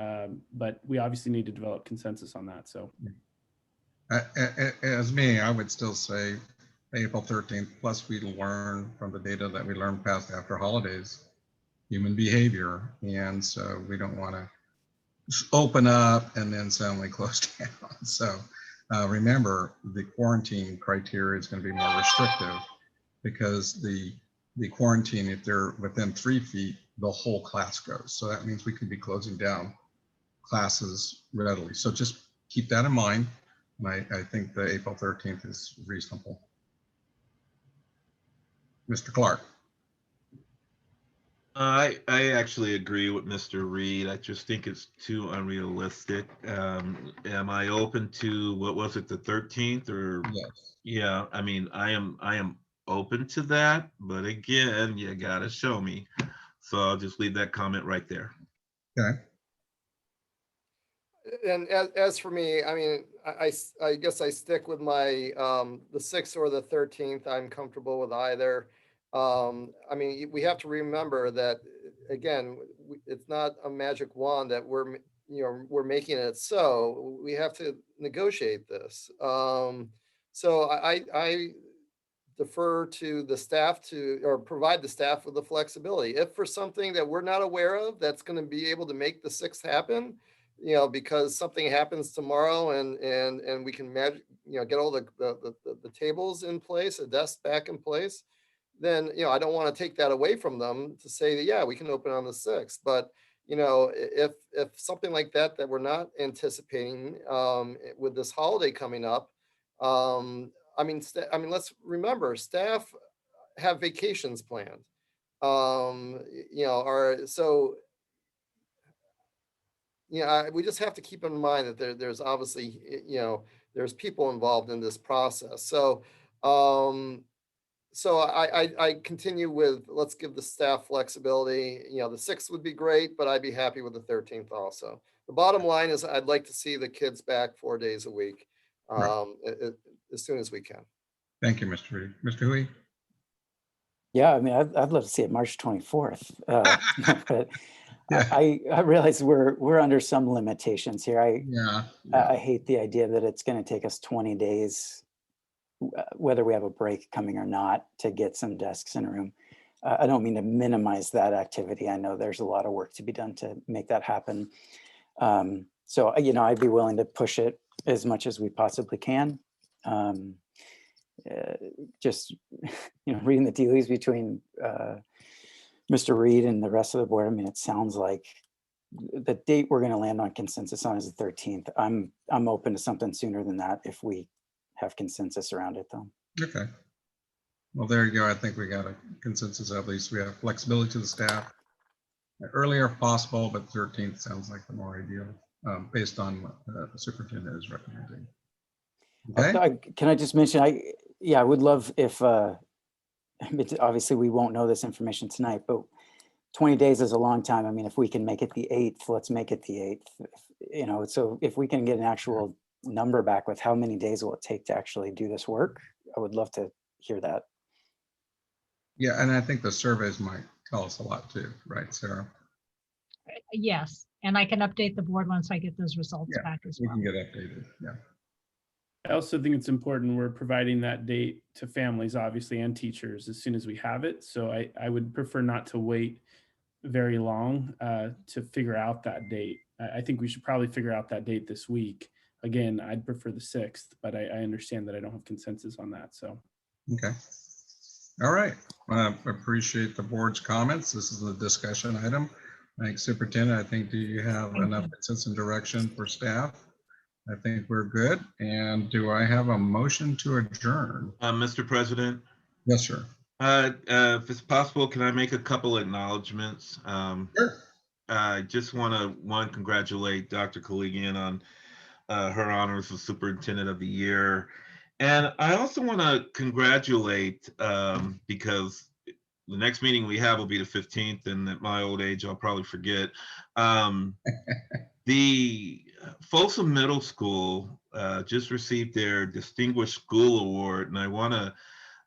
but we obviously need to develop consensus on that. So, As me, I would still say April 13th, plus we learn from the data that we learned past after holidays, human behavior. And so we don't want to open up and then suddenly close down. So remember, the quarantine criteria is going to be more restrictive because the quarantine, if they're within 3 feet, the whole class goes. So that means we could be closing down classes readily. So just keep that in mind. And I think the April 13th is reasonable. Mr. Clark. I actually agree with Mr. Reed. I just think it's too unrealistic. Am I open to, what was it, the 13th or? Yes. Yeah, I mean, I am open to that, but again, you gotta show me. So I'll just leave that comment right there. Okay. And as for me, I mean, I guess I stick with my the 6th or the 13th. I'm comfortable with either. I mean, we have to remember that again, it's not a magic wand that we're making it so. We have to negotiate this. So I defer to the staff or provide the staff with the flexibility. If for something that we're not aware of, that's going to be able to make the 6th happen, because something happens tomorrow and we can get all the tables in place, the desks back in place, then, I don't want to take that away from them to say that, yeah, we can open on the 6th. But, if something like that we're not anticipating with this holiday coming up, I mean, let's remember, staff have vacations planned. We just have to keep in mind that there's obviously, there's people involved in this process. So, I continue with, let's give the staff flexibility. The 6th would be great, but I'd be happy with the 13th also. The bottom line is I'd like to see the kids back 4 days a week, as soon as we can. Thank you, Mr. Reed. Mr. Hui? Yeah, I mean, I'd love to see it March 24th. But yeah. I realize we're under some limitations here. I hate the idea that it's going to take us 20 days, whether we have a break coming or not, to get some desks in a room. I don't mean to minimize that activity. I know there's a lot of work to be done to make that happen. So, I'd be willing to push it as much as we possibly can. Just, reading the tea leaves between Mr. Reed and the rest of the board, I mean, it sounds like the date we're going to land on consensus on is the 13th. I'm open to something sooner than that if we have consensus around it, though. Okay. Well, there you go. I think we got a consensus. At least we have flexibility to the staff. Earlier if possible, but 13th sounds like the more ideal, based on what the superintendent is recommending. Okay. Can I just mention, I would love if, obviously we won't know this information tonight, but 20 days is a long time. I mean, if we can make it the 8th, let's make it the 8th, so if we can get an actual number back with how many days will it take to actually do this work, I would love to hear that. Yeah, and I think the surveys might tell us a lot too, right, Sarah? Yes, and I can update the board once I get those results back as well. We can get updated, yeah. I also think it's important we're providing that date to families, obviously, and teachers as soon as we have it. So I would prefer not to wait very long to figure out that date. I think we should probably figure out that date this week. Again, I'd prefer the 6th, but I understand that I don't have consensus on that, so. Okay. All right. I appreciate the board's comments. This is a discussion item. Thanks, Superintendent. I think, do you have enough consensus and direction for staff? I think we're good. And do I have a motion to adjourn? Mr. President? Yes, sir. If it's possible, can I make a couple acknowledgements? Sure. I just want to, congratulate Dr. Koligian on her honors as Superintendent of the Year. And I also want to congratulate, because the next meeting we have will be the 15th, and at my old age, I'll probably forget. The Folsom Middle School just received their Distinguished School Award, and I want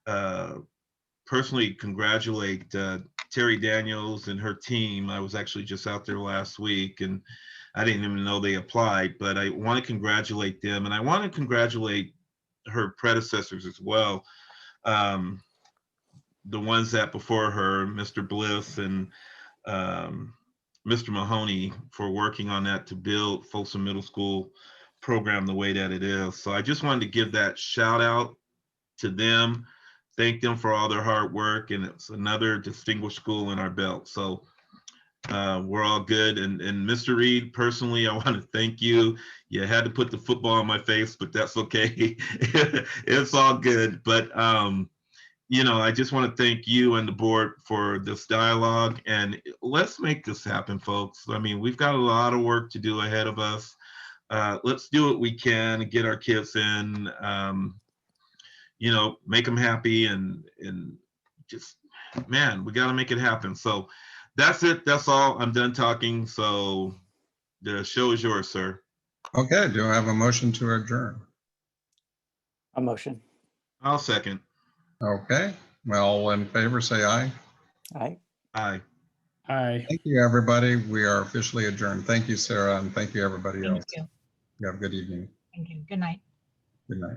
to personally congratulate Terry Daniels and her team. I was actually just out there last week, and I didn't even know they applied, but I want to congratulate them, and I want to congratulate her predecessors as well. The ones that before her, Mr. Bliss and Mr. Mahoney, for working on that to build Folsom Middle School program the way that it is. So I just wanted to give that shout out to them, thank them for all their hard work, and it's another distinguished school in our belt. So we're all good. And Mr. Reed, personally, I want to thank you. You had to put the football on my face, but that's okay. It's all good. But you know, I just want to thank you and the board for this dialogue, and let's make this happen, folks. I mean, we've got a lot of work to do ahead of us. Let's do what we can and get our kids in, you know, make them happy, and just, man, we got to make it happen. So that's it. That's all. I'm done talking. So the show is yours, sir. Okay, do I have a motion to adjourn? A motion. I'll second. Okay, well, all in favor, say aye. Aye. Aye. Aye. Thank you, everybody. We are officially adjourned. Thank you, Sarah, and thank you, everybody Thank else. you. You have a good evening. Thank you. Good night. Good night.